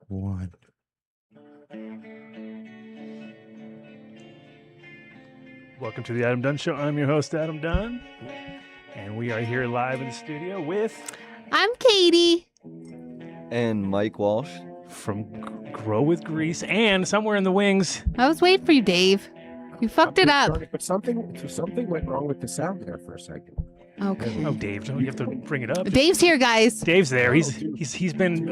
one. Welcome to the Adam Dunn Show. I'm your host, Adam Dunn. And we are here live in the studio with... I'm Katie. And Mike Walsh. From Grow with Grease and somewhere in the wings. I was waiting for you, Dave. You fucked it up. But something went wrong with the sound there for a second. Okay. Oh, Dave, don't you have to bring it up? Dave's here, guys. Dave's there. Oh, He's been...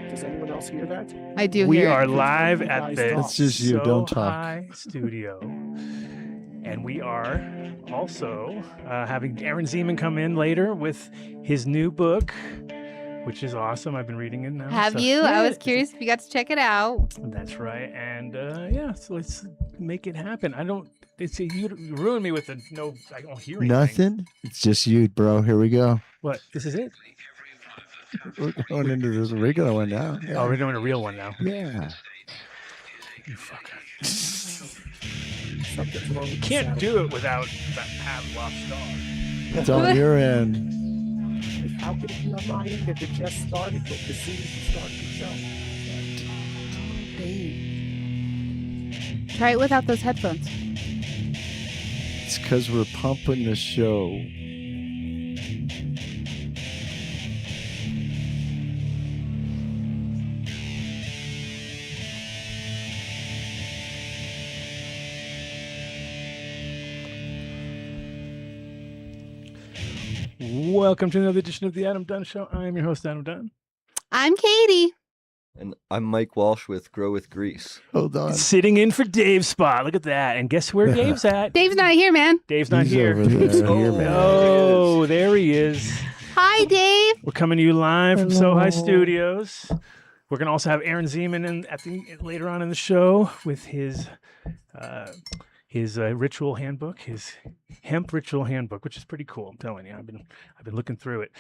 Does anyone else hear that? I do We hear are it. live at the It's just you, don't talk. High studio. And we are also having Aaron Zeeman come in later with his new book, which is awesome. I've been reading it now. Have you? Yeah. I was curious if you got to check it out. That's right. And yeah, so let's make it happen. You ruined me with I don't hear anything. Nothing. It's just you, bro. Here we go. What? This is it? We're going into this regular one now. Yeah. Oh, we're doing a real one now. Yeah. You fucker. Something's wrong with You the can't sound. do it without that Pavlov star. It's on your end. How could it be on my end if it just started? But as soon as you start the show. Try it without those headphones. It's because we're pumping the show. Welcome to another edition of the Adam Dunn Show. I am your host, Adam Dunn. I'm Katie. And I'm Mike Walsh with Grow with Grease. Hold on. Sitting in for Dave's spot. Look at that. And guess where Dave's at? Dave's not here, man. Dave's not He's here. over there. Oh, Here, man. Oh, there he is. Hi, Dave. We're coming to you live from Hello. SoHi Studios. We're going to also have Aaron Zeeman later on in the show with his ritual handbook, his Hemp Ritual Handbook, which is pretty cool. I'm telling you, I've been looking through it.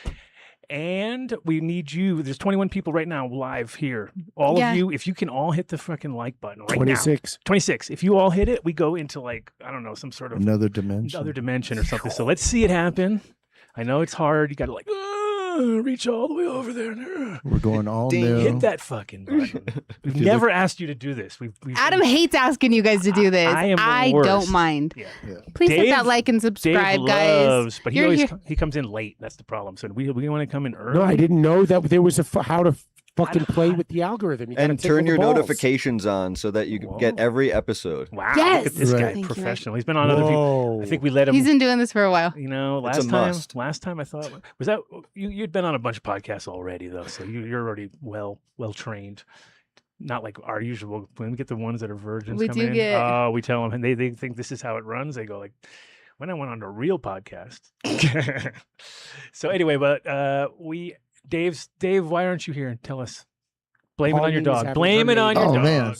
And we need you. There's 21 people right now live here. All Yeah. of you, if you can all hit the fucking like button right 26. now. 26. If you all hit it, we go into some sort of Another dimension. other dimension or something. So let's see it happen. I know it's hard. You got to reach all the way over there. We're going all Ding. new. Hit that fucking button. We've If you never asked you to do this. We've Adam hates asking you guys to do this. I am the worst. don't mind. Yeah. Please hit Dave- that like and subscribe, Dave guys. loves, but he You're always here. he comes in late. That's the problem. So we want to come in early. No, I didn't know that there was how to fucking play with the algorithm. You gotta And tickle turn the your balls. notifications on so that you Whoa. get every episode. Wow, Yes! look at this Right. guy, Thank you, professional. He's been on other people. Whoa. I think we let him. He's been doing this for a while. You know, It's a must. last time I thought was that you'd been on a bunch of podcasts already though, so you're already well trained. Not like our usual when we get the ones that are virgins. We coming do in, get- Oh, we tell them, and they think this is how it runs. They go like, when I went on a real podcast. So anyway, but Dave, why aren't you here? Tell us. Blame it on your Pauline is dog. having Blame her it on your Oh, dog. man.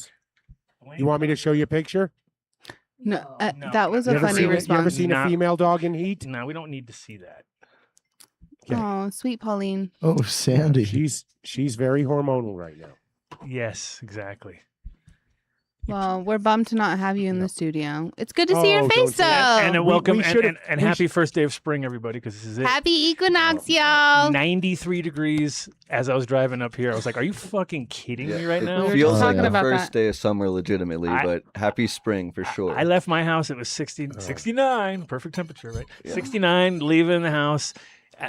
Blame You want me to show you a picture? No, No. that was You a ever funny seen, response. you ever seen Nah. a female dog in heat? No, we don't need to see that. Oh, sweet Pauline. Oh, Sandy. She's very hormonal right now. Yes, exactly. Well, we're bummed to not have you in the studio. It's good to see Oh, your don't face, say though. that. And a We- welcome we and, should've- and we happy first day of spring, everybody, because this is it. Happy Equinox, y'all. 93 degrees as I was driving up here. I was like, are you fucking kidding me right It now? We were feels just like talking the about first that. day of summer legitimately, I- but happy spring for sure. I left my house. It was 69, perfect temperature, right? 69, leaving the house.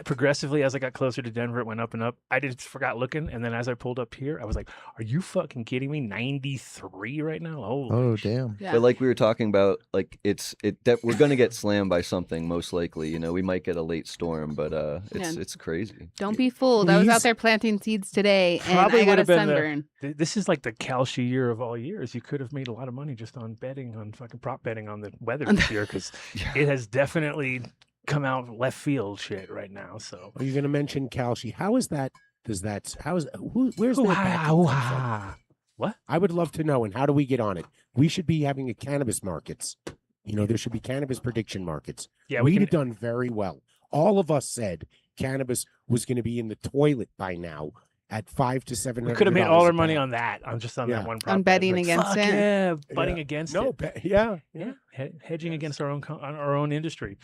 Progressively, as I got closer to Denver, it went up and up. I just forgot looking. And then as I pulled up here, I was like, are you fucking kidding me? 93 right now? Oh, damn. Yeah. But like we were talking about, like we're gonna get slammed by something most likely. You know, we might get a late storm, but it's crazy. Don't be fooled. I was out Please. there planting seeds today, and Probably I got a would've been the- sunburn. This is like the Kalshi year of all years. You could have made a lot of money just on fucking prop betting on the weather this year because it has definitely come out left field shit right now. So Are you going to mention Kalshi? How is that? Where's that backing come from? What? I would love to know. And how do we get on it? We should be having a cannabis markets. You know, there should be cannabis prediction markets. Yeah, We'd we have can. done very well. All of us said cannabis was going to be in the toilet by now at $500 to $700. We could have made all our a money pound. on that. On just on Yeah. that one prop On bet. betting Like, against fuck it. Yeah, betting Yeah. against No, it. yeah. Yeah, hedging against our own industry.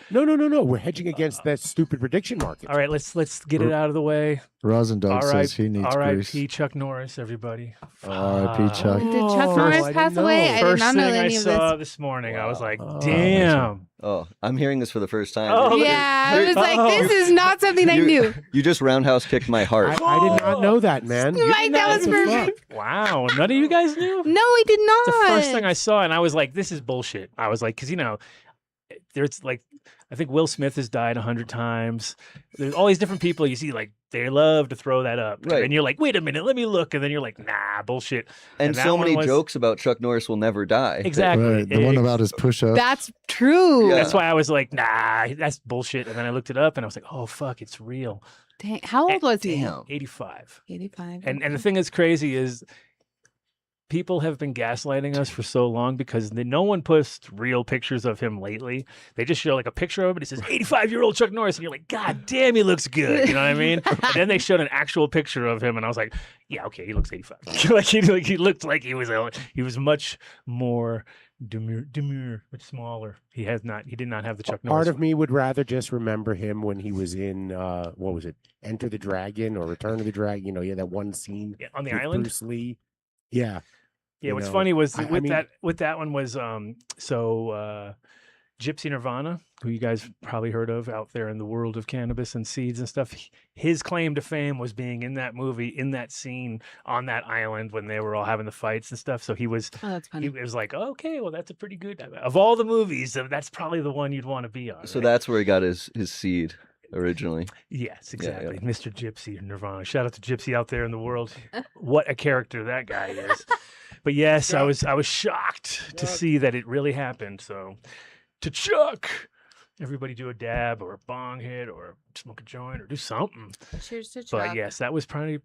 No. We're hedging against that stupid prediction market. All right, let's get it out of the way. Rosendog says he needs R.I.P. grease. Chuck Norris, everybody. R.I.P. Chuck. Did Chuck Norris I pass didn't away? know. I did First not know thing I any of saw this. this morning, I was like, Oh, damn. Oh, I'm hearing this for the first time. Oh, Yeah, I was like, Oh. this is not something I knew. You just roundhouse kicked my heart. I did not know that, man. Right, that was What the perfect. fuck? Wow, none of you guys knew? No, I did not. The first thing I saw, and I was like, this is bullshit. I was like, because, there's like, I think Will Smith has died 100 times. There's all these different people you see, like, they love to throw that up. Right. And you're like, wait a minute, let me look. And then you're like, nah, bullshit. And that so one many was- jokes about Chuck Norris will never die. Exactly. Right, the one about his push-up. That's true. Yeah. That's why I was like, nah, that's bullshit. And then I looked it up and I was like, oh, fuck, it's real. Dang, how old was he? Damn. 85. 85. And the thing that's crazy is people have been gaslighting us for so long because no one posts real pictures of him lately. They just show like a picture of it. It says 85-year-old Chuck Norris. And you're like, God damn, he looks good. You know what I mean? And then they showed an actual picture of him. And I was like, yeah, okay, he looks 85. he looked like he was much more demure, much smaller. He did not have the Chuck Norris. Part of me would rather just remember him when he was in what was it, Enter the Dragon or Return of the Dragon? That one scene on the with island. Bruce Lee. Yeah. Yeah, You what's know, funny was I with mean- that one was Gypsy Nirvana, who you guys probably heard of out there in the world of cannabis and seeds and stuff. His claim to fame was being in that movie, in that scene on that island when they were all having the fights and stuff. So he was Oh, that's funny. it was like, okay, well, that's a pretty good of all the movies. That's probably the one you'd want to be on. So right? that's where he got his seed originally. Yes, Yeah, exactly. Mr. Gypsy Nirvana. Shout out to Gypsy out there in the world. What a character that guy is. But yes, I was shocked to see that it really happened. So to Chuck, everybody do a dab or a bong hit or smoke a joint or do something. Cheers to Chuck. But yes, that was probably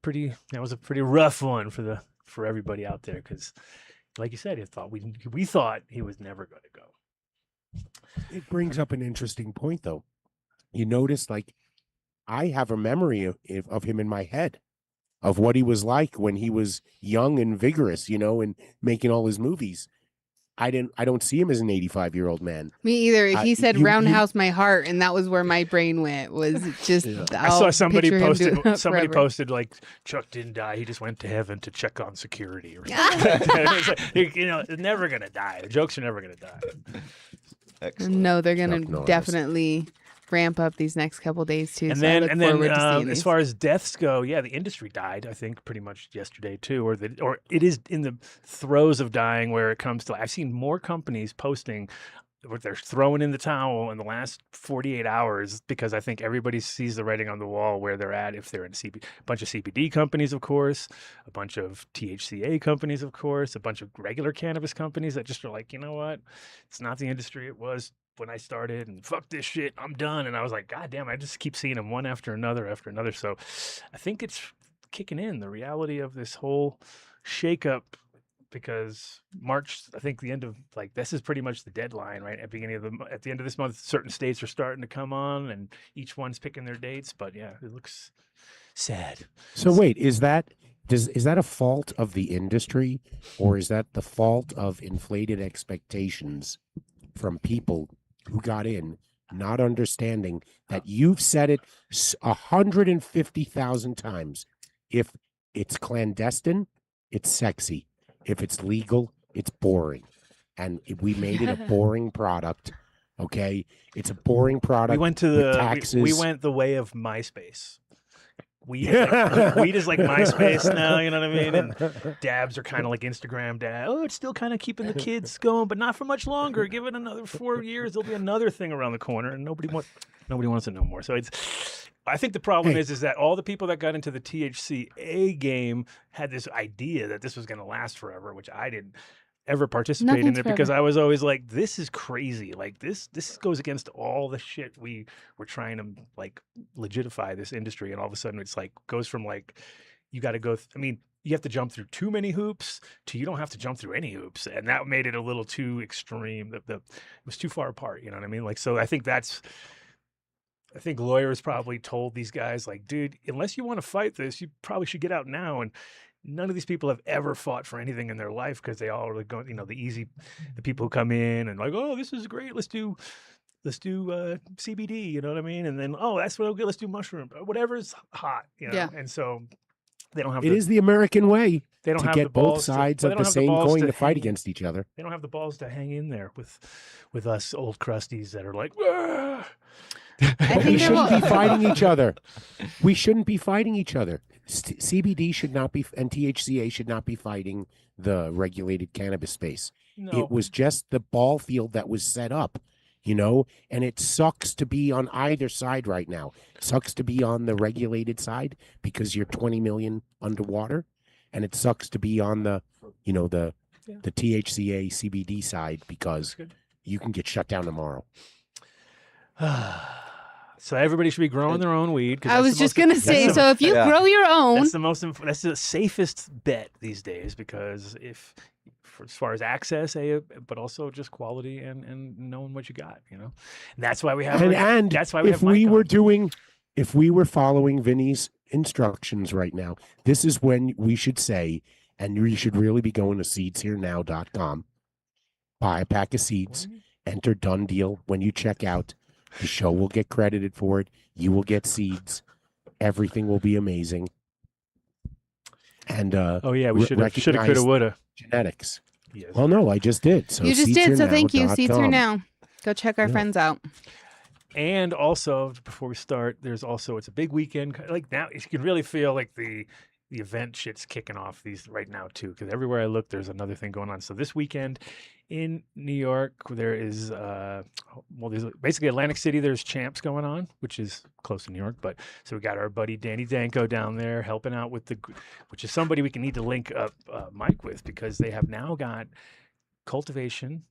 that was a pretty rough one for everybody out there because, like you said, we thought he was never going to go. It brings up an interesting point, though. You notice, like, I have a memory of him in my head, of what he was like when he was young and vigorous, and making all his movies. I don't see him as an 85-year-old man. Me either. He said you- roundhouse my heart, and that was where my brain went. Was just I saw somebody posted posted like Chuck didn't die; he just went to heaven to check on security or something. Like that. It's like, it's never gonna die. The jokes are never gonna die. Excellent. No, they're gonna Chuck Norris. definitely ramp up these next couple days too. And so I then, look and then, forward to seeing as these. far as deaths go, yeah, the industry died. I think pretty much yesterday too, or it is in the throes of dying. Where it comes to, I've seen more companies posting what they're throwing in the towel in the last 48 hours because I think everybody sees the writing on the wall where they're at. If they're in a bunch of CBD companies, of course, a bunch of THCA companies, of course, a bunch of regular cannabis companies that just are like, you know what, it's not the industry it was when I started, and fuck this shit, I'm done. And I was like, God damn, I just keep seeing them one after another. So I think it's kicking in, the reality of this whole shakeup, because March, I think the end of, like, this is pretty much the deadline, right? At the end of this month, certain states are starting to come on, and each one's picking their dates. But yeah, it looks sad. So wait, is that a fault of the industry, or is that the fault of inflated expectations from people who got in, not understanding that you've said it 150,000 times? If it's clandestine, it's sexy. If it's legal, it's boring. And we made it a boring product. Okay, it's a boring product. We went to with taxes. we went the way of MySpace. Weed is like MySpace now, you know what I mean? And dabs are kind of like Instagram dab. Oh, it's still kind of keeping the kids going, but not for much longer. Give it another 4 years, there'll be another thing around the corner, and nobody wants it no more. So I think the problem is that all the people that got into the THCA game had this idea that this was going to last forever, which I didn't ever participate in Nothing's it because forever. I was always like, this is crazy. Like this goes against all the shit we were trying to like legitify this industry. And all of a sudden it's like goes from like, you got to go, you have to jump through too many hoops to you don't have to jump through any hoops. And that made it a little too extreme. It was too far apart. You know what I mean? Like, so I think lawyers probably told these guys like, dude, unless you want to fight this, you probably should get out now. And none of these people have ever fought for anything in their life because they all are going, the people who come in and like, oh, this is great. Let's do CBD, you know what I mean? And then, oh, that's what okay, let's do mushroom, whatever's hot, you know? Yeah. And so they don't have It is the American way they don't to have the get both balls sides to, well, of they the don't have the same balls coin to to fight hang- against each other. They don't have the balls to hang in there with us old crusties that are like, "Wah!" I But we think there shouldn't will- be fighting each other. We shouldn't be fighting each other. CBD should not be, and THCA should not be fighting the regulated cannabis space. No. It was just the ball field that was set up, you know, and it sucks to be on either side right now. It sucks to be on the regulated side because you're 20 million underwater, and it sucks to be on the, you know, the THCA CBD side because you can get shut down tomorrow. So everybody should be growing their own weed. 'Cause I that's was the just most- gonna say, that's so if you Yeah. grow your own, that's the most that's the safest bet these days because if for, as far as access, but also just quality and knowing what you got, you know. And that's why we have And that's why we if have we Mike were on. doing, if we were following Vinny's instructions right now, this is when we should say, and you should really be going to seedsherenow.com, buy a pack of seeds, enter done deal when you check out. The show will get credited for it. You will get seeds. Everything will be amazing. And Oh yeah, we should have, coulda, recognize woulda. genetics. Yes. Well, no, I just did. So you just did. So thank you. seedsherenow.com. Seeds Here Now. Go check our Yeah. friends out. And also, before we start, there's also it's a big weekend. Like now, you can really feel like the event shit's kicking off these right now too. Because everywhere I look, there's another thing going on. So this weekend in New York, there is there's basically Atlantic City. There's Champs going on, which is close to New York. But so we got our buddy Danny Danko down there helping out with which is somebody we can need to link up Mike with because they have now got cultivation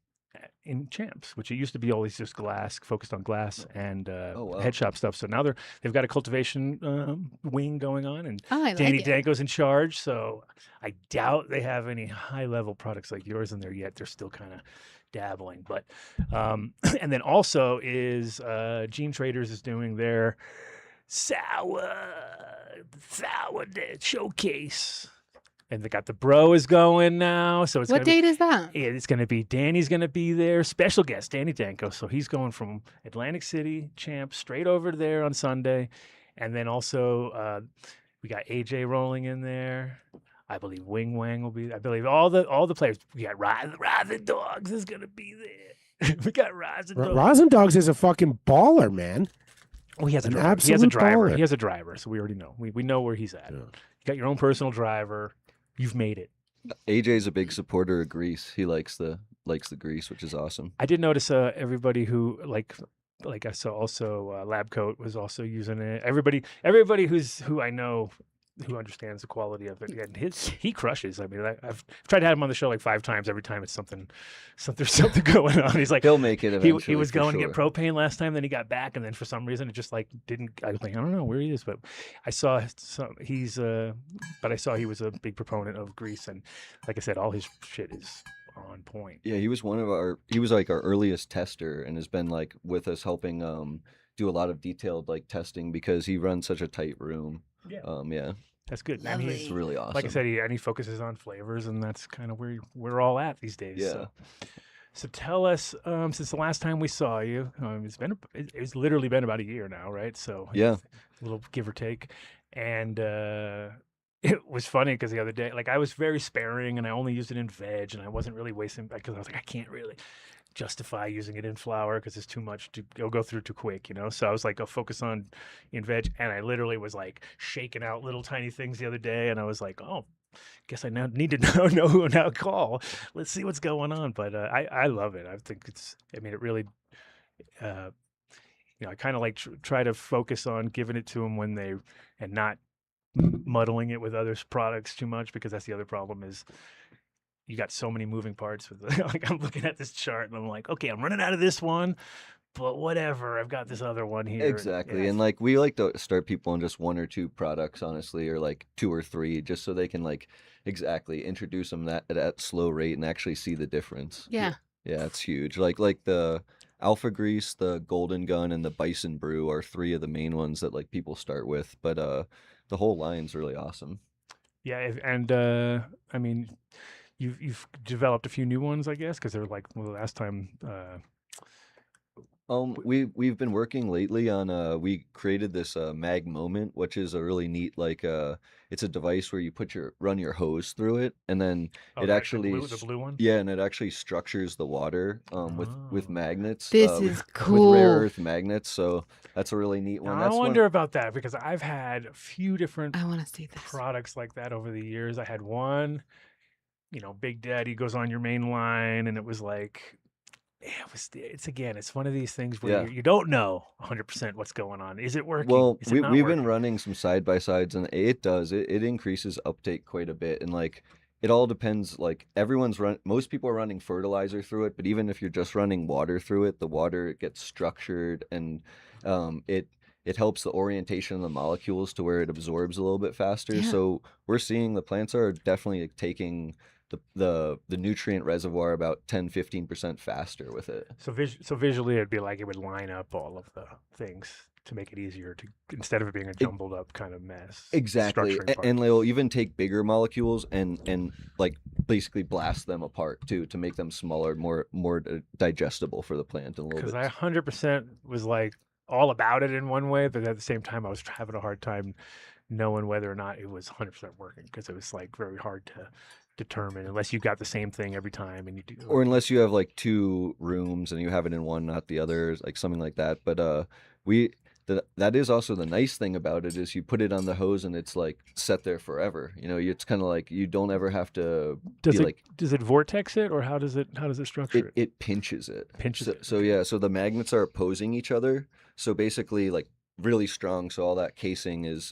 in Champs, which it used to be always just glass, focused on glass and head shop stuff. So now they've got a cultivation wing going on, and Oh, I Danny like it. Danko's in charge. So I doubt they have any high level products like yours in there yet. They're still kind of dabbling, but and then also is Gene Traders is doing their sour showcase. And they got the bro is going now. So it's What date is that? it's going to be Danny's going to be there. Special guest, Danny Danko. So he's going from Atlantic City, Champ, straight over there on Sunday. And then also we got AJ rolling in there. I believe Wing Wang will be. I believe all the players. We got Rising Dogs is going to be there. We got Rising Dogs. Rosin Dogs is a fucking baller, man. Oh, he has a An driver. He has a absolute driver. baller. He has a driver. So we already know. We know where he's at. Yeah. You got your own personal driver. You've made it. AJ's a big supporter of grease. He likes the grease, which is awesome. I did notice everybody who like I saw also Lab Coat was also using it. Everybody who I know who understands the quality of it, and he crushes. I mean, I've tried to have him on the show like 5 times. Every time it's something going on. He's like He'll make it eventually. he was for going to sure. get propane last time, then he got back, and then for some reason it just like didn't. I was like, I don't know where he is, but I saw but I saw he was a big proponent of grease, and like I said, all his shit is on point. Yeah, he was like our earliest tester and has been like with us helping do a lot of detailed like testing because he runs such a tight room. Yeah. That's good. And Lovely. It's really awesome. like I said, he focuses on flavors, and that's kind of where we're all at these days. Yeah. So tell us, since the last time we saw you, it's literally been about a year now, right? So Yeah. a little give or take, and it was funny because the other day, like I was very sparing, and I only used it in veg, and I wasn't really wasting because I was like, I can't really justify using it in flour because it's too much it'll go through too quick, you know. So I was like, I'll focus on in veg, and I literally was like shaking out little tiny things the other day, and I was like, oh, guess I now need to know who now call. Let's see what's going on. But I love it. I think it really I kind of like try to focus on giving it to them and not muddling it with other products too much, because that's the other problem is you got so many moving parts with like I'm looking at this chart and I'm like, okay, I'm running out of this one, but whatever, I've got this other one here. Exactly. Yeah. And like we like to start people on just 1 or 2 products, honestly, or like 2 or 3, just so they can like introduce them at that slow rate and actually see the difference. Yeah. Yeah, it's huge. Like the Alpha Grease, the Golden Gun, and the Bison Brew are 3 of the main ones that like people start with. But the whole line's really awesome. Yeah, and I mean, you've developed a few new ones, I guess, because they're like the last time We've been working lately on we created this mag moment, which is a really neat it's a device where you run your hose through it, and then Oh, it the actually blue one. yeah, and it actually structures the water with Oh. magnets. This is with cool. rare earth magnets. So that's a really neat one. Now, That's I wonder about that because I've had a few different I want to see this. products like that over the years. I had one, Big Daddy goes on your main line, and it was like, it's one of these things where Yeah. you don't know 100% what's going on. Is it working? Well, Is it not we've working? been running some side by sides, and it increases uptake quite a bit, and like it all depends. Like most people are running fertilizer through it, but even if you're just running water through it, the water gets structured, and it helps the orientation of the molecules to where it absorbs a little bit faster. Yeah. So we're seeing the plants are definitely taking the nutrient reservoir about 10-15% faster with it. So visually, it'd be like it would line up all of the things to make it easier instead of it being a jumbled up kind of mess. Exactly, structuring part. and they'll even take bigger molecules and like basically blast them apart too to make them smaller, more digestible for the plant a little Because bit. I 100% was like all about it in one way, but at the same time, I was having a hard time knowing whether or not it was 100% working because it was like very hard to determine unless you got the same thing every time and you do. Or unless you have like two rooms and you have it in one, not the other, like something like that. But that is also the nice thing about it is you put it on the hose and it's like set there forever. It's kind of like you don't ever have to Does it vortex it, or how does it structure it? It pinches it. Pinches it. So yeah, so the magnets are opposing each other. So basically like really strong, so all that casing is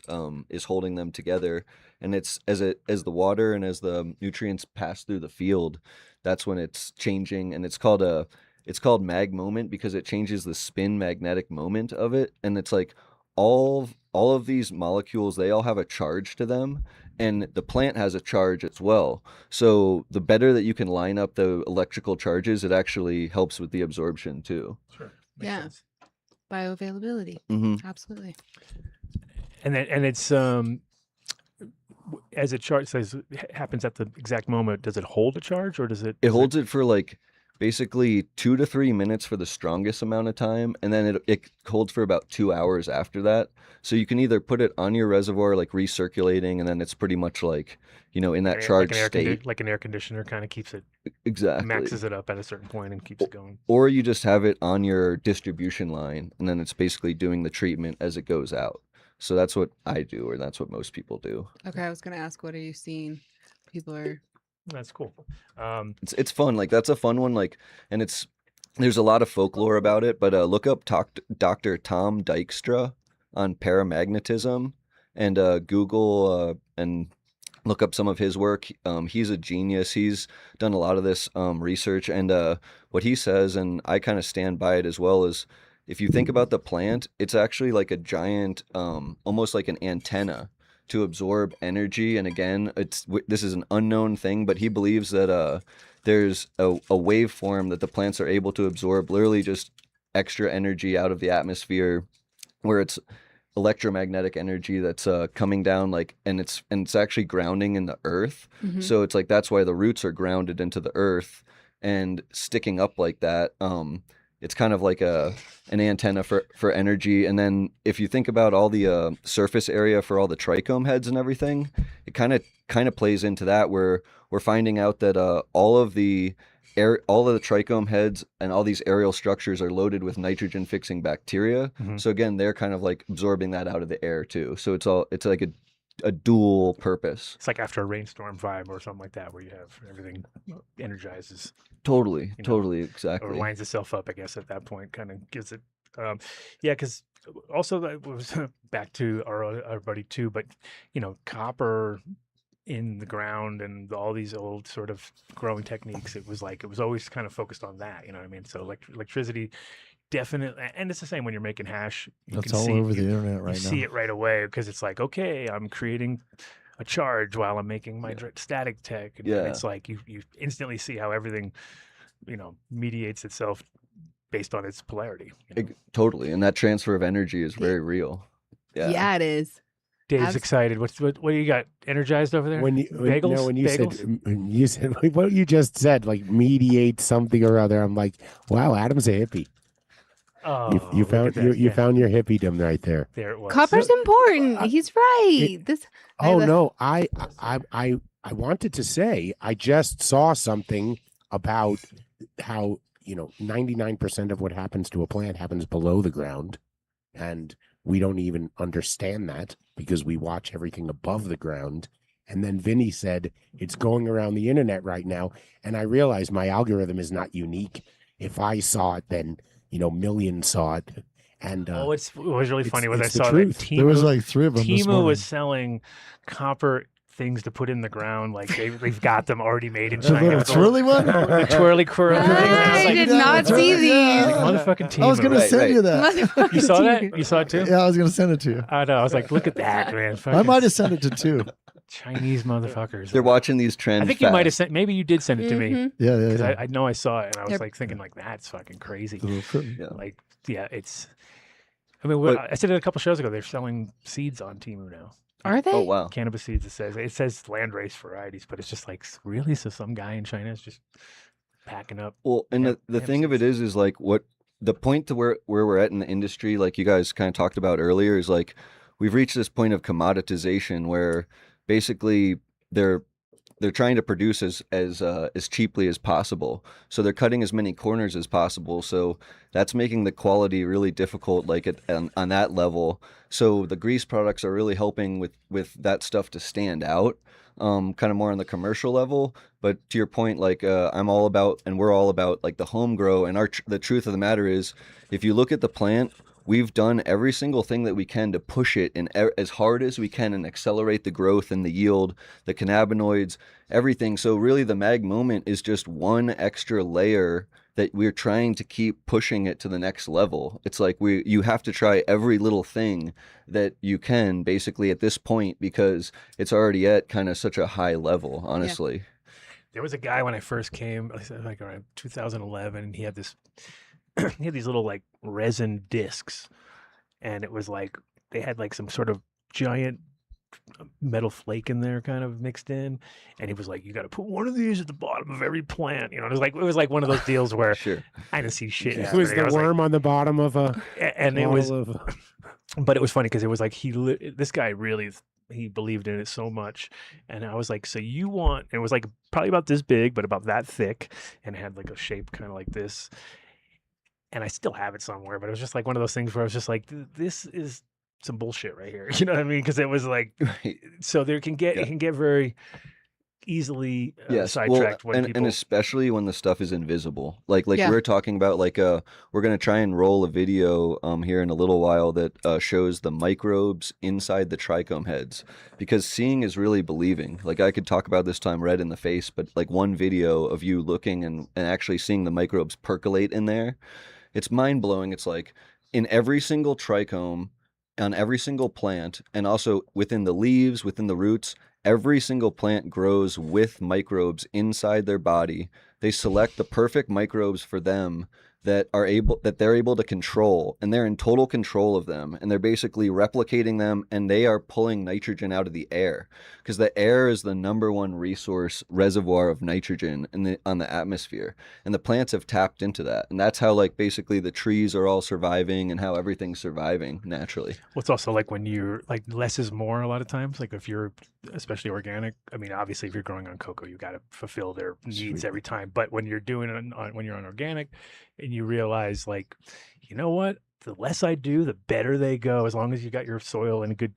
holding them together, and it's as the water and as the nutrients pass through the field, that's when it's changing, and it's called mag moment because it changes the spin magnetic moment of it, and it's like all of these molecules, they all have a charge to them, and the plant has a charge as well. So the better that you can line up the electrical charges, it actually helps with the absorption too. Sure. Yeah. Sense. Bioavailability. Mm-hmm. Absolutely. And it's as it happens at the exact moment. Does it hold a charge, or does it? It holds it for like basically 2 to 3 minutes for the strongest amount of time, and then it holds for about 2 hours after that. So you can either put it on your reservoir like recirculating, and then it's pretty much like in that charged state, like an air conditioner, kind of keeps it exactly, maxes it up at a certain point and keeps it going. Or you just have it on your distribution line, and then it's basically doing the treatment as it goes out. So that's what I do, or that's what most people do. Okay, I was going to ask, what are you seeing? People are... That's cool. It's fun. Like that's a fun one. Like, and there's a lot of folklore about it. But look up Dr. Tom Dykstra on paramagnetism, and Google and look up some of his work. He's a genius. He's done a lot of this research, and what he says, and I kind of stand by it as well, is if you think about the plant, it's actually like a giant, almost like an antenna to absorb energy. And again, this is an unknown thing, but he believes that there's a waveform that the plants are able to absorb, literally just extra energy out of the atmosphere, where it's electromagnetic energy that's coming down, like, and it's actually grounding in the earth. Mhm. So it's like that's why the roots are grounded into the earth and sticking up like that. It's kind of like an antenna for energy. And then if you think about all the surface area for all the trichome heads and everything, it kind of plays into that, where we're finding out that all of the trichome heads and all these aerial structures are loaded with nitrogen fixing bacteria. Mhm. So again, they're kind of like absorbing that out of the air too. So it's like a dual purpose. It's like after a rainstorm vibe or something like that, where you have everything energizes. Totally, exactly. Or lines itself up, I guess, at that point, kind of gives it. Yeah, because also that was back to our buddy too, but copper in the ground and all these old sort of growing techniques, it was always kind of focused on that. You know what I mean? So electricity, definitely, and it's the same when you're making hash. That's all over the internet right you now. see it right away because it's like, okay, I'm creating a charge while I'm making my static tech. And Yeah. it's like you instantly see how everything, mediates itself based on its polarity. Totally, and that transfer of energy is very real. Yeah, it is. Dave's excited. What do you got? Energized over there? When you Bagels? said what you just said, like mediate something or other, I'm like, wow, Adam's a hippie. Oh, You look found at that. you Yeah, found your hippiedom right there. there it was. Copper's important. He's right. Oh no, I wanted to say I just saw something about how 99% of what happens to a plant happens below the ground, and we don't even understand that because we watch everything above the ground. And then Vinny said it's going around the internet right now, and I realized my algorithm is not unique. If I saw it, then millions saw it. And What was really funny was I it's the saw that truth. There was like 3 of them this Temu morning. was selling copper things to put in the ground. Like they've got them already made in The China. little twirly one? The twirly quirly thing. And I was I like, did not see these. like, motherfucking Temu. I was going to Right, send right. you that. You saw that? You saw it too? Yeah, I was going to send it to you. I know. I was like, look at that, man. I Fucking might have sent it to 2. Chinese motherfuckers. They're watching these trends. I think you might have fast. sent. Maybe you did send it to me. Mhm. Yeah, yeah, Because yeah. I know I saw it and I was Yep. like thinking like that's fucking crazy. The little twirly. Yeah. Like it's. I mean, But- I said it a couple shows ago. They're selling seeds on Temu now. Are they? Oh wow. Cannabis seeds. It says landrace varieties, but it's just like really. So some guy in China is just packing up. Well, and Hemp- the hemp thing of it seeds. is like what the point to where we're at in the industry, like you guys kind of talked about earlier, is like we've reached this point of commoditization where basically they're trying to produce as cheaply as possible. So they're cutting as many corners as possible. So that's making the quality really difficult, like on that level. So the grease products are really helping with that stuff to stand out, kind of more on the commercial level. But to your point, like I'm all about, and we're all about like the home grow. And the truth of the matter is, if you look at the plant, we've done every single thing that we can to push it in as hard as we can and accelerate the growth and the yield, the cannabinoids, everything. So really the mag moment is just one extra layer that we're trying to keep pushing it to the next level. It's like you have to try every little thing that you can basically at this point because it's already at kind of such a high level, honestly. There was a guy when I first came, like around 2011, and he had this. He had these little like resin discs, and it was like they had like some sort of giant metal flake in there kind of mixed in, and he was like, you got to put one of these at the bottom of every plant, it was like one of those deals where Sure. I didn't see shit. It was the worm on the bottom of a and it was bottle of but it was funny because it was like this guy really he believed in it so much, and I was like, so you want, it was like probably about this big but about that thick, and it had like a shape kind of like this, and I still have it somewhere, but it was just like one of those things where I was just like, this is some bullshit right here. You know what I mean? Because it was like, so there can get, Yeah. it can get very easily Yes, sidetracked well, when and people. especially when the stuff is invisible. Like Yeah. we're talking about, like we're gonna try and roll a video here in a little while that shows the microbes inside the trichome heads, because seeing is really believing. Like I could talk about this time red in the face, but like one video of you looking and actually seeing the microbes percolate in there, it's mind blowing. It's like in every single trichome, on every single plant, and also within the leaves, within the roots. Every single plant grows with microbes inside their body. They select the perfect microbes for them that they're able to control, and they're in total control of them, and they're basically replicating them, and they are pulling nitrogen out of the air, because the air is the #1 reservoir of nitrogen on the atmosphere, and the plants have tapped into that, and that's how like basically the trees are all surviving and how everything's surviving naturally. Well, it's also like when you're like less is more a lot of times. Like if you're especially organic, I mean, obviously if you're growing on cocoa, you got to fulfill their needs every time. But when you're doing it when you're on organic, and you realize like, you know what? The less I do, the better they go, as long as you got your soil in good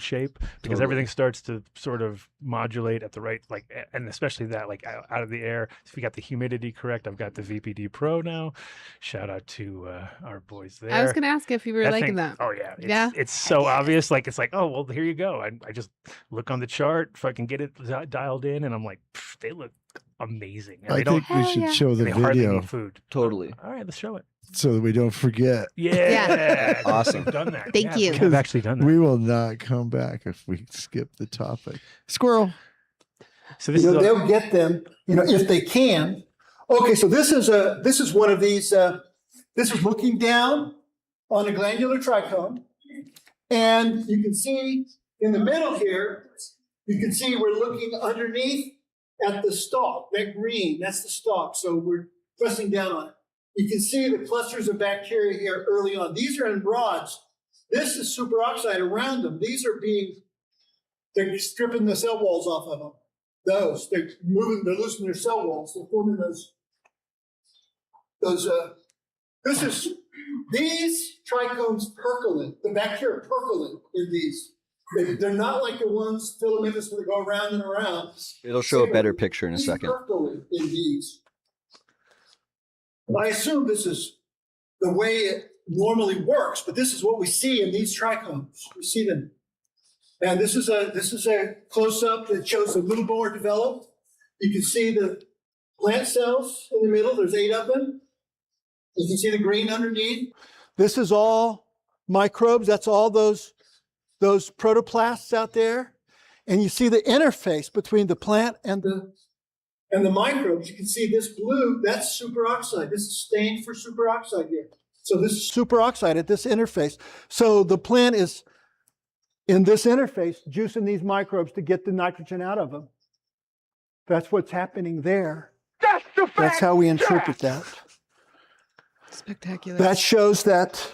shape, because Totally. everything starts to sort of modulate at the right, like, and especially that like out of the air. If you got the humidity correct, I've got the VPD Pro now. Shout out to our boys there. I was going to ask if you were liking thing- that. Oh yeah, Yeah? It's so obvious. Like it's like, oh well, here you go. I just look on the chart, fucking get it dialed in, and I'm like, they look amazing. And I they don't. think we Hell should yeah. show the They hardly video need food. Totally. All right, let's show it. so that we don't forget. Yeah. Awesome. We've done that. Thank Yeah, you. we have actually done that. We will not come back if we skip the topic. Squirrel. So this is They'll get them, if they can. Okay, so this is one of these. This is looking down on a glandular trichome, and you can see in the middle here. You can see we're looking underneath at the stalk. That green, that's the stalk. So we're pressing down on it. You can see the clusters of bacteria here early on. These are in rods. This is superoxide around them. They're stripping the cell walls off of them. They're loosening their cell walls. They're forming these trichomes percolate. The bacteria percolate in these. They're not like the ones filamentous where they go around and around. It'll show a better picture in a second. Percolate in these. I assume this is the way it normally works, but this is what we see in these trichomes. We see them. And this is a close-up that shows a little more developed. You can see the plant cells in the middle. There's 8 of them. You can see the green underneath. This is all microbes. That's all those protoplasts out there. And you see the interface between the plant and the microbes. You can see this blue, that's superoxide. This is stained for superoxide here. So this is superoxide at this interface. So the plant is in this interface juicing these microbes to get the nitrogen out of them. That's what's happening there. That's how we interpret that. Spectacular. That shows that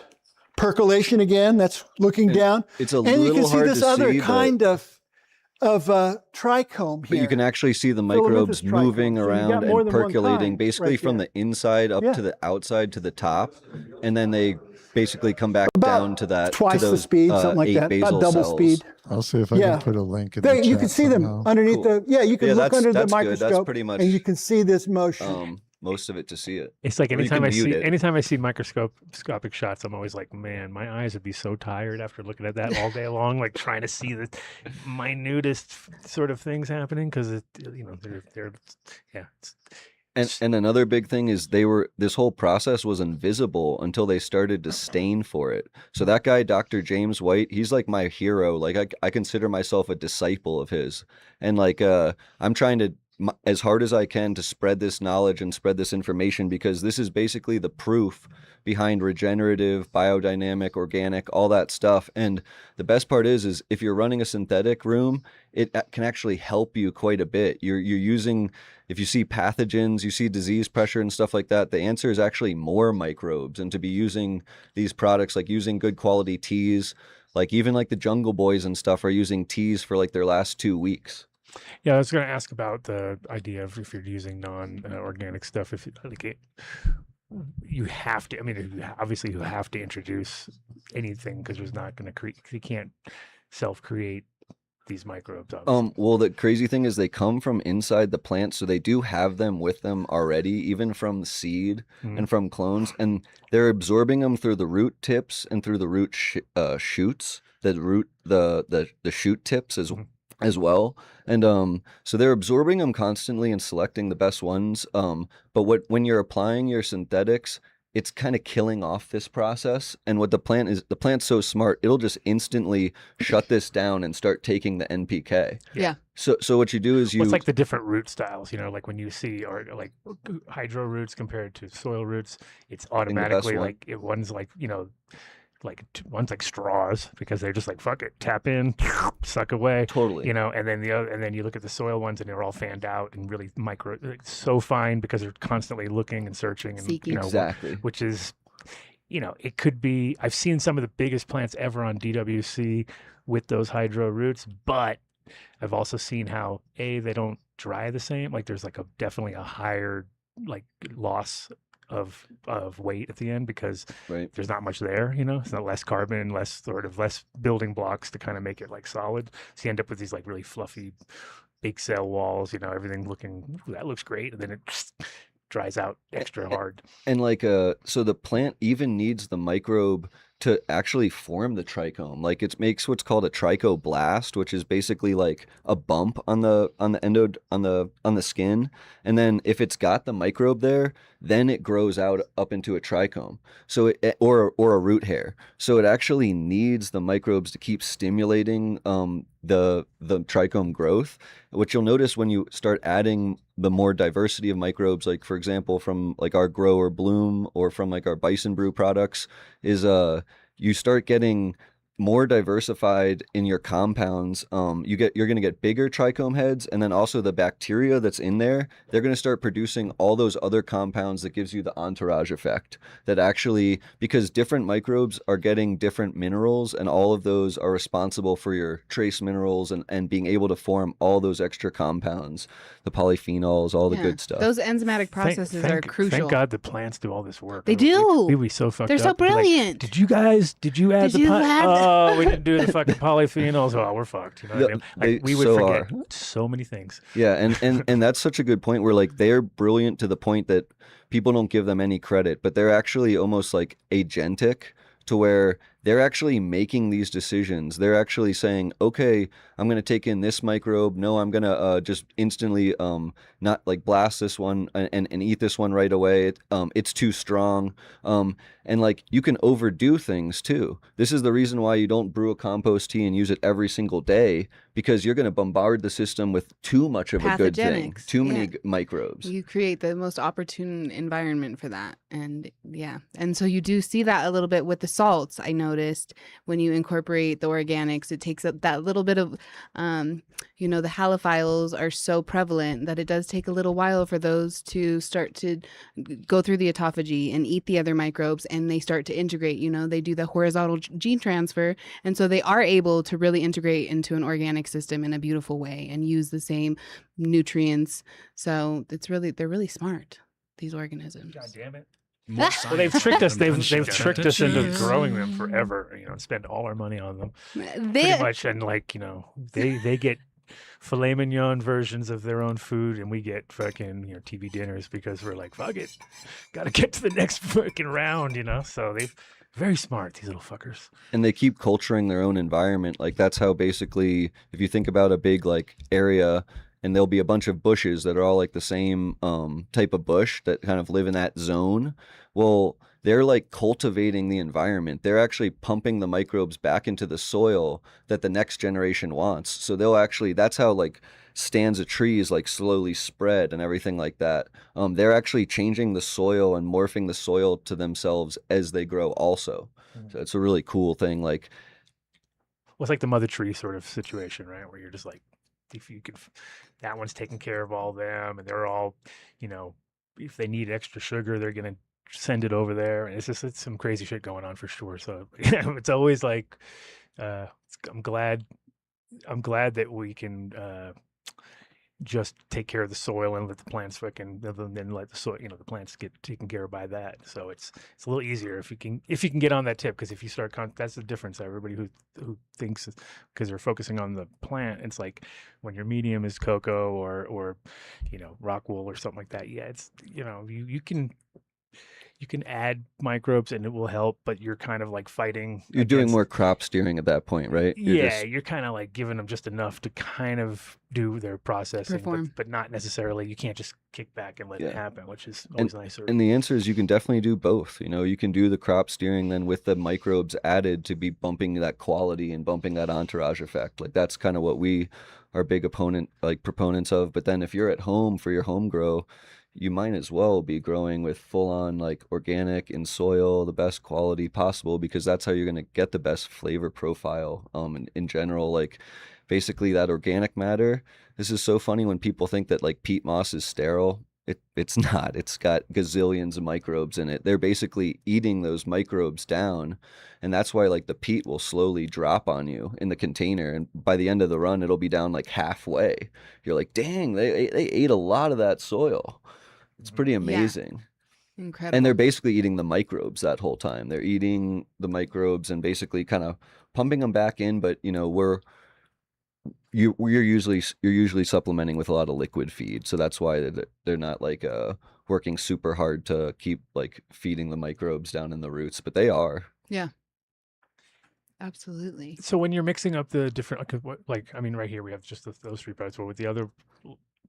percolation again. That's looking down. It's a and little you can see hard this to other see, kind of trichome here. but you can actually see the microbes trichome. moving So you around got more and than one percolating kind basically right from there. the inside up to the outside to the top, and then they basically come back down to that twice to the those, speed, something like 8 that, basal about double cells. speed. I'll see if I Yeah. can put a link in the You chat can see them somehow. underneath Cool. you can look under the that's good. microscope That's pretty much and you can see this motion. most of it to see it. It's like Or you can mute it. anytime I see microscopic shots, I'm always like, man, my eyes would be so tired after looking at that all day long, like trying to see the minutest sort of things happening because they're And another big thing is this whole process was invisible until they started to stain for it. So that guy, Dr. James White, he's like my hero. Like I consider myself a disciple of his. And like I'm trying to as hard as I can to spread this knowledge and spread this information, because this is basically the proof behind regenerative, biodynamic, organic, all that stuff. And the best part is if you're running a synthetic room, it can actually help you quite a bit. You're using, if you see pathogens, you see disease pressure and stuff like that, the answer is actually more microbes. And to be using these products, like using good quality teas, like even like the Jungle Boys and stuff are using teas for like their last 2 weeks. Yeah, I was going to ask about the idea of if you're using non-organic stuff, you have to. I mean, obviously, you have to introduce anything because there's not going to create. You can't self-create these microbes. Obviously. Well, the crazy thing is they come from inside the plant, so they do have them with them already, even from the seed and from clones, and they're absorbing them through the root tips and through the root shoots, the shoot tips as well. And so they're absorbing them constantly and selecting the best ones. But when you're applying your synthetics, it's kind of killing off this process. And what the plant's so smart, it'll just instantly shut this down and start taking the NPK. Yeah. So what you do is It's like the different root styles, like when you see or like hydro roots compared to soil roots, it's automatically one. like one's like, one's like straws because they're just like, fuck it, tap in, suck away. Totally. And then and then you look at the soil ones and they're all fanned out and really so fine because they're constantly looking and searching and Seeking. Exactly. which is, it could be. I've seen some of the biggest plants ever on DWC with those hydro roots, but I've also seen how they don't dry the same. Like there's like definitely a higher like loss of weight at the end because there's not much there, it's not less carbon, less building blocks to kind of make it like solid. So you end up with these like really fluffy big cell walls, everything looking, that looks great. And then it dries out extra hard. And like, so the plant even needs the microbe to actually form the trichome. Like it makes what's called a trichoblast, which is basically like a bump on the skin. And then if it's got the microbe there, then it grows out up into a trichome. So or a root hair. So it actually needs the microbes to keep stimulating the trichome growth, which you'll notice when you start adding the more diversity of microbes, like for example, from like our Grow or Bloom or from like our Bison Brew products, is you start getting more diversified in your compounds, you're going to get bigger trichome heads, and then also the bacteria that's in there, they're going to start producing all those other compounds that gives you the entourage effect. That actually, because different microbes are getting different minerals, and all of those are responsible for your trace minerals and being able to form all those extra compounds, the polyphenols, all the good stuff. Those enzymatic processes are crucial. Thank God the plants do all this work. They do. We'd be so fucked They're up. so We'd be like, brilliant. did you add Oh, we didn't do the fucking polyphenols. Oh, we're fucked. You know what I mean? Like, we would forget so many things. Yeah, and that's such a good point where like they're brilliant to the point that people don't give them any credit, but they're actually almost like agentic to where they're actually making these decisions. They're actually saying, okay, I'm going to take in this microbe. No, I'm going to just instantly not like blast this one and eat this one right away. It's too strong. And like you can overdo things too. This is the reason why you don't brew a compost tea and use it every single day, because you're going to bombard the system with too much of a good thing, too many microbes. You create the most opportune environment for that. And and so you do see that a little bit with the salts. I noticed when you incorporate the organics, it takes up that little bit of, the halophiles are so prevalent that it does take a little while for those to start to go through the autophagy and eat the other microbes, and they start to integrate. They do the horizontal gene transfer, and so they are able to really integrate into an organic system in a beautiful way and use the same nutrients. So they're really smart, these organisms. God damn it. Well, they've tricked us. They've tricked us into growing them forever, and spend all our money on them, pretty much. And they get filet mignon versions of their own food, and we get fucking TV dinners because we're like, fuck it, got to get to the next fucking round, So they've very smart, these little fuckers. And they keep culturing their own environment. Like that's how basically, if you think about a big like area, and there'll be a bunch of bushes that are all like the same type of bush that kind of live in that zone. Well, they're like cultivating the environment. They're actually pumping the microbes back into the soil that the next generation wants. So that's how like stands of trees like slowly spread and everything like that. They're actually changing the soil and morphing the soil to themselves as they grow also. So it's a really cool thing. Like, well, it's like the mother tree sort of situation, right? Where you're just like, if you could, that one's taking care of all them, and they're all, if they need extra sugar, they're gonna send it over there, and it's some crazy shit going on for sure. So it's always like, I'm glad that we can just take care of the soil and let the plants then let the soil, the plants get taken care of by that. So it's a little easier if you can get on that tip, because if you start that's the difference. Everybody who thinks because they're focusing on the plant, it's like when your medium is cocoa or rock wool or something like that. Yeah, it's you can add microbes and it will help, but you're kind of like fighting. You're doing more crop steering at that point, right? You're kind of like giving them just enough to kind of do their processing, but not necessarily. You can't just kick back and let it happen, which is always nicer. And the answer is you can definitely do both. You can do the crop steering then with the microbes added to be bumping that quality and bumping that entourage effect. Like that's kind of what we are big proponents of. But then if you're at home for your home grow, you might as well be growing with full-on like organic in soil, the best quality possible, because that's how you're going to get the best flavor profile in general. Like basically that organic matter, this is so funny when people think that like peat moss is sterile. It's not. It's got gazillions of microbes in it. They're basically eating those microbes down, and that's why like the peat will slowly drop on you in the container, and by the end of the run it'll be down like halfway. You're like, dang, they ate a lot of that soil. It's pretty amazing. Yeah. Incredible. And they're basically eating the microbes that whole time. They're eating the microbes and basically kind of pumping them back in, but you're usually supplementing with a lot of liquid feed. So that's why they're not like working super hard to keep like feeding the microbes down in the roots, but they are. Yeah. Absolutely. So when you're mixing up the different, right here we have just those 3 parts, but with the other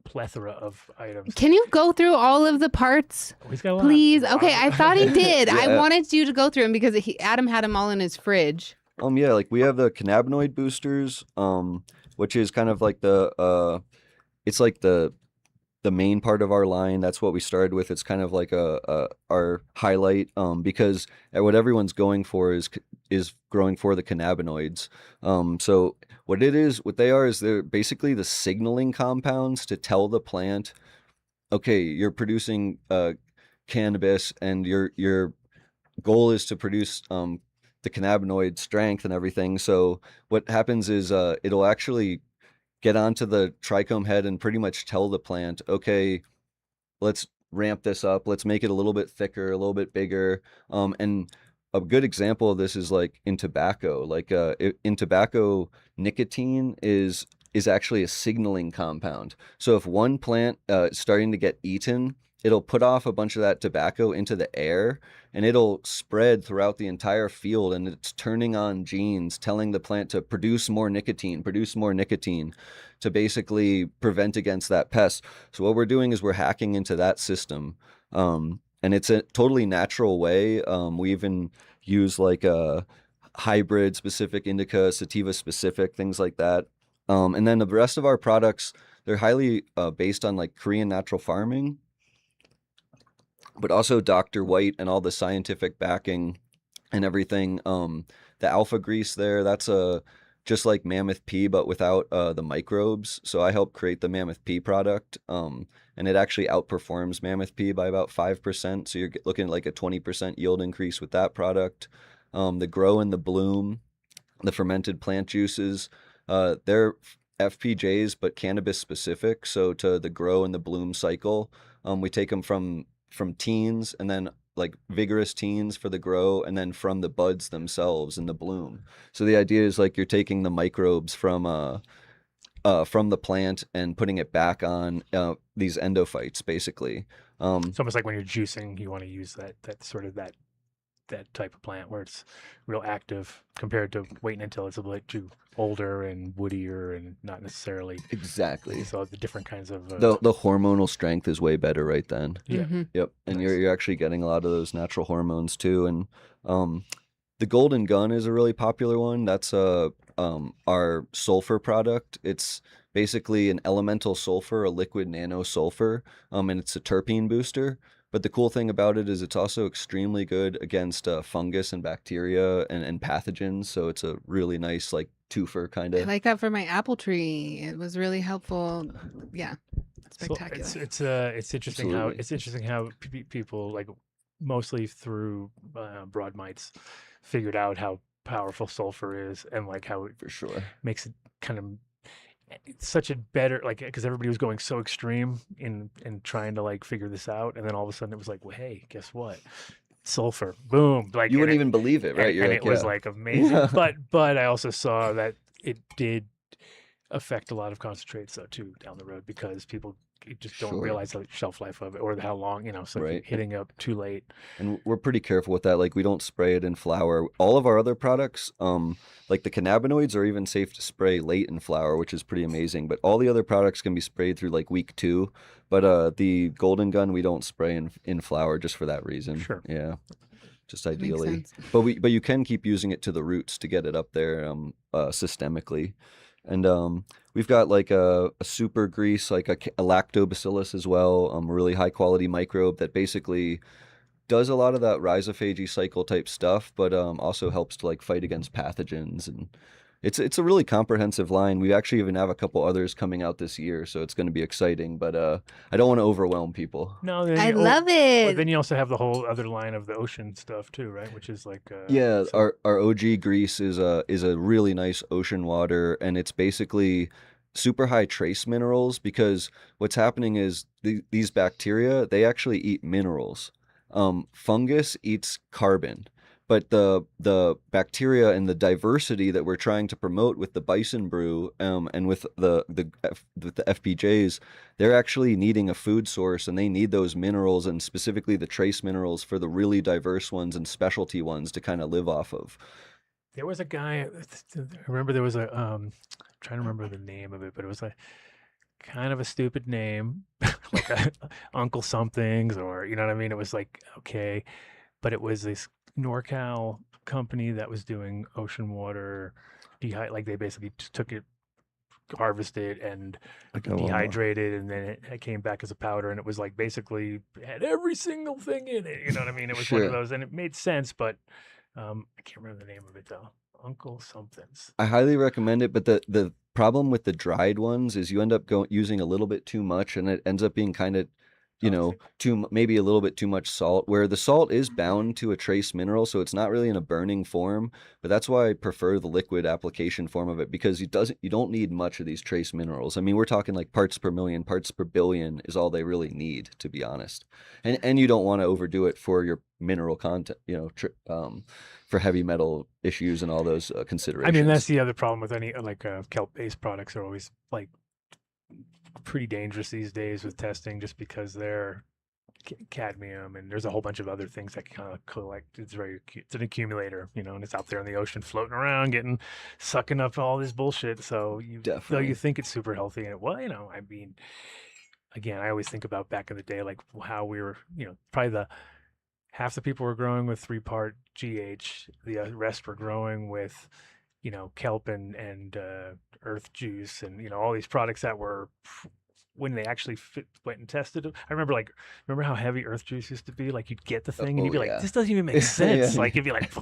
plethora of items. Can you go through all of the parts? Oh, he's got a lot. Please. Okay, I thought he did. Yeah. I wanted you to go through them because Adam had them all in his fridge. Like we have the cannabinoid boosters, which is kind of like it's like the the main part of our line. That's what we started with. It's kind of like our highlight, because what everyone's going for is growing for the cannabinoids. So what they are is they're basically the signaling compounds to tell the plant, okay, you're producing cannabis, and your goal is to produce the cannabinoid strength and everything. So what happens is it'll actually get onto the trichome head and pretty much tell the plant, okay, let's ramp this up. Let's make it a little bit thicker, a little bit bigger. And a good example of this is like in tobacco. Like in tobacco, nicotine is actually a signaling compound. So if one plant is starting to get eaten, it'll put off a bunch of that tobacco into the air, and it'll spread throughout the entire field, and it's turning on genes telling the plant to produce more nicotine to basically prevent against that pest. So what we're doing is we're hacking into that system, and it's a totally natural way. We even use like a hybrid specific indica, sativa specific, things like that. And then the rest of our products, they're highly based on like Korean natural farming, but also Dr. White and all the scientific backing and everything. The alpha grease there, that's just like Mammoth P, but without the microbes. So I helped create the Mammoth P product, and it actually outperforms Mammoth P by about 5%. So you're looking at like a 20% yield increase with that product. The Grow and the Bloom, the fermented plant juices, they're FPJs, but cannabis specific. So to the Grow and the Bloom cycle, we take them from teens, and then like vigorous teens for the Grow, and then from the buds themselves in the Bloom. So the idea is like you're taking the microbes from the plant and putting it back on these endophytes, basically. It's almost like when you're juicing, you want to use that sort of that type of plant where it's real active compared to waiting until it's a bit too older and woodier and not necessarily Exactly. so the different kinds of The hormonal strength is way better right then. yeah. Yep. And Nice. you're actually getting a lot of those natural hormones too. And the Golden Gun is a really popular one. That's our sulfur product. It's basically an elemental sulfur, a liquid nano sulfur, and it's a terpene booster. But the cool thing about it is it's also extremely good against fungus and bacteria and pathogens. So it's a really nice like twofer kind I of. like that for my apple tree. It was really helpful. Yeah, spectacular. So it's interesting Absolutely. how people like mostly through broad mites figured out how powerful sulfur is, and like how it For sure. makes it kind of it's such a better like because everybody was going so extreme in trying to like figure this out, and then all of a sudden it was like, well, hey, guess what, sulfur, boom, like You and wouldn't it, even believe it, right? and, You're and like, it was yeah. like amazing. Yeah. But I also saw that it did affect a lot of concentrates though too down the road because people just don't Sure. realize the shelf life of it or how long, so Right. hitting up too late. And we're pretty careful with that. Like we don't spray it in flower. All of our other products, like the cannabinoids, are even safe to spray late in flower, which is pretty amazing. But all the other products can be sprayed through like week 2. But the Golden Gun we don't spray in flower just for that reason. Sure. Yeah. Just That makes ideally. sense. But you can keep using it to the roots to get it up there systemically. And we've got like a super grease, like a lactobacillus as well, a really high quality microbe that basically does a lot of that rhizophagy cycle type stuff, but also helps to like fight against pathogens. And it's a really comprehensive line. We actually even have a couple others coming out this year, so it's going to be exciting. But I don't want to overwhelm people. No, then I love it. But then you also have the whole other line of the ocean stuff too, right? Which is like Yeah, so- our OG grease is a really nice ocean water, and it's basically super high trace minerals because what's happening is these bacteria, they actually eat minerals. Fungus eats carbon, but the bacteria and the diversity that we're trying to promote with the bison brew and with the FPJs, they're actually needing a food source, and they need those minerals, and specifically the trace minerals for the really diverse ones and specialty ones to kind of live off of. there was a guy. I remember there was a I'm trying to remember the name of it, but it was a kind of a stupid name, like Uncle Somethings, or you know what I mean. It was like okay, but it was this NorCal company that was doing ocean water like they basically just took it harvested and Like a dehydrated, and then it came back as a powder, and it was like basically had every single thing in it. You know what I mean? It was one of Sure. those, and it made sense, but I can't remember the name of it though. Uncle something's. I highly recommend it, but the problem with the dried ones is you end up using a little bit too much, and it ends up being kind of, you know, maybe a little bit too much salt, where the salt is bound to a trace mineral, so it's not really in a burning form. But that's why I prefer the liquid application form of it, because you don't need much of these trace minerals. I mean, we're talking like parts per million, parts per billion is all they really need, to be honest. And you don't want to overdo it for your mineral content, you know, for heavy metal issues and all those considerations. I mean, that's the other problem with any like kelp-based products are always like pretty dangerous these days with testing, just because they're cadmium and there's a whole bunch of other things that kind of collect. It's an accumulator, you know, and it's out there in the ocean floating around, sucking up all this bullshit. So though you think it's super healthy, and well, you know, I mean, again, I always think about back in the day, like how we were, you know, probably half the people were growing with 3-part GH, the rest were growing with, you know, kelp and earth juice, and, you know, all these products that were, when they actually went and tested it. I remember how heavy earth juice used to be? Like, you'd get the thing and you'd be like, this doesn't even make sense. Like, it'd be like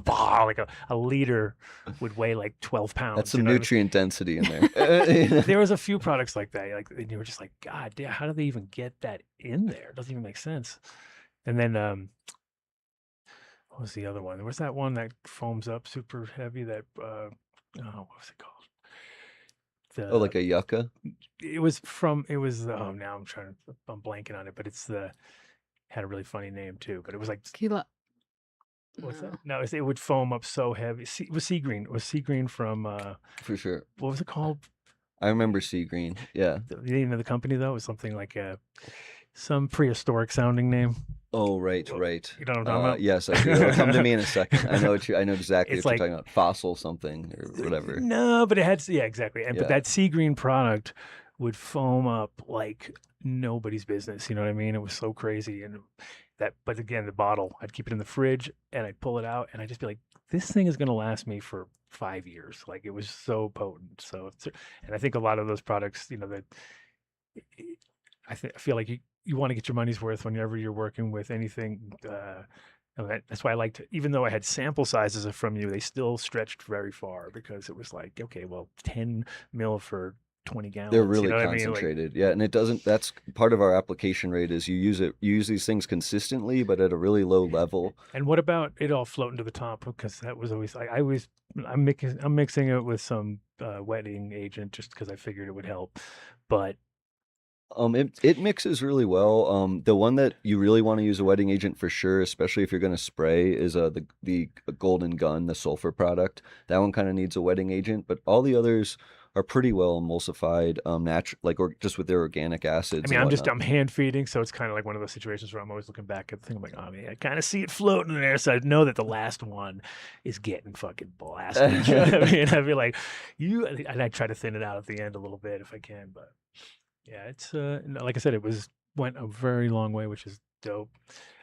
a liter would weigh like 12 pounds. That's some nutrient density in there. There was a few products like that. Like, and you were just like, God damn, how do they even get that in there? It doesn't even make sense. And then, what was the other one? There was that one that foams up super heavy that, what was it called? Like a yucca? Now I'm blanking on it, but had a really funny name too, but it was like, what's that? No, it would foam up so heavy. It was sea green. It was sea green from, for sure. What was it called? I remember sea green. Yeah. The name of the company though was something like some prehistoric sounding name. Oh, right. You know what I'm talking about? Yes, it'll come to me in a second. I know exactly It's what like, you're talking about. Fossil something or whatever. No, but it had, yeah, exactly. But that sea green product would foam up like nobody's business. You know what I mean? It was so crazy. But again, the bottle, I'd keep it in the fridge and I'd pull it out and I'd just be like, this thing is going to last me for 5 years. Like, it was so potent. So, and I think a lot of those products, you know, that I feel like you want to get your money's worth whenever you're working with anything. That's why I liked, even though I had sample sizes from you, they still stretched very far, because it was like, okay, well, 10 mil for 20 gallons. They're really you know what I mean? concentrated. Yeah. And that's part of our application rate is you use these things consistently, but at a really low level. And what about it all floating to the top? Because that was always, I'm mixing it with some wetting agent just because I figured it would help. But it mixes really well. The one that you really want to use a wetting agent for sure, especially if you're going to spray, is the Golden Gun, the sulfur product. That one kind of needs a wetting agent, but all the others are pretty well emulsified, or just with their organic acids. I mean, I'm hand feeding, so it's kind of like one of those situations where I'm always looking back at the thing. I'm like, oh man, I kind of see it floating in there, so I know that the last one is getting fucking blasted. You know what I mean? I'd be like, and I try to thin it out at the end a little bit if I can, but. Yeah, it's like I said, went a very long way, which is dope.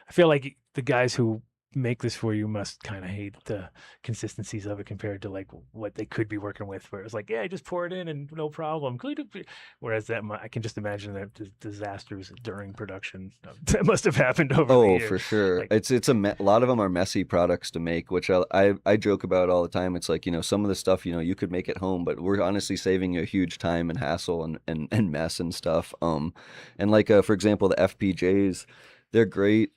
I feel like the guys who make this for you must kind of hate the consistencies of it compared to like what they could be working with, where it's like, yeah, just pour it in and no problem. Whereas I can just imagine that the disasters during production that must have happened over the years. Oh, for sure. Like, It's a lot of them are messy products to make, which I joke about all the time. It's like, you know, some of the stuff, you know, you could make at home, but we're honestly saving you a huge time and hassle and mess and stuff. And like for example, the FPJs, they're great.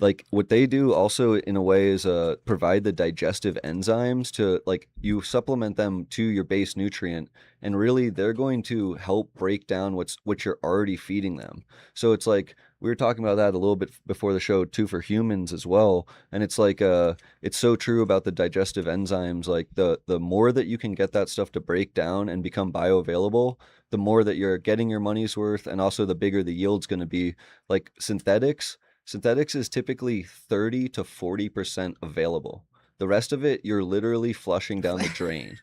Like what they do also in a way is provide the digestive enzymes to, like, you supplement them to your base nutrient, and really they're going to help break down what you're already feeding them. So it's like we were talking about that a little bit before the show too, for humans as well. And it's like it's so true about the digestive enzymes. Like the more that you can get that stuff to break down and become bioavailable, the more that you're getting your money's worth, and also the bigger the yield's going to be. Like synthetics is typically 30 to 40% available. The rest of it, you're literally flushing down the drain.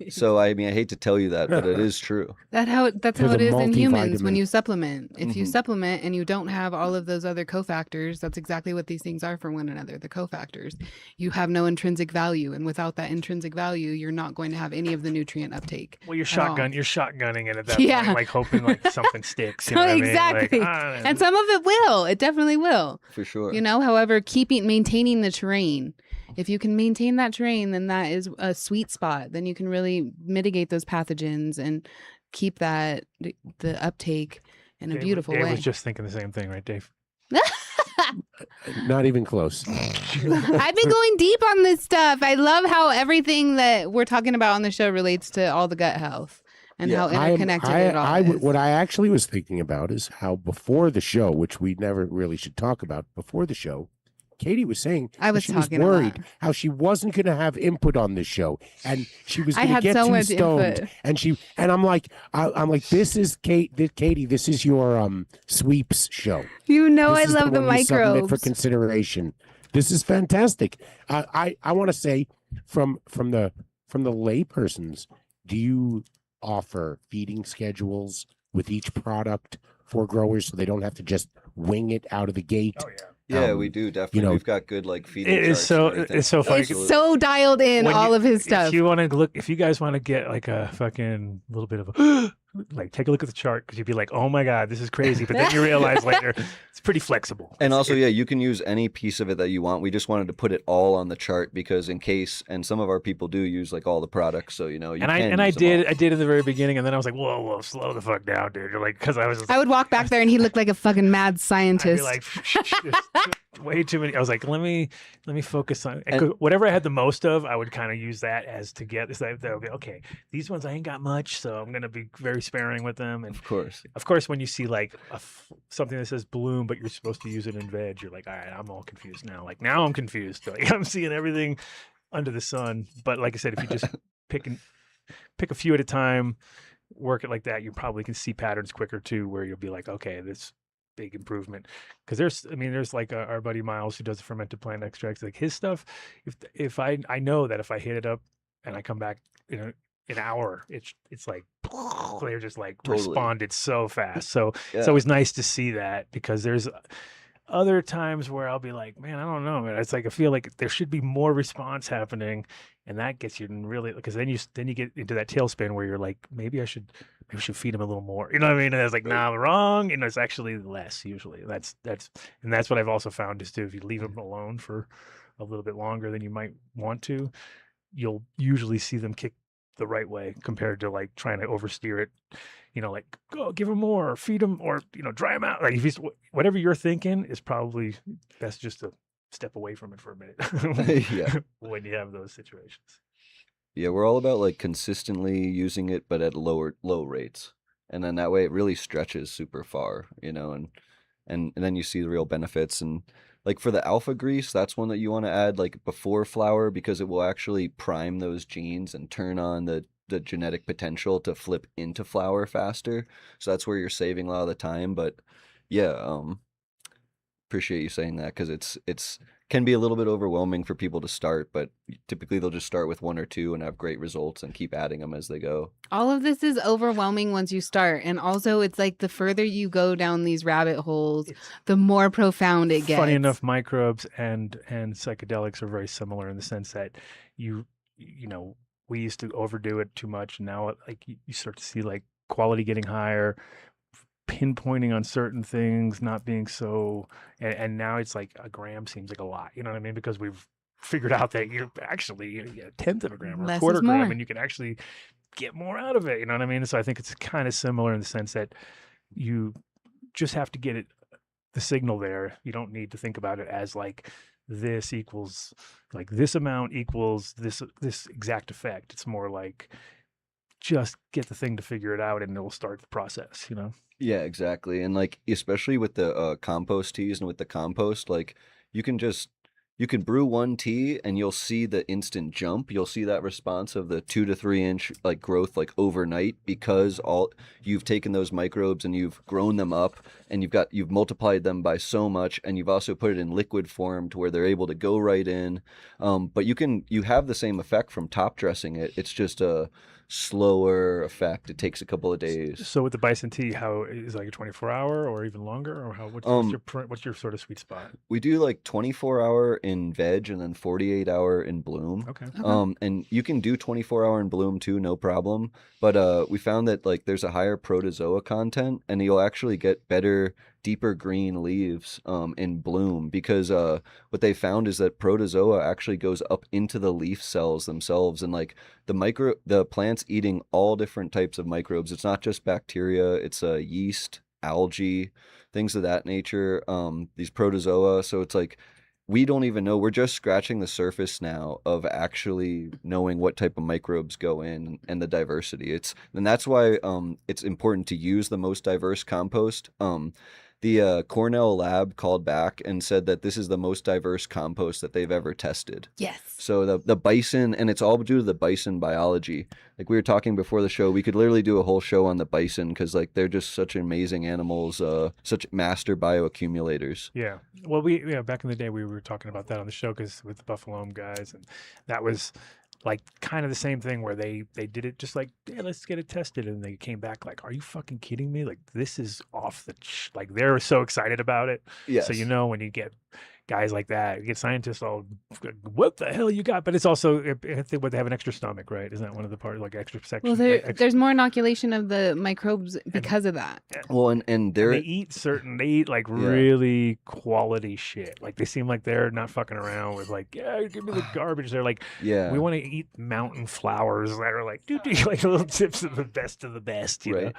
So I mean, I hate to tell you that, but it is true. That's how For it the is in humans when multivitamin. you supplement. If you Mhm. supplement and you don't have all of those other cofactors, that's exactly what these things are for one another, the cofactors. You have no intrinsic value, and without that intrinsic value, you're not going to have any of the nutrient uptake. Well, you're at all. you're shotgunning it at that Yeah. point, like hoping like something sticks. You So know what I mean? exactly. Like, And some of it will. It definitely will. For sure. You know, however, maintaining the terrain. If you can maintain that terrain, then that is a sweet spot. Then you can really mitigate those pathogens and keep the uptake in a beautiful Dave way. was just thinking the same thing, right, Dave? Not even close. I've been going deep on this stuff. I love how everything that we're talking about on the show relates to all the gut health and how interconnected it all is. What I actually was thinking about is how before the show, which we never really should talk about before the show, Katie was saying I was she was talking worried about- how she wasn't going to have input on this show, and she was I going to had get so too much stoned. input. And I'm like, this is Katie. This is your sweeps show. You know, This I is love the one you submit microbes. for consideration. This is fantastic. I want to say from the laypersons, do you offer feeding schedules with each product for growers so they don't have to just wing it out of the gate? Oh yeah. Yeah, we do definitely. We've got good like feeding. It is charts so and everything. it's so funny. It's so dialed in, When all you- of his stuff. If you guys want to get like a fucking little bit of a like, take a look at the chart because you'd be like, oh my god, this is crazy. But then you realize later it's pretty flexible. And also, yeah, you can use any piece of it that you want. We just wanted to put it all on the chart because in case, and some of our people do use like all the products, so you know. You And can I use them all. did in the very beginning, and then I was like, whoa, slow the fuck down, dude. You're like, because I was just I would walk back there and he looked like a fucking mad I'd be scientist. like, there's way too many. I was like, let me focus on And- whatever I had the most of. I would kind of use that as to get this. That would be okay. These ones I ain't got much, so I'm gonna be very sparing with them. And Of course. when you see like something that says bloom, but you're supposed to use it in veg, you're like, all right, I'm all confused now. Like now I'm confused. Like, I'm seeing everything under the sun. But like I said, if you just pick a few at a time, work it like that, you probably can see patterns quicker too, where you'll be like, okay, this big improvement. Because there's like our buddy Miles who does the fermented plant extracts, like his stuff. If I know that if I hit it up and I come back in an hour, it's like they're just like Totally. responded so fast. So it's Yeah. always nice to see that, because there's other times where I'll be like, man, I don't know, man. It's like I feel like there should be more response happening, and that gets you in really, because then you get into that tailspin where you're like, maybe I should feed him a little more. You know what I mean? And it's like, nah, wrong. It's actually less usually. That's what I've also found is too, if you leave them alone for a little bit longer than you might want to, you'll usually see them kick the right way compared to like trying to oversteer it. Like, go give him more, or feed him, or dry him out. Like if whatever you're thinking is probably best just to step away from it for a minute. Yeah. When you have those situations. Yeah, we're all about like consistently using it, but at low rates, and then that way it really stretches super far, and then you see the real benefits. And like for the alpha grease, that's one that you want to add like before flower, because it will actually prime those genes and turn on the genetic potential to flip into flower faster. So that's where you're saving a lot of the time. But yeah, appreciate you saying that, because it's can be a little bit overwhelming for people to start, but typically they'll just start with one or two and have great results and keep adding them as they go. All of this is overwhelming once you start. And also, it's like the further you go down these rabbit holes, the more profound it gets. Funny enough, microbes and psychedelics are very similar in the sense that we used to overdo it too much, and now like you start to see like quality getting higher, pinpointing on certain things, not being so, and now it's like a gram seems like a lot. You know what I mean? Because we've figured out that you're actually you get a tenth of a gram or Less a quarter is more. gram, and you can actually get more out of it. You know what I mean? So I think it's kind of similar in the sense that you just have to get the signal there. You don't need to think about it as like this equals like this amount equals this exact effect. It's more like just get the thing to figure it out, and it'll start the process. Yeah, exactly. And like especially with the compost teas and with the compost, like you can just you can brew one tea and you'll see the instant jump. You'll see that response of the 2 to 3 inch like growth like overnight, because you've taken those microbes and you've grown them up, and you've multiplied them by so much, and you've also put it in liquid form to where they're able to go right in. But you have the same effect from top dressing it. It's just a slower effect. It takes a couple of days. So with the bison tea, how is it like a 24-hour or even longer, or what's your sort of sweet spot? We do like 24-hour in veg and then 48-hour in bloom. Okay. And you can do 24-hour in bloom too, no problem. But we found that like there's a higher protozoa content, and you'll actually get better, deeper green leaves in bloom, because what they found is that protozoa actually goes up into the leaf cells themselves, and like the plant's eating all different types of microbes. It's not just bacteria, it's yeast, algae, things of that nature, these protozoa. So it's like we don't even know. We're just scratching the surface now of actually knowing what type of microbes go in and the diversity. And that's why it's important to use the most diverse compost. The Cornell lab called back and said that this is the most diverse compost that they've ever tested. Yes. So the bison, and it's all due to the bison biology. Like we were talking before the show, we could literally do a whole show on the bison, because like they're just such amazing animals, such master bioaccumulators. Yeah. Well, back in the day we were talking about that on the show with the Buffalo guys, and that was like kind of the same thing where they did it just like, yeah, let's get it tested, and they came back like, are you fucking kidding me? Like, this is off the like they're so excited about it. Yes. So when you get guys like that, you get scientists all, what the hell you got? But it's also, I think they have an extra stomach, right? Isn't that one of the parts, like extra section? Well, there's more inoculation of the microbes because of that. Well, and they eat like really quality shit. Like they seem like they're not fucking around with like, yeah, give me the garbage. They're like, yeah, we want to eat mountain flowers that are like, like little tips of the best, you know?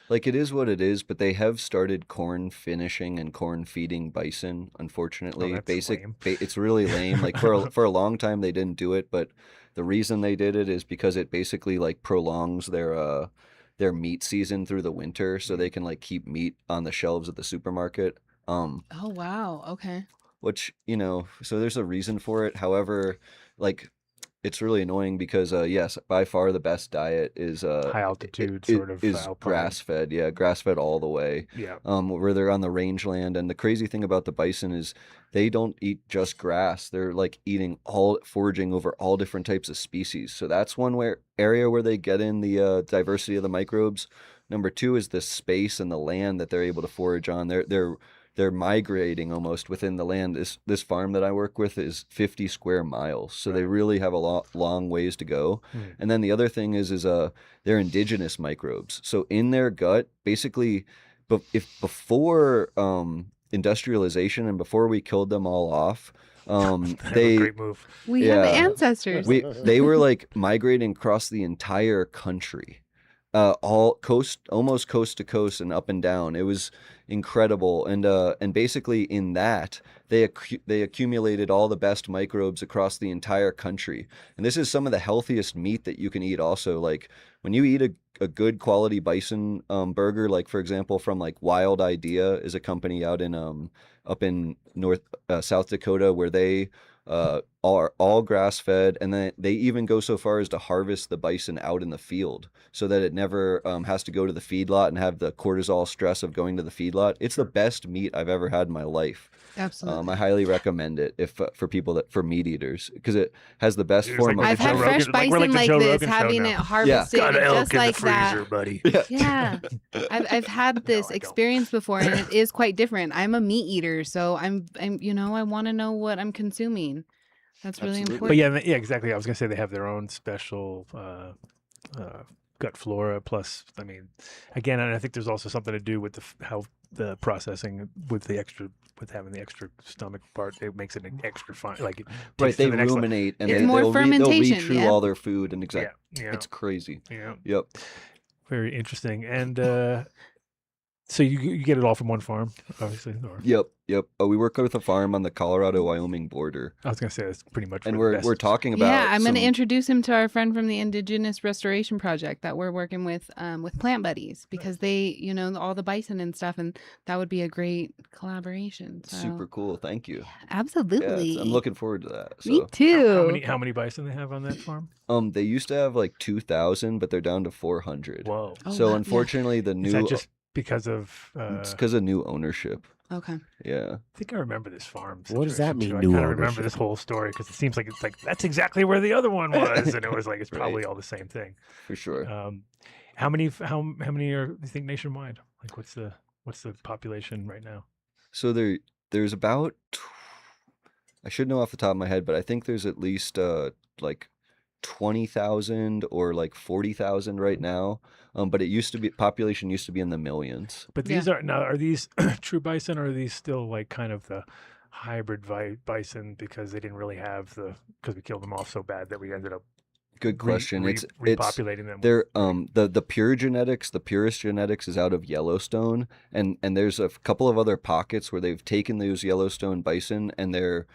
Like it is what it is, but they have started corn finishing and corn feeding bison, unfortunately. It's really lame. Like for a long time they didn't do it, but the reason they did it is because it basically like prolongs their meat season through the winter, so they can like keep meat on the shelves at the supermarket. Oh wow, okay. Which, so there's a reason for it. However, like it's really annoying because yes, by far the best diet is high altitude is grass fed. Yeah, grass fed all the way. Yeah. Where they're on the rangeland, and the crazy thing about the bison is they don't eat just grass. They're like foraging over all different types of species. So that's one area where they get in the diversity of the microbes. Number 2 is the space and the land that they're able to forage on. They're migrating almost within the land. This farm that I work with is 50 square miles, so they really have a long ways to go. And then the other thing is they're indigenous microbes. So in their gut, basically, before industrialization and before we killed them all off, great move. We have ancestors. They were like migrating across the entire country. Almost coast to coast and up and down. It was incredible, and basically in that they accumulated all the best microbes across the entire country. And this is some of the healthiest meat that you can eat. Also, like when you eat a good quality bison burger, like for example from like Wild Idea is a company out in up in South Dakota, where they are all grass fed, and then they even go so far as to harvest the bison out in the field so that it never has to go to the feedlot and have the cortisol stress of going to the feedlot. It's the best meat I've ever had in my life. Absolutely. I highly recommend it for meat eaters, because it has the best form. I've had fresh bison like this, having it harvested just like that. Buddy. Yeah, I've had this experience before, and it is quite different. I'm a meat eater, so I'm I want to know what I'm consuming. That's really important. But yeah, exactly. I was gonna say they have their own special gut flora. Plus, I mean, again, and I think there's also something to do with how the processing with having the extra stomach part. It makes it an extra fine. Like they ruminate and they'll read through all their food and Yeah. It's crazy. Yeah. Yep. Very interesting. And So you get it all from one farm, obviously. Or, Yep. We work with a farm on the Colorado-Wyoming border, I was gonna say that's pretty much. and where the we're best- talking about. Yeah, I'm going to some- introduce him to our friend from the Indigenous Restoration Project that we're working with Plant Buddies, because they, all the bison and stuff, and that would be a great collaboration. So. Super cool. Thank you. Yeah, Absolutely. I'm looking forward to that. Me So, too. How many bison they have on that farm? they used to have like 2,000, but they're down to 400. Whoa. Oh, So wow, yeah. unfortunately, the Is new that just because of? it's because of new ownership. Okay. Yeah. I think I remember this farm. What does that situation, mean, too. I new kind of remember ownership? this whole story because it seems like it's like that's exactly where the other one was, and it was like it's Right. probably all the same thing. For sure. How many are you think nationwide? Like what's the population right now? So there's about I should know off the top of my head, but I think there's at least like 20,000 or like 40,000 right now. But population used to be in the millions. But these are these true bison, or are these still like kind of the hybrid bison because they didn't really have because we killed them off so bad that we ended up Good question. It's repopulating them. they're the pure genetics, the purest genetics is out of Yellowstone, and there's a couple of other pockets where they've taken those Yellowstone bison and they're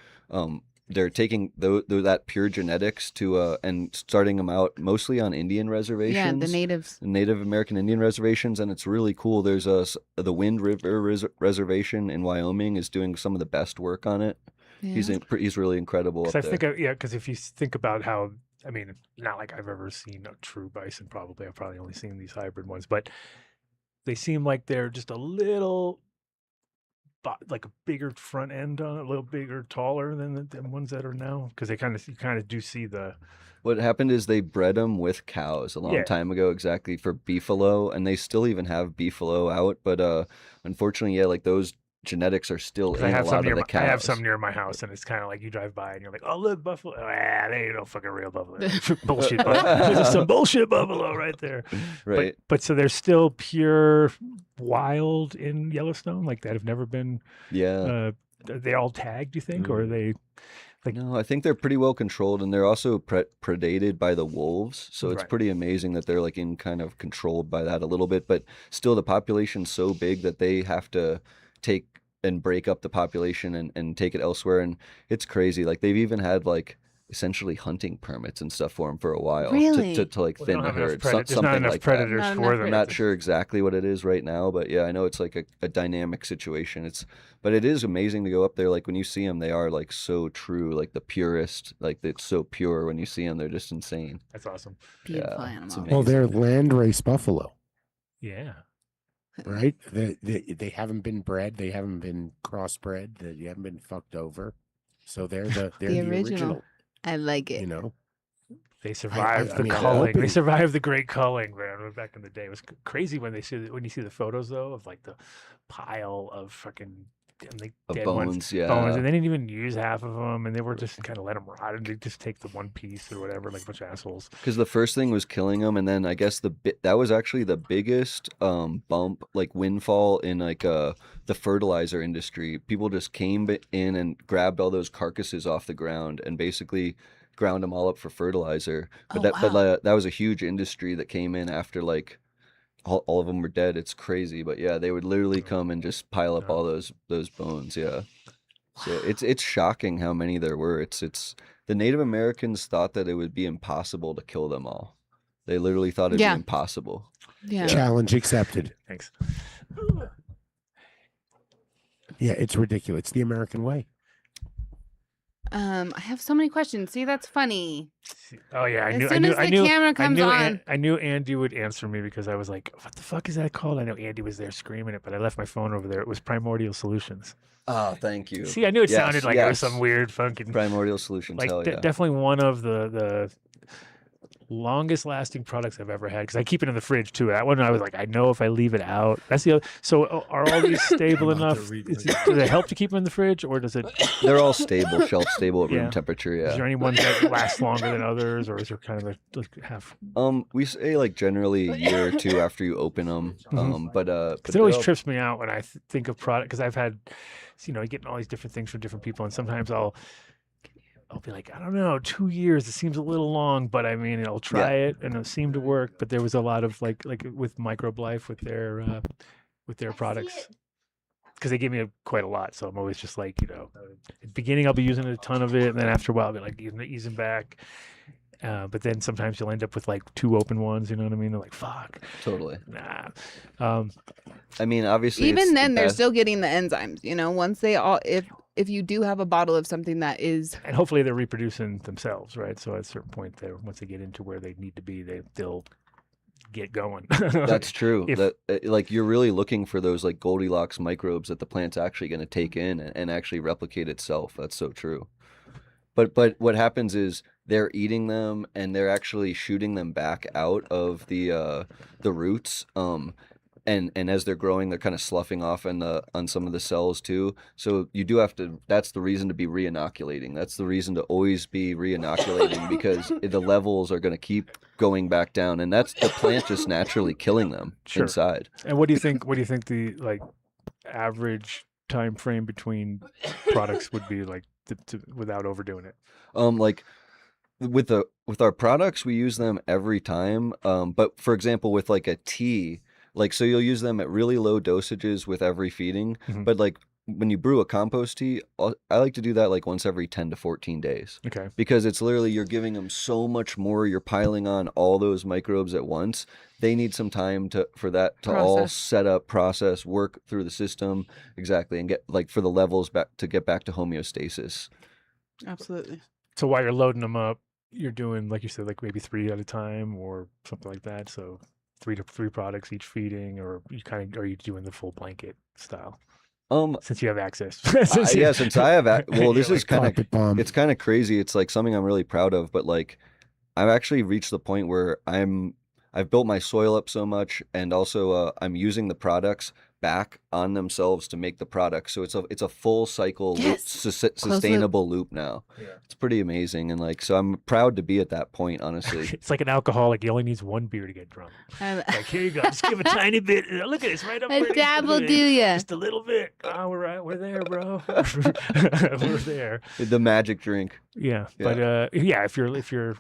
taking that pure genetics to and starting them out mostly on Indian reservations. Yeah, the natives. Native American Indian reservations, and it's really cool. There's the Wind River Reservation in Wyoming is doing some of the best work on it. Yeah. He's really incredible. Because Up there. because if you think about how, I mean, not like I've ever seen a true bison. Probably I've probably only seen these hybrid ones, but they seem like they're just a little. Like a bigger front end on it, a little bigger, taller than the ones that are now, because you kind of do see the. What happened is they bred them with cows a long time ago, exactly for beefalo, and they still even have beefalo out. But unfortunately, yeah, like those genetics are still in a lot of the cows. I have some near my house, and it's kind of like you drive by and you're like, oh look, buffalo. They ain't no fucking real buffalo. Bullshit. There's some bullshit buffalo right there. Right. But so they're still pure wild in Yellowstone, like that have never been. Yeah. Are they all tagged? Do you think, or are they? No, I think they're pretty well controlled, and they're also predated by the wolves. So it's pretty amazing that they're like in kind of controlled by that a little bit. But still, the population's so big that they have to take and break up the population and take it elsewhere. And it's crazy. Like they've even had like essentially hunting permits and stuff for them for a while Really? to like thin the herd. There's not Something enough like predators Not for enough them. I'm not sure exactly what it is right now, but yeah, I know it's like a dynamic situation. But it is amazing to go up there. Like when you see them, they are like so true, like the purest, like it's so pure when you see them, they're just insane. That's awesome. Beautiful it's animal. amazing. Well, they're landrace buffalo, Yeah. right? They haven't been bred. They haven't been crossbred. They haven't been fucked over. So they're the original. I like it. You know, They survived I the mean, I'm culling. They hoping- survived the great culling, man. Back in the day, it was crazy when you see the photos though of like the pile of fucking Of dead bones, ones, yeah. bones, and they didn't even use half of them, and they were just kind of let them rot, and they just take the one piece or whatever, like a bunch of assholes. Because the first thing was killing them, and then I guess that was actually the biggest bump, like windfall in like the fertilizer industry. People just came in and grabbed all those carcasses off the ground and basically ground them all up for fertilizer. But that was a huge industry that came in after like all of them were dead. It's crazy, but yeah, they would literally come and just pile up all those bones. Yeah. So it's shocking how many there were. It's the Native Americans thought that it would be impossible to kill them all. They literally thought it'd be impossible. Yeah. challenge accepted. Thanks. Yeah, it's ridiculous. It's the American way. I have so many questions. See, that's funny. Oh yeah, As soon as the camera comes on. I knew Andy would answer me because I was like, "What the fuck is that called?" I know Andy was there screaming it, but I left my phone over there. It was Primordial Solutions. Oh, thank you. See, I knew it Yes, sounded like it was yes. some weird fucking Primordial Solutions. like Hell yeah. definitely one of the longest lasting products I've ever had because I keep it in the fridge too. That one I was like, I know if I leave it out, that's the other. So are all these stable enough? Does it help to keep them in the fridge, or does it? They're all stable, shelf stable at Yeah. room temperature. Is Yeah. there any ones that last longer than others, or is there kind of a half? We say like generally a year or two after you open them. But Because it always trips me out when I think of product. Because I've had, getting all these different things from different people, and sometimes I'll be like, I don't know, 2 years. It seems a little long, but I mean, I'll try it, and it seemed to work. But there was a lot of like with Microbe Life with their with their products? Because they give me quite a lot, so I'm always just like, at the beginning I'll be using a ton of it, and then after a while I'll be like easing back. But then sometimes you'll end up with like 2 open ones, you know what I mean? They're like, fuck. Totally. Nah. I mean, obviously, Even it's then, the they're best. still getting the enzymes. Once they all, if you do have a bottle of something that is, And hopefully they're reproducing themselves, right? So at a certain point there, once they get into where they need to be, they'll get going. That's true. If- Like you're really looking for those like Goldilocks microbes that the plant's actually going to take in and actually replicate itself. That's so true. But what happens is they're eating them and they're actually shooting them back out of the roots. And as they're growing, they're kind of sloughing off on some of the cells too. So you do have to. That's the reason to be re-inoculating. That's the reason to always be re-inoculating because the levels are going to keep going back down, and that's the plant just naturally killing them Sure. inside. And what do you think the like average time frame between products would be like without overdoing it? Like with our products, we use them every time. But for example, with like a tea. Like, so you'll use them at really low dosages with every feeding, Mhm. but like when you brew a compost tea, I like to do that like once every 10 to 14 days Okay. because it's literally you're giving them so much more. You're piling on all those microbes at once. They need some time for that to all Process. set up, process, work through the system exactly, and get like for the levels back to homeostasis. absolutely. So while you're loading them up, you're doing, like you said, like maybe 3 at a time or something like that. So 3 products each feeding, or are you doing the full blanket style since you have access? Since I have, well, this You're is like, kind of, Carpet bomb. it's kind of crazy. It's like something I'm really proud of, but like I've actually reached the point where I've built my soil up so much, and also I'm using the products back on themselves to make the products. So it's a full cycle loop, Yes. sustainable loop now. Yeah. It's pretty amazing, and like so I'm proud to be at that point, honestly. It's like an alcoholic. He only needs 1 beer to get drunk. Like, here you go. Just give a tiny bit. Look at it. It's right up A there. dab will do ya. Just a little bit. Oh, we're right. We're there, bro. We're there. The magic drink. Yeah. Yeah. But if you're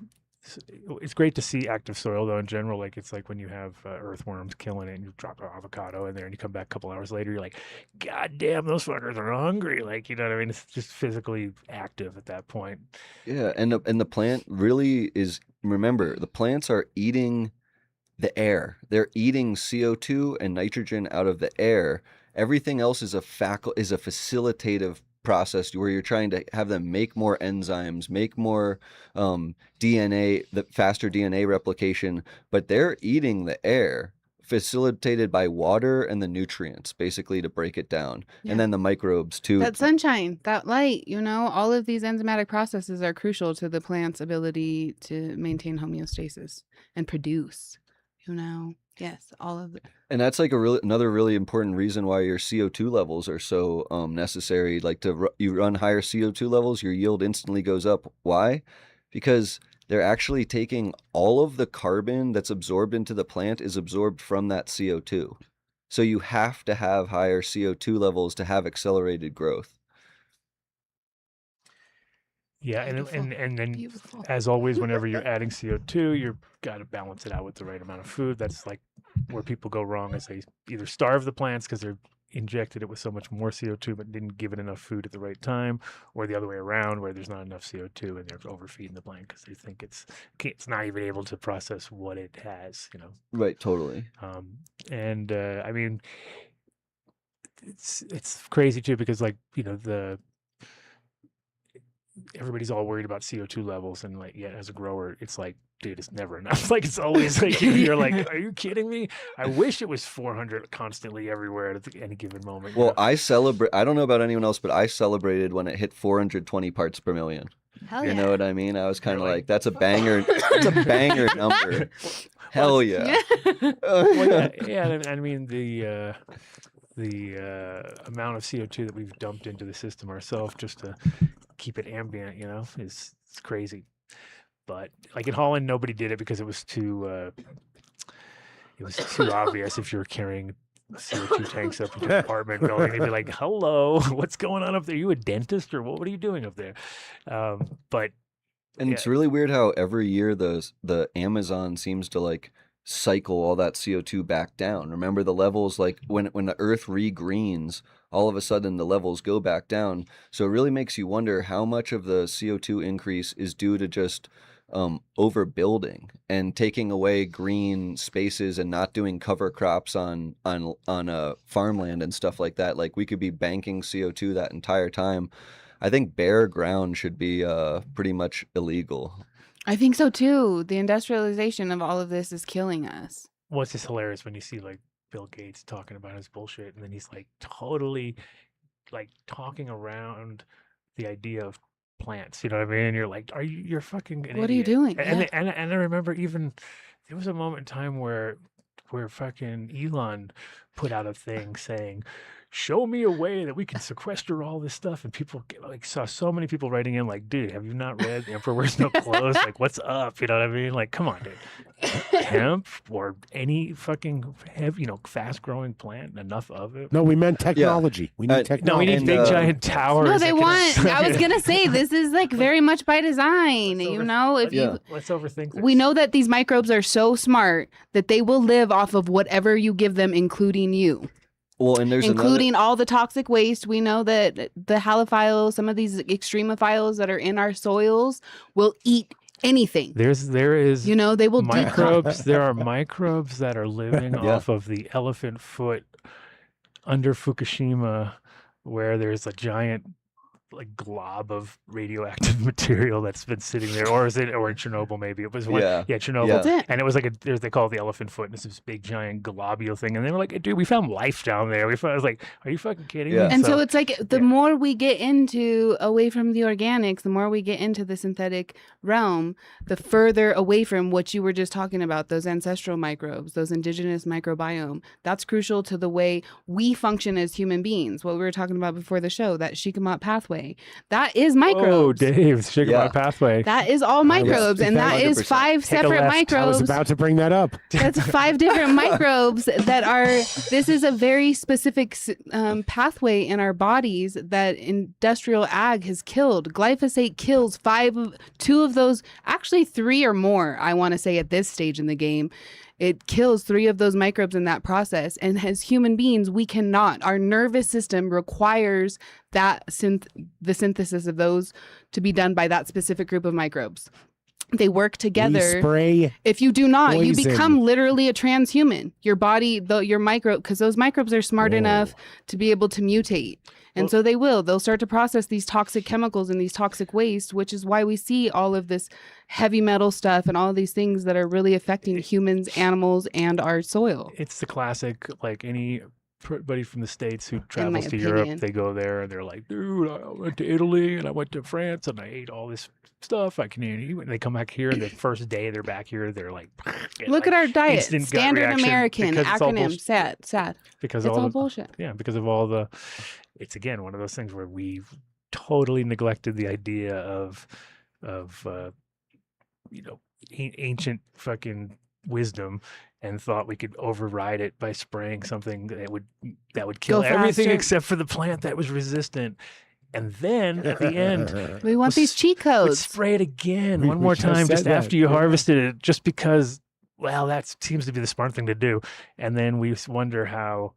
it's great to see active soil though in general. Like it's like when you have earthworms killing it and you drop an avocado in there and you come back a couple hours later, you're like, God damn, those fuckers are hungry. Like, you know what I mean? It's just physically active at that point. Yeah, and the plant really is. Remember, the plants are eating the air. They're eating CO2 and nitrogen out of the air. Everything else is a facilitative process where you're trying to have them make more enzymes, make more DNA, the faster DNA replication, but they're eating the air facilitated by water and the nutrients basically to break it down. Yeah. And then the microbes too. That sunshine, that light, all of these enzymatic processes are crucial to the plant's ability to maintain homeostasis and produce, yes, all of it. And that's like another really important reason why your CO2 levels are so necessary. Like you run higher CO2 levels, your yield instantly goes up. Why? Because they're actually taking all of the carbon that's absorbed into the plant is absorbed from that CO2. So you have to have higher CO2 levels to have accelerated growth. Yeah, Beautiful. and then Beautiful. as always, whenever you're adding CO2, you've got to balance it out with the right amount of food. That's like where people go wrong is they either starve the plants because they're injected it with so much more CO2 but didn't give it enough food at the right time, or the other way around where there's not enough CO2 and they're overfeeding the plant because they think it's not even able to process what it has, Right, totally. I mean, it's crazy too because like everybody's all worried about CO2 levels, and like, as a grower, it's like, dude, it's never enough. Like, it's always like, you're like, are you kidding me? I wish it was 400 constantly everywhere at any given moment. Well, I don't know about anyone else, but I celebrated when it hit 420 parts per million. Hell You yeah. know what I mean? I was kind of You're like, that's a banger. That's a banger number. Hell yeah. Well, yeah, and I mean the amount of CO2 that we've dumped into the system ourselves just to keep it ambient, it's crazy. But like in Holland, nobody did it because it was too obvious. If you're carrying CO2 tanks up into an apartment building, they'd be like, "Hello, what's going on up there? You a dentist or what are you doing up there?" But And it's really weird how every year the Amazon seems to like cycle all that CO2 back down. Remember the levels, like when the earth regreens, all of a sudden the levels go back down. So it really makes you wonder how much of the CO2 increase is due to just overbuilding and taking away green spaces and not doing cover crops on farmland and stuff like that. Like we could be banking CO2 that entire time. I think bare ground should be pretty much illegal. I think so too. The industrialization of all of this is killing us. Well, it's just hilarious when you see like Bill Gates talking about his bullshit, and then he's like totally like talking around the idea of plants. You know what I mean? And you're like, you're fucking an What are you idiot. doing? And, Yeah. and I remember even there was a moment in time where fucking Elon put out a thing saying, show me a way that we can sequester all this stuff. And people saw so many people writing in like, dude, have you not read The Emperor Wears No Clothes? Like, what's up? You know what I mean? Like, come on, dude. Hemp or any fucking fast growing plant, enough of it. No, we meant technology. We need No, we technology. need big giant towers. No, that they can- want. I was gonna say this is like very much by design. Let's You over- know, if Yeah. you Let's overthink this. we know that these microbes are so smart that they will live off of whatever you give them, including you. Well, and there's Including all the toxic waste. We know that the halophiles, some of these extremophiles that are in our soils, will eat anything. There is You know, they will microbes. There are microbes that are living Yeah. off of the elephant foot under Fukushima, where there's a giant like glob of radioactive material that's been sitting there, or in Chernobyl maybe it was one, Yeah. Chernobyl, Yeah. That's it. and it was like they call it the elephant foot, and it's this big giant globule thing, and they were like, dude, we found life down there. I was like, are you fucking kidding Yeah. me? And so it's like the yeah. more we get into away from the organics, the more we get into the synthetic realm, the further away from what you were just talking about, those ancestral microbes, those indigenous microbiome. That's crucial to the way we function as human beings. What we were talking about before the show, that Shikimot pathway. That is Oh, microbes. Dave, Shikimot Yeah. pathway. That is all microbes, and that is 100%. 5 Take a separate left. I was microbes. about to bring that up. That's 5 different microbes that are. This is a very specific pathway in our bodies that industrial ag has killed. Glyphosate kills 2 of those, actually 3 or more. I want to say at this stage in the game, it kills 3 of those microbes in that process. And as human beings, we cannot. Our nervous system requires that the synthesis of those to be done by that specific group of microbes. They work We together. spray. If you do not, you poison. become literally a transhuman. Your body, your microbe, because those microbes are smart Whoa. enough to be able to mutate. And so they will. They'll start to process these toxic chemicals and these toxic waste, which is why we see all of this heavy metal stuff and all these things that are really affecting humans, animals, and our soil. It's the classic, like anybody from the States who travels to Europe, opinion. they go there and they're like, dude, I went to Italy and I went to France and I ate all this stuff I can eat. And they come back here, and the first day they're back here, they're like, Look at our diet. instant gut Standard reaction American because it's all acronym. bullshit. Sad. because It's all all the, bullshit. yeah, because of all the, it's again one of those things where we've totally neglected the idea of ancient fucking wisdom and thought we could override it by spraying something that would kill Go everything faster. except for the plant that was resistant. And then at the end, We want We'll these cheat would codes. spray it again We- one we more just time said just that, after you yeah. harvested it, just because, well, that seems to be the smart thing to do. And then we wonder how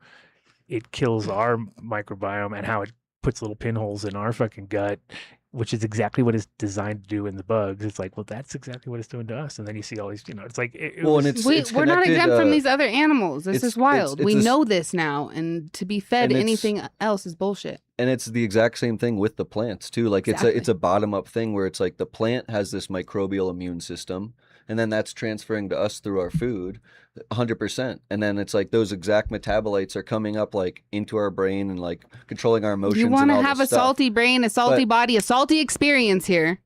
it kills our microbiome and how it puts little pinholes in our fucking gut, which is exactly what it's designed to do in the bugs. It's like, well, that's exactly what it's doing to us. And then you see all these, it's like, Well, and was- We're not connected, exempt from these other animals. This it's- is wild. it's We a s- know this now, and to be fed And it's- anything else is bullshit. and it's the exact same thing with the plants too. Like Exactly. it's a bottom up thing where it's like the plant has this microbial immune system, and then that's transferring to us through our food 100%. And then it's like those exact metabolites are coming up like into our brain and like controlling our emotions. You want and to all have a this stuff. salty brain, a salty body, a salty experience here.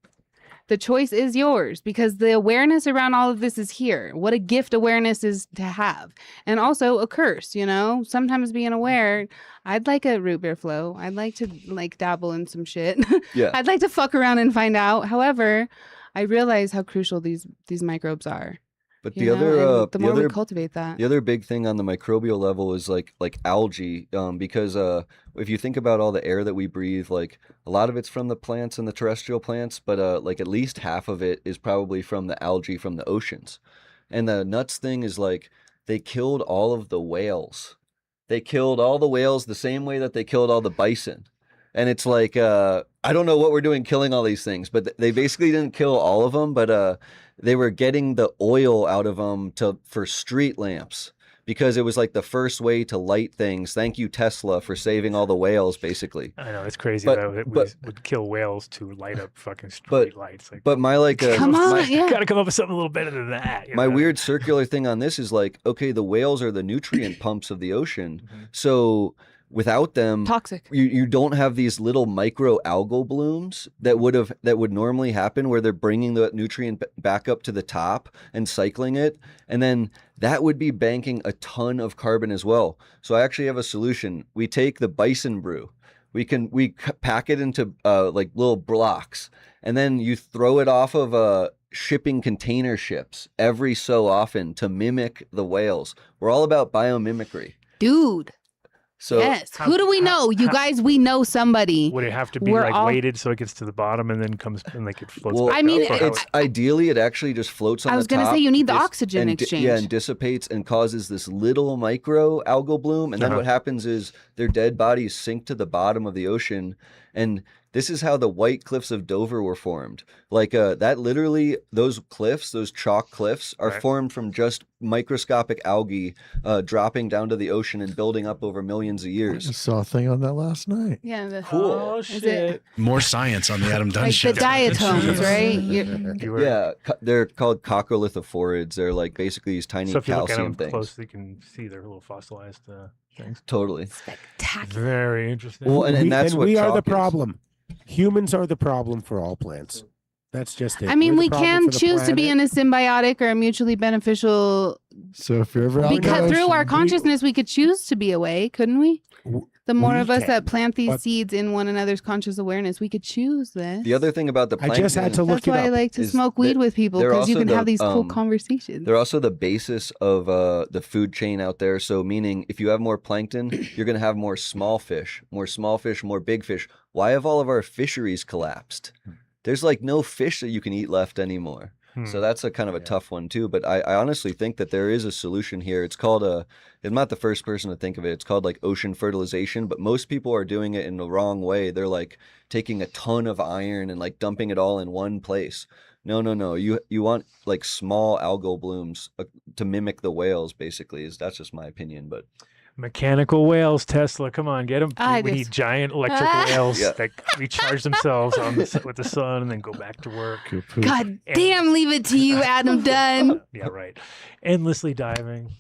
The choice is yours because the awareness around all of this is here. What a gift awareness is to have. And also a curse, sometimes being aware. I'd like a root beer flow. I'd like to dabble in some shit. Yeah. I'd like to fuck around and find out. However, I realize how crucial these microbes are. But you the know, and the more other we cultivate that. The other big thing on the microbial level is like algae, because if you think about all the air that we breathe, like a lot of it's from the plants and the terrestrial plants, but like at least half of it is probably from the algae from the oceans. And the nuts thing is like they killed all of the whales. They killed all the whales the same way that they killed all the bison. And it's like, I don't know what we're doing killing all these things, but they basically didn't kill all of them, but they were getting the oil out of them for street lamps. Because it was like the first way to light things. Thank you, Tesla, for saving all the whales, basically. I know, it's crazy But- though. We but- would kill whales to light up fucking street lights. Like, But my like, Come on, yeah. gotta come up with something a little better than that. you my know? weird circular thing on this is like, okay, the whales are the nutrient pumps of the ocean. Mhm. So without them, Toxic. you don't have these little micro algal blooms that would normally happen where they're bringing the nutrient back up to the top and cycling it, and then that would be banking a ton of carbon as well. So I actually have a solution. We take the bison brew, we pack it into like little blocks, and then you throw it off of shipping container ships every so often to mimic the whales. We're all about biomimicry. Dude. So Yes. Who do we know? You guys, we know somebody. Would it have to be We're like all- weighted so it gets to the bottom and then comes and like it floats? Well, back I mean, up, or how it's ideally it actually just floats on I was the top. gonna say you need the dis- oxygen and exchange. Yeah, and dissipates and causes this little micro algal bloom. And then Uh-huh. what happens is their dead bodies sink to the bottom of the ocean. And this is how the White Cliffs of Dover were formed. Like that literally, those cliffs, those chalk cliffs are Right. formed from just microscopic algae dropping down to the ocean and building up over millions of I years. just saw a thing on that last night. Yeah. Oh Is shit! it- More science on the Adam Dunn Like Show. the diatoms, right? You were- Yeah, they're called coccolithophorids. They're like basically these tiny So if you look at calcium them things. close, you can see their little fossilized things. Totally. Spectacular. Very interesting. Well, and that's what we are the chalk is. problem. Humans are the problem for all plants. That's just it. I mean, We're the we problem can for the choose to be in planet. a symbiotic or a mutually beneficial. So if you're ever out in the Because through our ocean- consciousness, we could choose to be away, couldn't we? The more We of us can, that plant these but- seeds in one another's conscious awareness, we could choose this. The other thing about the I plankton, just had to look That's it why I up. like to is smoke weed that with people they're because you also can have the, these cool um, conversations. they're also the basis of the food chain out there. So meaning if you have more plankton, you're going to have more small fish, more big fish. Why have all of our fisheries collapsed? There's like no fish that you can eat left anymore. So that's a kind of a tough one too. But I honestly think that there is a solution here. It's called I'm not the first person to think of it. It's called like ocean fertilization, but most people are doing it in the wrong way. They're like taking a ton of iron and like dumping it all in one place. No. You want like small algal blooms to mimic the whales, basically. That's just my opinion, but Mechanical whales, Tesla. Come on, get them. I We just- need giant electric whales Yeah. that recharge themselves with the sun and then go back to work. Go poop. God damn, leave it to you, Adam Dunn. Yeah, right. Endlessly diving,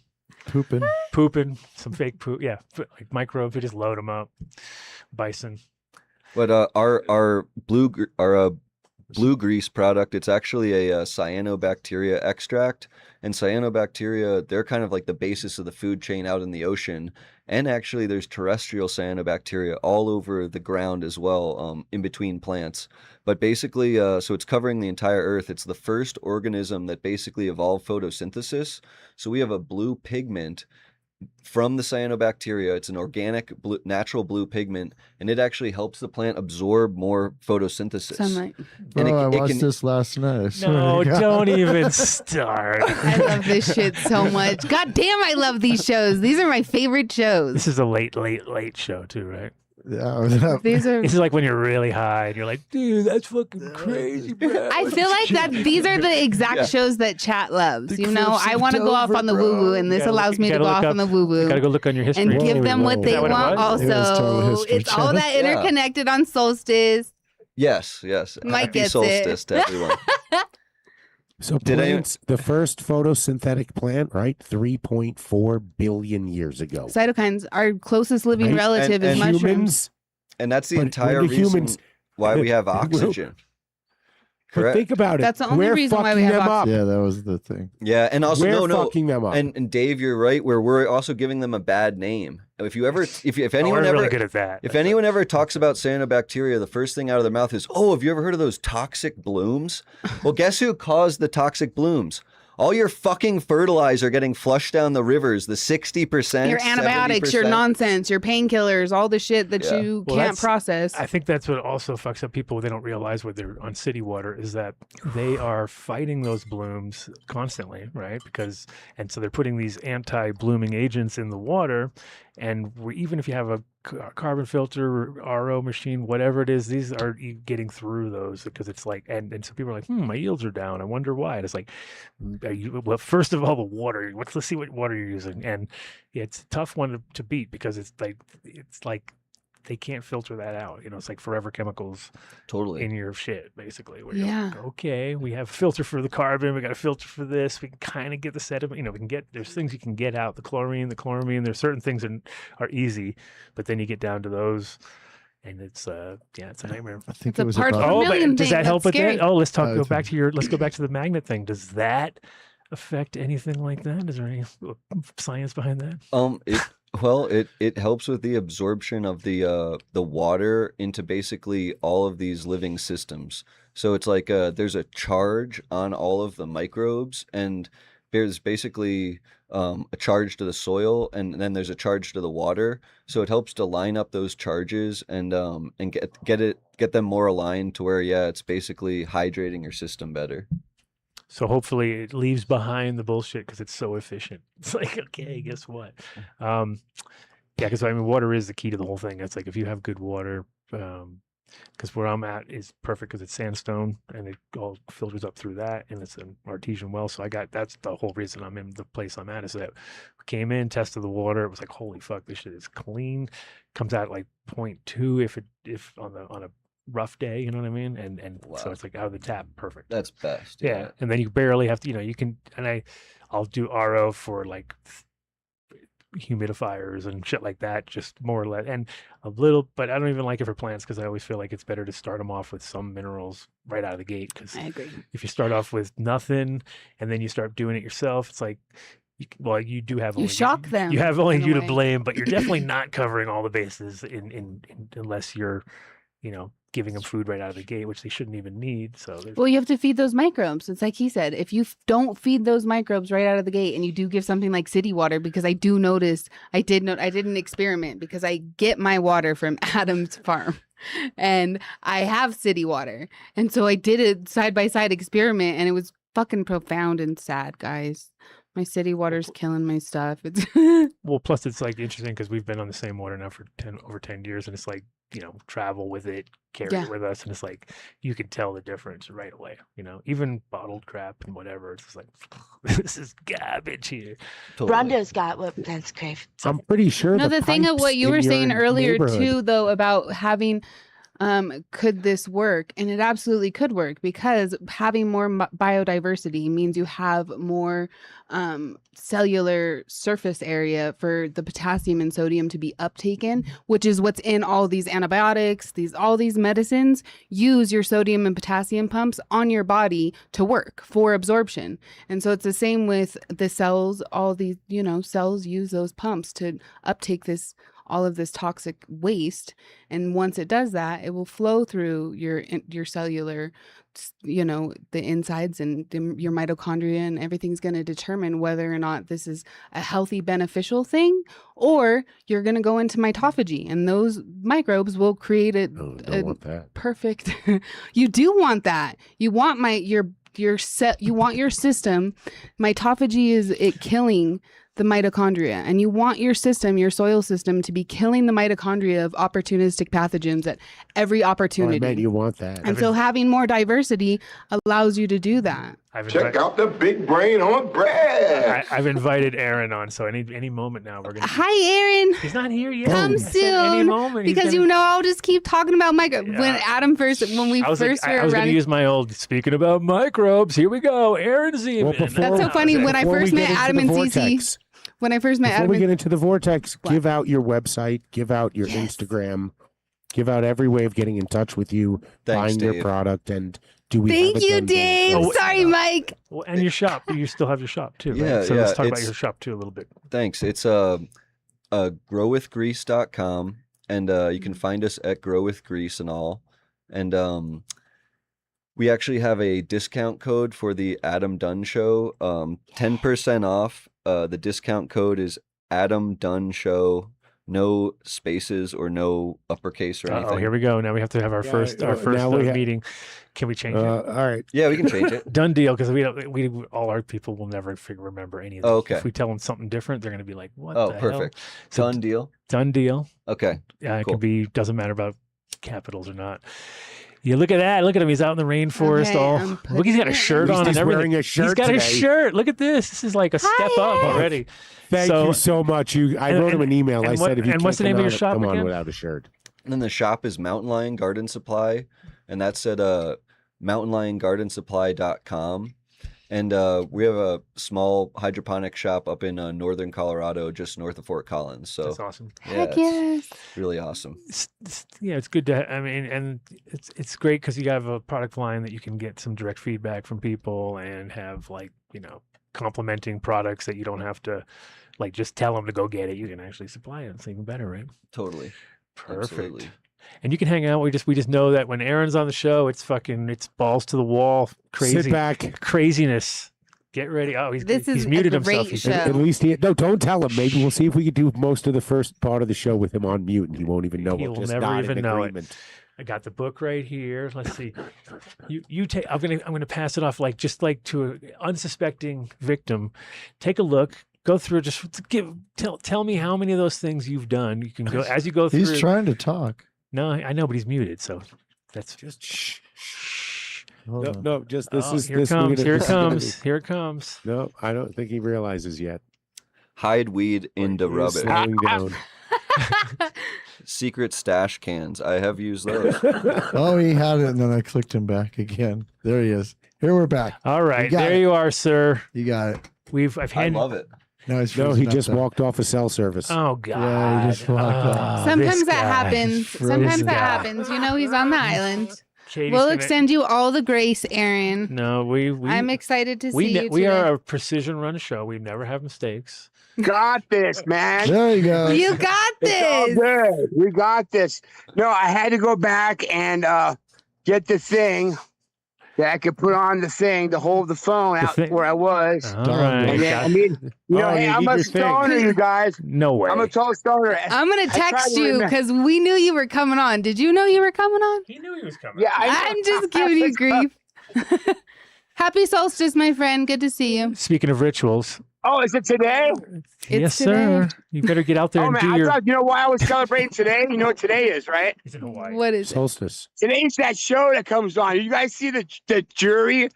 Pooping. pooping, some fake poop. Yeah, like microbes. We just load them up. Bison. But our blue grease product, it's actually a cyanobacteria extract, and cyanobacteria, they're kind of like the basis of the food chain out in the ocean. And actually there's terrestrial cyanobacteria all over the ground as well, in between plants. But basically, so it's covering the entire earth. It's the first organism that basically evolved photosynthesis. So we have a blue pigment from the cyanobacteria. It's an organic natural blue pigment, and it actually helps the plant absorb more photosynthesis. Sunlight. And Bro, I it watched can- this last night. I swear No, to God. don't even start. I love this shit so much. God damn, I love these shows. These are my favorite shows. This is a late show too, right? Yeah, These are. This is like when you're really high and you're like, dude, that's fucking crazy, bro. I feel like that these are the exact Yeah. shows that chat loves. The You know, Cliffs I of want to go off Dover, on the bro. woo woo, and this You gotta allows look- me you to gotta go look off up- on the woo You gotta woo go look on your history. and give them what Whoa. they Is that what it want. was? It was totally Also, History it's all Channel. that Yeah. interconnected on Solstice. Yes. Mike Happy gets solstice to everyone. So Did anyone- plants, the first photosynthetic plant, right? 3.4 billion years ago. Cytokines, our closest living Right. relative is And mushrooms. Humans, And that's the But entire when the reason humans- why we have Well, oxygen. but Correct. think about it. That's the only We're reason why we fucking have them up. oxygen. Yeah, that was the thing. Yeah, and also We're no. fucking them up. And Dave, you're right. Where we're also giving them a bad name. If you ever, if Oh, anyone we're ever, really good at that. if anyone ever talks about cyanobacteria, the first thing out of their mouth is, "Oh, have you ever heard of those toxic blooms?" Well, guess who caused the toxic blooms? all your fucking fertilizer getting flushed down the rivers, the 60%, Your antibiotics, your 70%. nonsense, your painkillers, all the shit that Yeah. you Well, can't that's- process. I think that's what also fucks up people. They don't realize when they're on city water is that they are fighting those blooms constantly, right? And so they're putting these anti-blooming agents in the water. And even if you have a carbon filter, RO machine, whatever it is, these are getting through those because it's like, and so people are like, my yields are down. I wonder why. And it's like, well, first of all, the water. Let's see what water you're using. And it's a tough one to beat because it's like they can't filter that out. It's like forever chemicals Totally. in your shit, basically. Where Yeah. you're like, okay, we have a filter for the carbon, we got a filter for this. We can kind of get the sediment. There's things you can get out, the chloramine. There's certain things that are easy, but then you get down to those, and it's it's a nightmare. I think It's a it was part of about a But million does thing. that help That's with scary. that? Oh, let's go it's- back to the magnet thing. Does that affect anything like that? Is there any science behind that? It helps with the absorption of the water into basically all of these living systems. So it's like there's a charge on all of the microbes, and there's basically a charge to the soil, and then there's a charge to the water. So it helps to line up those charges and get them more aligned to where it's basically hydrating your system better. So hopefully it leaves behind the bullshit because it's so efficient. It's like, okay, guess what? Because water is the key to the whole thing. It's like if you have good water, because where I'm at is perfect because it's sandstone and it all filters up through that, and it's an artesian well. So that's the whole reason I'm in the place I'm at is that we came in, tested the water. It was like, holy fuck, this shit is clean. Comes out like 0.2 if on a rough day, you know what I mean? And Wow. so it's like out of the tap, perfect. That's best. Yeah, and then you barely have to, you can, and I'll do RO for like humidifiers and shit like that, just more or less, and a little, but I don't even like it for plants because I always feel like it's better to start them off with some minerals right out of the gate. Because I agree. if you start off with nothing and then you start doing it yourself, it's like, you do have only shock them You have only in a you to way. blame, but you're definitely not covering all the bases in unless you're, giving them food right out of the gate, which they shouldn't even need. So Well, you have to feed those microbes. It's like he said, if you don't feed those microbes right out of the gate and you do give something like city water, because I do notice, I did an experiment because I get my water from Adam's farm and I have city water. And so I did a side-by-side experiment and it was fucking profound and sad, guys. My city water's killing my stuff. It's Well, plus it's like interesting because we've been on the same water now for over 10 years, and it's like, travel with it, carry Yeah. it with us, and it's like you can tell the difference right away. Even bottled crap and whatever, it's just like this is garbage here. Totally. Brondo's got what? That's great. I'm pretty sure. no, the thing of pipes what you in were your saying earlier neighborhood- too, though, about having could this work? And it absolutely could work because having more biodiversity means you have more cellular surface area for the potassium and sodium to be uptaken, which is what's in all these antibiotics, all these medicines. Use your sodium and potassium pumps on your body to work for absorption. And so it's the same with the cells. All these, cells use those pumps to uptake all of this toxic waste, and once it does that, it will flow through your cellular, the insides and your mitochondria, and everything's going to determine whether or not this is a healthy, beneficial thing, or you're going to go into mitophagy, and those microbes will create Oh, don't want that. perfect. You do want that. You want you want your system. Mitophagy is it killing the mitochondria, and you want your system, your soil system, to be killing the mitochondria of opportunistic pathogens at every Oh, I opportunity. meant you want that. And so having more diversity allows you to do that. Check out the big brain on bread. I've invited Aaron on, so any moment now we're gonna. Hi, Aaron. He's not here yet. Come I said any soon, moment he's because gonna- I'll just keep talking about microbes. Yeah. When we I was first I were was going to running, use my old speaking about microbes. Here we go, Aaron Zeeman. Well, before- That's so funny. When I Before we first get met into Adam the and vortex, Cece, when I first met Before Adam, we and get into the vortex, What? give out your website, give out your Yes. Instagram, give out every way of getting in touch with you, Thanks, buying your Dave. product, and do we? thank have a you, Dunn Dave. Show? Sorry, Mike. Well, and your shop. You still have your shop too, right? Yeah, So let's yeah, talk about it's- your shop too a little bit. Thanks. It's growwithgrease.com, and you can find us at Grow with Grease and all. And We actually have a discount code for the Adam Dunn Show. 10% off. The discount code is Adam Dunn Show. No spaces or no uppercase or anything. Oh, here we go. Now we have to have our first meeting. Can we change it? All right. Yeah, we can change it. Done deal, because we all our people will never remember any of this. Oh, okay. If we tell them something different, they're going to be like, "What Oh, the perfect. hell?" So Done deal. Done deal. Okay. Yeah, it Cool. could be. Doesn't matter about capitals or not. Yeah, look at that. Look at him. He's out in the rainforest. Okay, Look, he's got a putting it shirt in. on and He's everything. wearing a shirt He's got a today. shirt. Look at this. This is like a step up already. Thank you so much. I wrote him an email. I said, if you and what's the can't name of your come shop come on again? without a shirt. And then the shop is Mountain Lion Garden Supply, and that's at mountainliongardensupply.com. And we have a small hydroponic shop up in northern Colorado, just north of Fort Collins. So That's awesome. Heck it's yes. really awesome. It's good to. I mean, and it's great because you have a product line that you can get some direct feedback from people and have complementing products that you don't have to just tell them to go get it. You can actually supply it. It's even better, right? Totally. Perfect. Absolutely. And you can hang out. We just know that when Aaron's on the show, it's balls to the wall, crazy, Sit back. craziness. Get ready. Oh, he's Is muted a himself. great He's show. At least don't tell him. Maybe we'll see if we can do most of the first part of the show with him on mute, and he won't even know. He'll We'll just never nod even in know it. agreement. I got the book right here. Let's see. You take. I'm gonna pass it off to an unsuspecting victim. Take a look. Go through. Just tell me how many of those things you've done. You can go as you go through. He's trying to talk. No, I know, but he's muted. So that's Just shh. Hold on. No, just this is here it this. comes. Here it this is gonna comes. Here it comes. be- No, I don't think he realizes yet. Hide weed into He is rubbish. slowing down. Secret stash cans. I have used those. Oh, he had it, and then I clicked him back again. There he is. Here we're back. All right, got there it. you are, sir. You got it. I've I handed. love it. No, he's No, frozen he up just there. walked off a cell service. Oh God! Yeah, he just walked up. Sometimes this that guy. happens. Sometimes This that guy. happens. You know, he's on the island. Katie's We'll gonna- extend you all the grace, Aaron. No, we I'm excited to see we you. we today. are a precision run show. We never have mistakes. Got this, man. There you go. You got It's all this. good. We got this. No, I had to go back and get the thing that I could put on the thing to hold the phone out thing- where I was. All Darn right. And then, got- I mean, you know, Oh, hey, you I'm need a your thing. stoner, you guys. no way. I'm a total stoner. I'm gonna I tried text to you remember- because we knew you were coming on. Did you know you were coming on? He knew he was coming. Yeah, I know. I'm just giving you grief. Happy solstice, my friend. Good to see you. Speaking of rituals, Oh, is it today? yes, today. sir. You better get out there Oh, and man, do I your. thought, you know why I was celebrating today? You know what today is, right? He's in Hawaii. What is it? Solstice. Today's that show that comes on. You guys see the jury?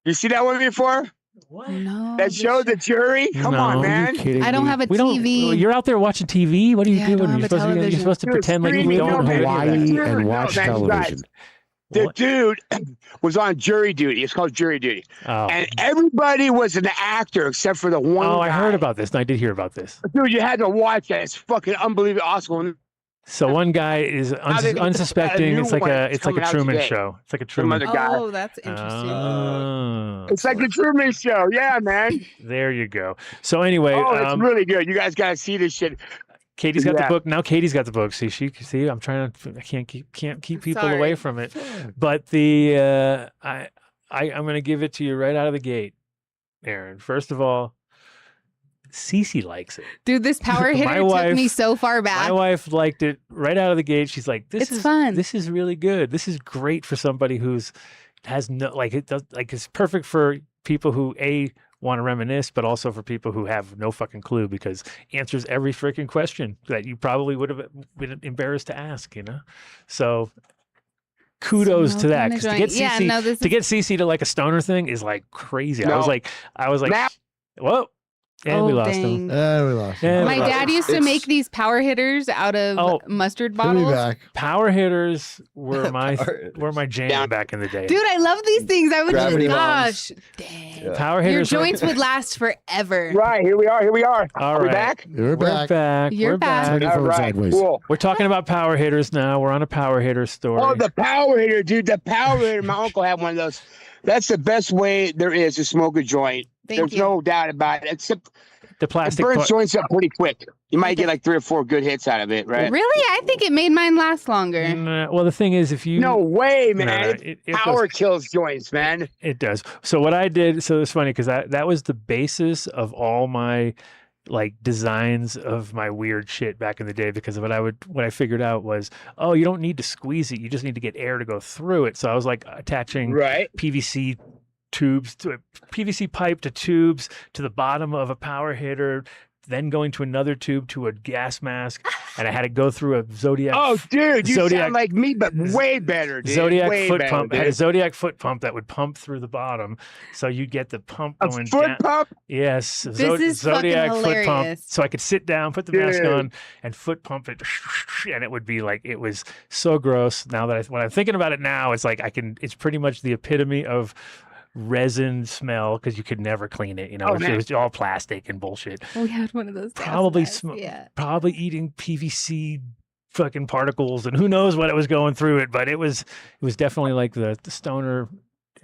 You see that one before? What? No. That show, The Jury? Come No. on, Are you man. Are you kidding I don't me? have a We don't. TV. You're out there watching TV. What are you Yeah, I doing? don't You're have a supposed, to, you're television. supposed to Dude, pretend like you streaming, don't no, have man. any of that. Hawaii Dude, and no, watch man, you television. guys. The What? dude was on jury duty. It's called jury duty. Oh. And everybody was an actor except for the one Oh, I heard guy. about this. And I did hear about this. Dude, you had to watch that. It's fucking unbelievable. Awesome. So one guy is they got a unsuspecting. new It's like one a that's it's like a coming out Truman today. show. It's like a Some Truman. other guy. Oh, that's interesting. Oh, It's like the Truman Show. Yeah, man. there you go. So anyway, Oh, it's really good. You guys got to see this shit. Katie's got the Yeah. book now. Katie's got the book. See, I'm trying to. I can't keep people Sorry. away from it. But the I'm going to give it to you right out of the gate, Aaron. First of all, Cece likes it. Dude, this power hitter My took me wife- so far back. My wife liked it right out of the gate. She's like, "This It's is fun. This is really good. This is great for somebody who's has no it's perfect for people who want to reminisce, but also for people who have no fucking clue because answers every freaking question that you probably would have been embarrassed to ask. So kudos to that. Smoking a 'Cause to joint. get Yeah, Cece no, this to is- get Cece to like a stoner thing is like crazy. I No. was like, Now- whoa, and we Oh, lost him. dang. We lost Yeah, him. My Well, dad used to it's- make these power hitters out of Oh. mustard He'll be bottles. back. Power hitters were my Power hitters. were my jam Yeah. back in the day. Dude, I love these things. I would Gravity gosh, bombs. dang. Yeah. Power Your hitters. were- joints would last forever. Right. Here we are. All Are we right. back? We're We're back. back. You're We're back. Turn your All phone right. sideways. Cool. We're talking about power hitters now. We're on a power hitter story. Oh, the power hitter, dude. The power hitter. My uncle had one of those. That's the best way there is to smoke a joint. Thank There's you. no doubt about it. Except the It plastic burns part. joints up pretty quick. You might get like 3 or 4 good hits out of it, right? Really? I think it made mine last longer. Well, the thing is, if you No way, No, man. no, It it power does. kills joints, man. It does. So what I did, so it's funny because that was the basis of all my like designs of my weird shit back in the day, because what I figured out was, oh, you don't need to squeeze it, you just need to get air to go through it. So I was like attaching Right. PVC tubes to a PVC pipe to tubes to the bottom of a power hitter, then going to another tube to a gas mask, and I had to go through a Zodiac. Oh, dude, you Zodiac- sound like me, but way better, dude. Zodiac way foot better, pump. I had a dude. Zodiac foot pump that would pump through the bottom, so you get the pump A going foot down. pump? Yes, This is fucking Zodiac foot pump. hilarious. So I could sit down, put the mask Dude. on, and foot pump it, and it would be like, it was so gross. Now that when I'm thinking about it now, it's like it's pretty much the epitome of resin smell, because you could never clean it. You know, Oh, it man. was all plastic and bullshit. We had one of those. gas Probably masks, yeah. probably eating PVC fucking particles, and who knows what it was going through it, but it was definitely like the stoner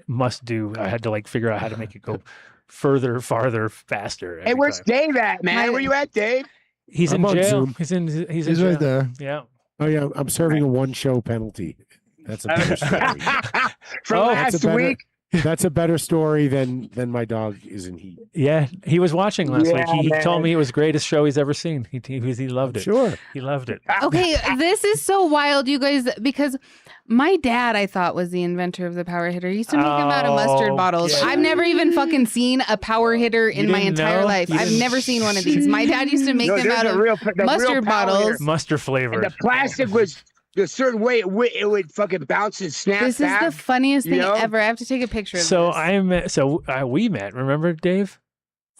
must do. I had to like figure out how to make it go further, farther, faster. Hey, every where's time. Dave at, man? Where you at, Dave? He's I'm in on jail. Zoom. He's in He's jail. right there. Yeah. Oh yeah, I'm serving a 1-show penalty. That's a better story. From Oh, That's a last better- week? That's a better story than my dog is in heat. Yeah, he was watching last week. Yeah, He told man. me it was the greatest show he's ever seen. He loved it. Sure. He loved it. Okay, this is so wild, you guys, because my dad, I thought, was the inventor of the power hitter. He used to make them out of mustard Oh, bottles. yeah. I've never even fucking seen a power hitter in You my didn't entire know? life. You I've didn't- never seen one of these. My dad used to make No, them there's out a of real- the real mustard power bottles. hitter. Mustard flavor. And the plastic was a certain way. It would fucking bounce and snap This is back. the funniest you thing know? ever. I have to take a picture of So this. we met. Remember, Dave,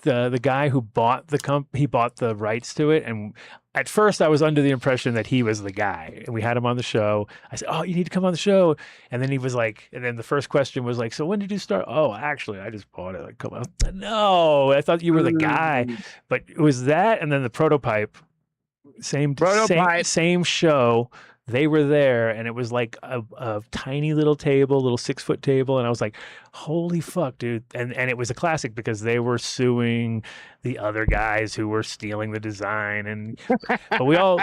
the guy who bought he bought the rights to it, and at first I was under the impression that he was the guy, and we had him on the show. I said, "Oh, you need to come on the show," and then he was like, and then the first question was like, "So when did you start?" "Oh, actually, I just bought it. Like, come on." No, I thought you were the guy, but it was that, and then the prototype, same show. They were there, and it was like a tiny little table, little 6-foot table, and I was like, "Holy fuck, dude!" And it was a classic because they were suing the other guys who were stealing the design, and but we all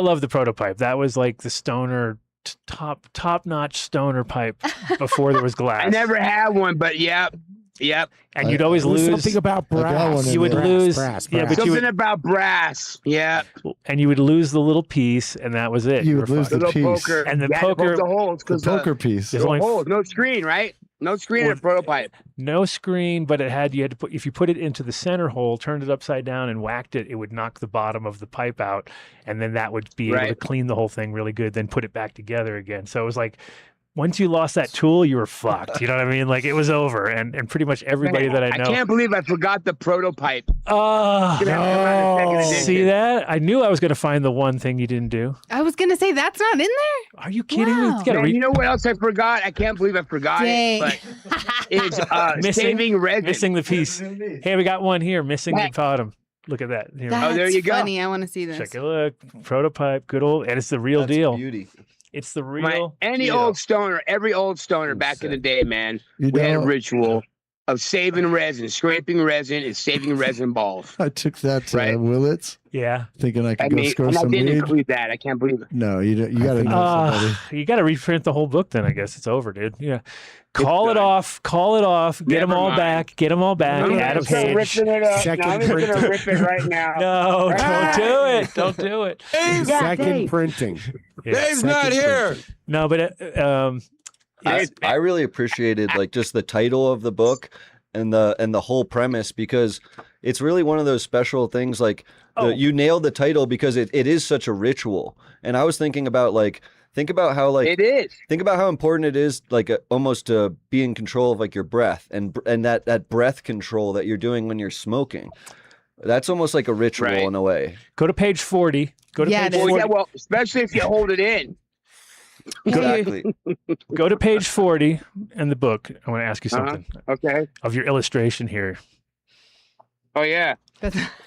loved the prototype. That was like the stoner top notch stoner pipe before there was glass. I never had one, but yep. And you'd always There was lose something about I got brass. one in You would there. lose, brass. yeah, but you Something would, about brass. Yeah. and you would lose the little piece, and that was it. You were would lose fucked. the Little piece. poker. And the You had to poke poker- the holes The 'cause, poker piece. There's no only holes, no screen, right? No screen in a prototype. no screen, but you had to put, if you put it into the center hole, turned it upside down and whacked it, it would knock the bottom of the pipe out, and then that would be able to Right. clean the whole thing really good, then put it back together again. So it was like, once you lost that tool, you were fucked. You know what I mean? Like, it was over, and pretty much everybody Man, that I know. can't believe I forgot the prototype. Oh, Gonna have to come out in second edition. see that? I knew I was going to find the one thing you didn't do. I was going to say, that's not in there? Are you kidding me? Wow. You gotta Man, read- you know what else I forgot? I can't believe I forgot Dang. it. But it's Missing- saving resin. missing the piece. Hey, we got one here, missing the bottom. Look at that. Here, That's there you go. funny. I want to see this. check it. Look, prototype, good old, and it's the real That's deal. Beauty. It's the My- real. any Yeah. old stoner, every old stoner back in the day, man, You we had a know, ritual of saving resin, scraping resin, and saving resin balls. I took that to Right. Willits Yeah. thinking I could I go mean, score and I some didn't weed. include that. I can't believe it. No, you got to think- know somebody. You got to reprint the whole book then. I guess it's over, dude. Yeah. Call it done. off. Call it off. Get them Never all mind. back. Get them all back. I'm Add a gonna start page. Ripping it up. Second No, I'm just gonna printing. rip it right now. No, don't do it. Don't do it. Second printing. Yeah. Dave's not here. No, but I really appreciated like just the title of the book and the whole premise, because it's really one of those special things. Like you nailed the title because it is such a ritual. And I was thinking about think about how It is. think about how important it is, like almost to be in control of like your breath and that breath control that you're doing when you're smoking. That's almost like a ritual Right. in a way. go to page 40. Go to Yeah, page it is. Well, 40. yeah, well, especially if you hold it in. Exactly. Go to page 40 in the book. I want to ask you something Okay. of your illustration here. Oh yeah.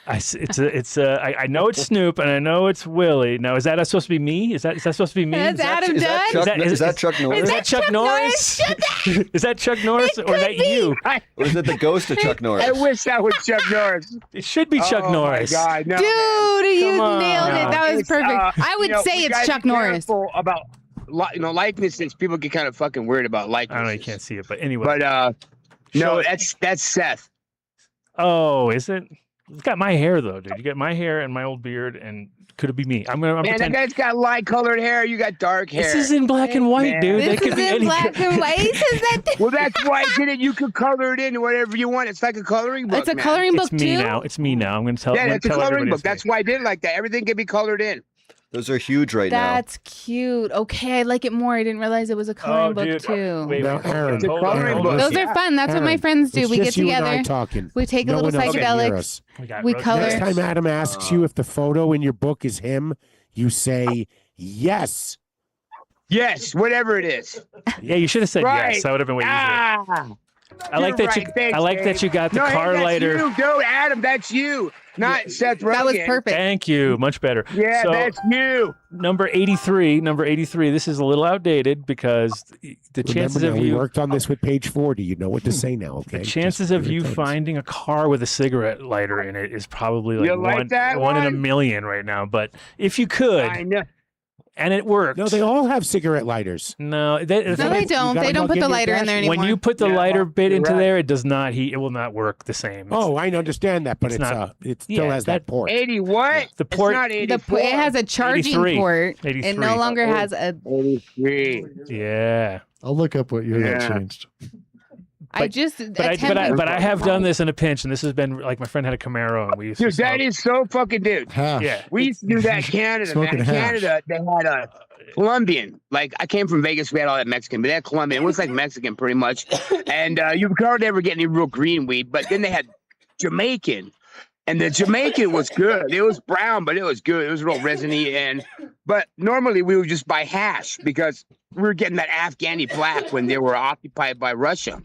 I know it's Snoop and I know it's Willie. Now, is that supposed to be me? Is that supposed to be me? That's Adam Is that Dunn. Chuck, is that Chuck Norris? Is that Chuck Norris? Is that Chuck Norris or is that you? Or is it the ghost of Chuck Norris? I wish that was Chuck Norris. It should be Chuck Oh Norris. my God, no, Dude, you Come on. nailed it. That was It's, perfect. I would say we it's gotta Chuck be Norris. careful about likenesses. People get kind of fucking weird about I likenesses. don't know, you can't see it, but anyway. But Show no, it. that's Seth. Oh, is it? It's got my hair though, dude. You got my hair and my old beard, and could it be me? I'm Man, that pretend. guy's got light colored hair. You got dark hair. This is in black and white, Man. dude. This That could is be in any. black and white. He says that. Well, that's why I did it. You could color it in whatever you want. It's like a coloring book. It's a man. coloring book It's me too. now. It's me now. I'm going to tell. Yeah, I'm gonna it's a tell coloring everybody book. it's me. That's why I did it like that. Everything can be colored in. Those are huge right now. That's cute. Okay, I like it more. I didn't realize it was a coloring book dude. too. Wait, Now, Aaron, It's a hold on, coloring hold book. on. Those Yeah. are fun. That's what my Aaron, friends do. it's We get just you and I together. talking. We take a No little one else can hear psychedelics. us. We got We roast color. Next beef. time Adam asks you if the photo in your book is him, you say yes. Yes, whatever it is. Yeah, you should have said Right. yes. That would have been way easier. Ah, I like you're that you. right. Thanks, I like Dave. that you got the no, hey, car that's lighter. You, dude, Adam, that's you, not Seth Rogen. That was perfect. Thank you. Much better. Yeah, So, that's you. number 83. Number 83. This is a little outdated because the chances Remember of now, we you. worked on this with page 40. You know what to say now, okay? The chances Just of here you it comes. finding a car with a cigarette lighter in it is probably like You like one, that one in a one? million right now. But if you could, I know. and it worked. No, they all have cigarette lighters. No, No, they don't. gotta They don't plug put in the your lighter in there dash. anymore. when you put the Yeah, lighter bit you're into right. there, it does not heat. It will not work the same. Oh, I understand that, but it's it's not- it still yeah, has that port. 80 what? The port- It's not 84. It has a charging 83. port. 83. It no longer has a. 83. Yeah. I'll look up what year that Yeah. changed. I just. But I have done this in a pinch, and this has been like my friend had a Camaro, and we used to Dude, that smoke. is so fucking dude. Hash. Yeah. We used to do that in Canada, Smoking man. hash. Canada, they had a Colombian. Like, I came from Vegas, we had all that Mexican, but they had Colombian. It was like Mexican pretty much. And you hardly ever get any real green weed, but then they had Jamaican. And the Jamaican was good. It was brown, but it was good. It was real resiny. But normally we would just buy hash because we were getting that Afghani black when they were occupied by Russia.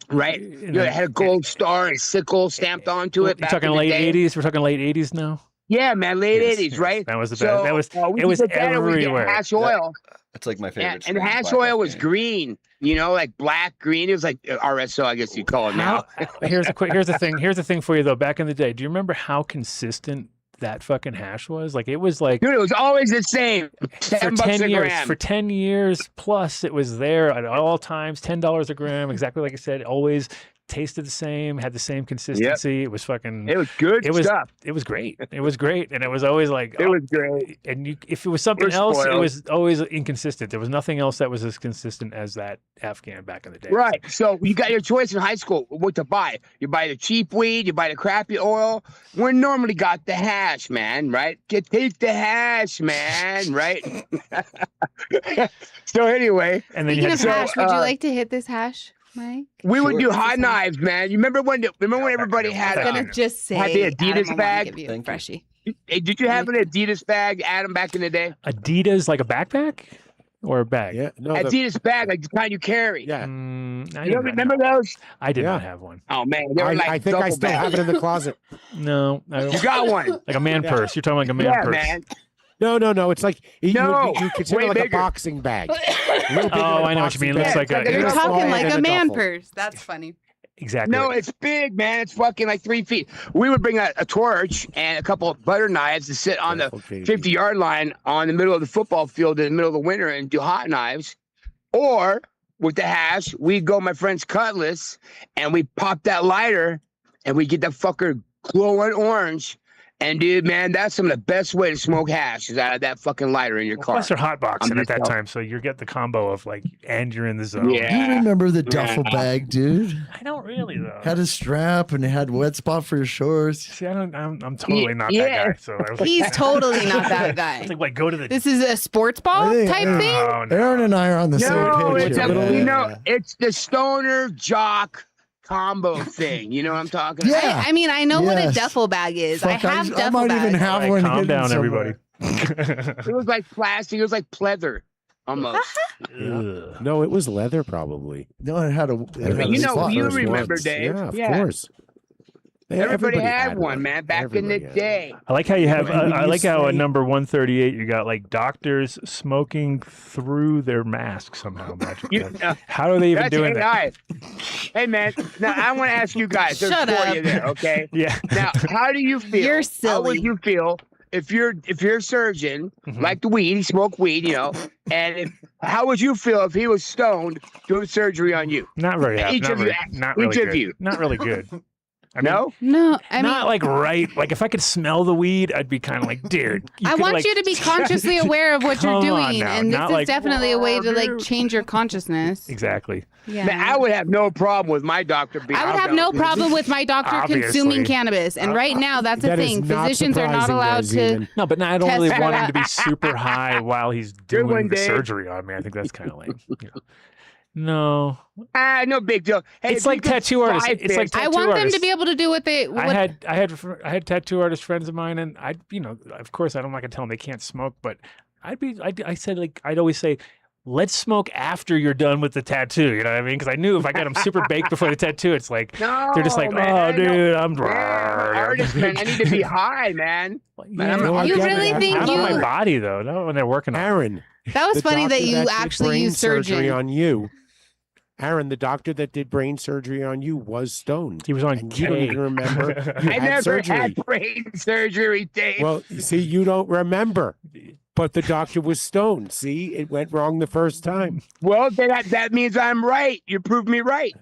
Right? You know, it had a gold star and sickle stamped onto it. You're back talking in the late day. 80s. We're talking late 80s now. Yeah, man, late Yes, 80s, yes. right? That was the So, best. That was. we It was did that and we get everywhere. hash oil. That's like my favorite. And strain, hash Black oil was Afghan. green, you know, like black green. It was like RSO, I guess you'd call it now. Here's the thing. Here's the thing for you though. Back in the day, do you remember how consistent that fucking hash was? Like it was like Dude, it was always the same. for 10 bucks 10 a years. gram. For 10 years plus, it was there at all times. $10 a gram, exactly like I said. Always tasted the same, had the same consistency. It was fucking. It was good It was stuff. It was great. It was great, and it was always like It was great. And you, if it was something We're else, it spoiled. was always inconsistent. There was nothing else that was as consistent as that Afghan back in the day. Right. So you got your choice in high school what to buy. You buy the cheap weed, you buy the crappy oil. We normally got the hash, man, right? Take the hash, man, right? So anyway, And then you Speaking had of to- hash, would you like to hit this hash, Mike? we would Sure. do hot knives, man. You remember when everybody back had I was then. gonna just say. Had the Adam, Adidas I wanna bag? give you a Thank you. freshie. Hey, did you have an Adidas bag, Adam, back in the day? Adidas, like a backpack or a bag? Yeah, no, Adidas bag, like the kind you carry. yeah. I You did don't not remember those? I did not Yeah. have one. Oh man, they were like I think I double still have it in the closet. No, I don't. You got one. Like a man Yeah. purse. You're talking like a man Yeah, purse. man. No. It's like No, you consider way like bigger. a boxing bag. A little bigger Oh, than a I know what you mean. It boxing looks Yeah, like it's like a. a- You're It's talking smaller like than a man duffel. purse. That's funny. Exactly. No, it's big, man. It's fucking like 3 feet. We would bring a torch and a couple of butter knives to sit on the Okay. 50-yard line on the middle of the football field in the middle of the winter and do hot knives. Or with the hash, we'd go my friend's Cutlass and we pop that lighter and we get that fucker glowing orange. And dude, man, that's some of the best way to smoke hash is out of that fucking lighter in your car. Plus, they're hot boxing I'm at just that telling- time, so you get the combo of like, and you're in the zone. You Yeah. remember the duffel bag, dude? I don't really though. Had a strap and it had wet spot for your shorts. See, I'm totally not Yeah. that guy. So I was like, He's totally not that it's guy. like, go to the. This is a sports ball I think- type I- thing. Oh, no. Aaron and I are on the No, same page. it's here. it's the stoner jock combo thing. You know what I'm talking about? Yeah. I mean, I know what a Yes. duffel bag is. I Fuck, have I duffel might bags. even have All right, one. calm hidden down, somewhere. everybody. It was like plastic. It was like pleather almost. Ugh. No, it was leather probably. No, it had a. It had You a know, spot. you First remember, ones. Dave. Yeah, of Yeah. course. Everybody had one, man, back in the Everybody had day. I like how you have. When I you like how at say- number 138 you got like doctors smoking through their mask somehow. You, How are they even that's doing that? AI. Hey, man. Now I want to ask you guys. There's Shut 4 up. of you there, okay? Yeah. Now, how do you feel? You're How would silly. you feel if you're a surgeon, Mhm. like the weed, he smoked weed, and how would you feel if he was stoned doing surgery on you? Not very happy. Each Not of really, you- not each really of good. you. Not really good. I mean, No? No, I mean, not like right. Like if I could smell the weed, I'd be kind of like, dude. I want you to be consciously aware of what you're Come on doing, now, and this not is like, definitely a way "Whoa, to like dude." change your consciousness. Exactly. Yeah. Man, I would have no problem with my doctor being. I would have no problem with my doctor consuming Obviously. cannabis, and right now that's a That is thing. not Physicians are not surprising, allowed to. Zeeman. No, but I don't really Test want that him to be super high while he's Good one, doing the Dave. surgery on me. I think that's kind of lame. You know. No, No big deal. Hey, it's if you like could tattoo artists. fight It's like this- I tattoo want them to artists. be able to do what they. What, I had tattoo artist friends of mine, and of course, I'm not gonna tell them they can't smoke, but I said like I'd always say, let's smoke after you're done with the tattoo. You know what I mean? Because I knew if I got them super baked before the tattoo, it's like No, they're just like, man, oh, no. dude, I'm Man, I'm an artist, man. I need to be high, man. Man, I'm an No, I You get really it. think Not you- on my body though. Not when they're working on. Aaron, that was the funny that doctor you did actually brain used surgery surgeon. on you. Aaron, the doctor that did brain surgery on you was stoned. He was on And you don't K. even remember you I had never surgery. had brain surgery, Dave. Well, see, you don't remember. But the doctor was stoned. See, it went wrong the first time. Well, then that means I'm right. You proved me right.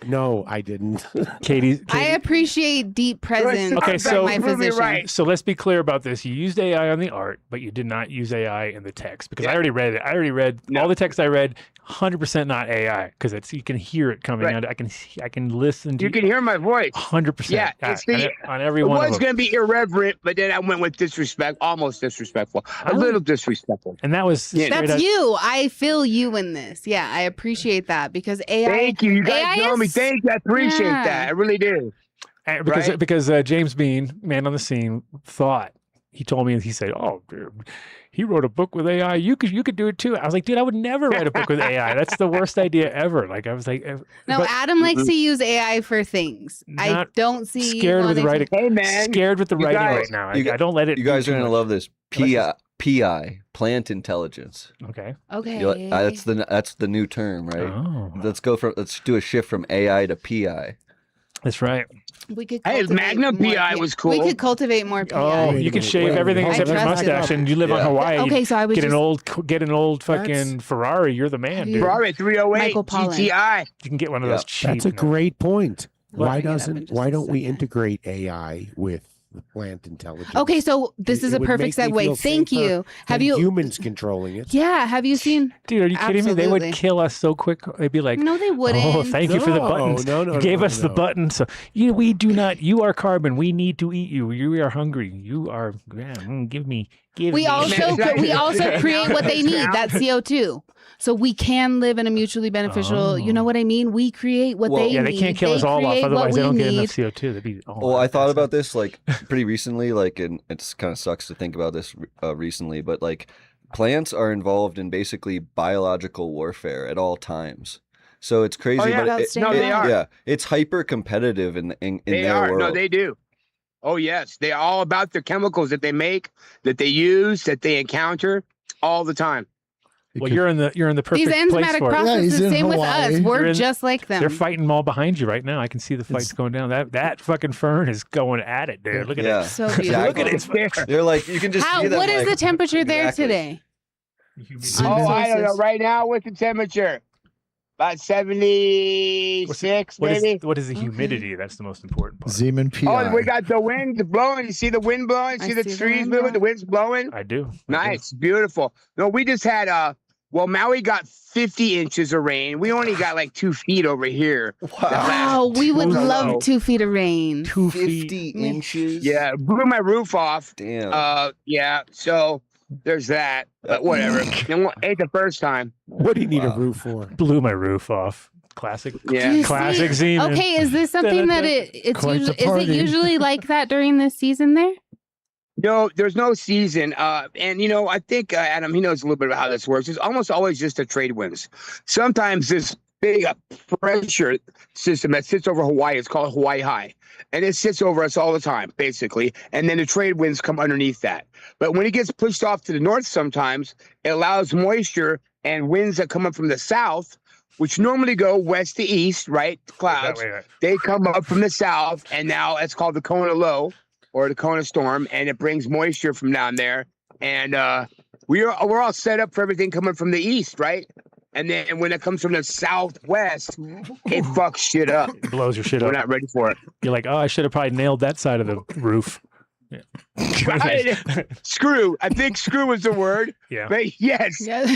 No, I didn't. Katie. I appreciate deep presence. Okay, from so- my Prove me physician. right. So let's be clear about this. You used AI on the art, but you did not use AI in the text because I Yeah. already read it. I already read No. all the text I read. 100% not AI because it's you can hear it coming Right. out. I can listen to You can hear my voice. 100%. Yeah, it's the- on every It one was of them. going to be irreverent, but then I went with disrespect, almost disrespectful, I a would- little disrespectful. And that was Yeah. straight That's up- you. I feel you in this. Yeah, I appreciate that because AI. Thank you. You guys AI know me. is- Thank you. I appreciate Yeah. that. I really do. And Right? because James Bean, man on the scene, thought he told me he said, "Oh, dude, he wrote a book with AI. You could do it too." I was like, "Dude, I would never write a book with AI. That's the worst idea ever." Like I was like, No, but Adam likes to use AI for things. I Not don't see scared with the wanting to- writing. Hey, man. Scared with the you writing guys- right now. you I don't let it. You guys do are too gonna much. love this. PI, plant intelligence. Okay. Okay. That's the new term, right? Oh, Let's do a shift from AI to PI. that's right. We could. Hey, cultivate Magnum more PI P- was cool. We could cultivate more PI. Oh, Wait a you can minute, shave wait a everything minute. except your I trust it. mustache, and you live on Yeah. Hawaii. Okay, so I was Get just an old fucking That's- Ferrari. You're the man, dude. Ferrari 308 Michael Pollan. GTI. You can get one of Yeah. those cheap. That's a great point. Well, Why bring it up in just why a don't we second. integrate AI with the plant intelligence? Okay, so this It- is it a would perfect make me feel segue. Thank safer you. Have than you? humans controlling it? Yeah. Have you seen? Dude, are you kidding me? They would Absolutely. kill us so quick. They'd be like, No, they wouldn't. "Oh, thank you for the No, buttons. no, no, you gave no, us the no. button. So we do not. You are carbon. We need to eat you. You are hungry. You are. Yeah, give me. We me. also we also create what they need. Now- That's CO2. So we can live in a mutually beneficial. You know what I mean? We create what Well- they Yeah, need. they can't kill us all off. create what Otherwise, they we don't get enough need. CO2. That'd be. Well, I thought about this like pretty recently, like, and it's kind of sucks to think about this recently, but like plants are involved in basically biological warfare at all times. So it's crazy, Oh, yeah. but About it, staying No, they alive. are. yeah, it's hyper competitive in They their are. world. No, they do. Oh, yes. They're all about the chemicals that they make, that they use, that they encounter all the time. Well, you're in the perfect These place enzymatic for it. Yeah, processes, he's in same with Hawaii. us. We're You're in- just like them. They're fighting them all behind you right now. I can see the fights going down. That fucking fern is going at it, dude. Look at Yeah. it. So Yeah, beautiful. Look at it. It's there. They're like you can just How? see them, What is like- the temperature there Exactly. today? Oh, I don't know. Sources. Right now, what's the temperature? About 76, maybe. What is the Okay. humidity? That's the most important part. Zeeman PI. Oh, we got the wind blowing. You see the wind blowing? I See the see the trees wind moving? The blowing. wind's blowing? I do. Nice. Beautiful. No, we just had, Maui got 50 inches of rain. We only got like 2 feet over here. Wow, we would No. love 2 feet of rain. 2 feet. 50 inches. Yeah, blew my roof off. Damn. Yeah, so there's that. But whatever. Ain't the first time. What do you need Wow. a roof for? Blew my roof off. Classic. Yeah. You Classic see- Zeeman. Okay, is this something that it's Quite the usually, is it party. usually like that during this season there? No, there's no season. And I think Adam, he knows a little bit about how this works. It's almost always just a trade winds. Sometimes this big pressure system that sits over Hawaii. It's called Hawaii High. And it sits over us all the time, basically. And then the trade winds come underneath that. But when it gets pushed off to the north sometimes, it allows moisture and winds that come up from the south, which normally go west to east, right? Clouds. Wait. They come up from the south, and now it's called the Kona Low or the Kona Storm, and it brings moisture from down there. And we're all set up for everything coming from the east, right? And then when it comes from the southwest, it fucks shit up. It blows your shit We're up. not ready for it. You're like, oh, I should have probably nailed that side of the roof. Yeah. Screw. I think screw was the word. Yeah. But yes. Yeah.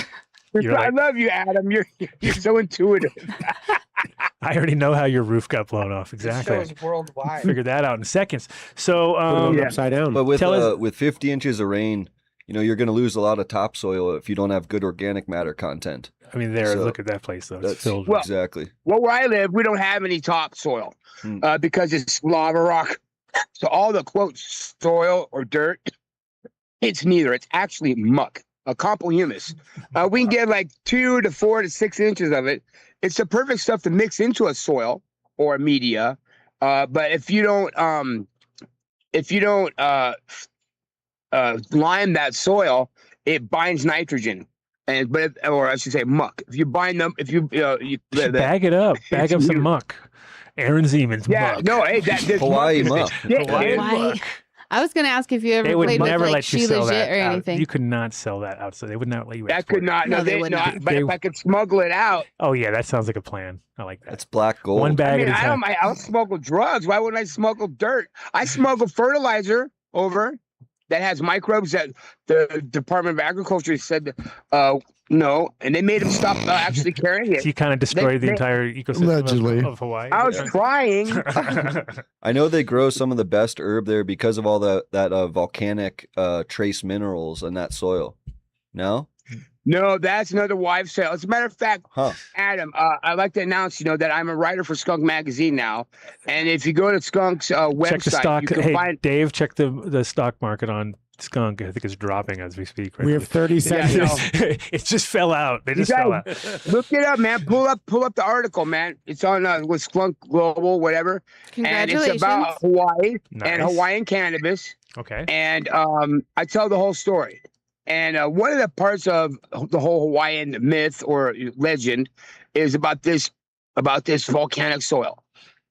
You're I like- love you, Adam. You're so intuitive. I already know how your roof got blown off. Exactly. This show's worldwide. Figured that out in seconds. So, Put it yeah. upside down. But with Tell us- with 50 inches of rain, you're going to lose a lot of topsoil if you don't have good organic matter content. I mean, So, look at that place, though. It's That's filled Well- with. exactly. Well, where I live, we don't have any topsoil Hmm. because it's lava rock. So all the quote soil or dirt, it's neither. It's actually muck, a compo humus. We can get like 2 to 4 to 6 inches of it. It's the perfect stuff to mix into a soil or a media. But if you don't lime that soil, it binds nitrogen. Or I should say muck. If you bind them, if you Bag it up. Bag up some you- muck. Aaron Zeeman's yeah, muck. no, hey, this Hawaii muck. shit, Hawaii dude. Why? muck. I was gonna ask if you ever They would played with never like let you She sell Legit that or out. anything. You could not sell that outside. They would not let you That export could it. not. No, No, they they would no. not. But if I could smuggle it out, Oh, yeah, that sounds like a plan. I like that. That's black gold. One I bag mean, at a I time. don't smuggle drugs. Why wouldn't I smuggle dirt? I smuggle fertilizer over that has microbes that the Department of Agriculture said no, and they made them stop actually carrying So it. you kind of destroyed the they- entire ecosystem Allegedly. of Hawaii. I was trying. I know they grow some of the best herb there because of all that volcanic trace minerals in that soil. No? No, that's another wives' tale. As a matter of fact, Huh. Adam, I'd like to announce, that I'm a writer for Skunk Magazine now, and if you go to Skunk's website, check the stock. you can Hey, find. Dave, check the stock market on Skunk. I think it's dropping as we speak. Right We have 30 Yeah, seconds. no. It just fell out. They You just fell guys- out. Look it up, man. Pull up the article, man. It's on with Skunk Global, whatever. And Congratulations. it's about Hawaii Nice. and Hawaiian cannabis. Okay. And I tell the whole story. And one of the parts of the whole Hawaiian myth or legend is about this volcanic soil.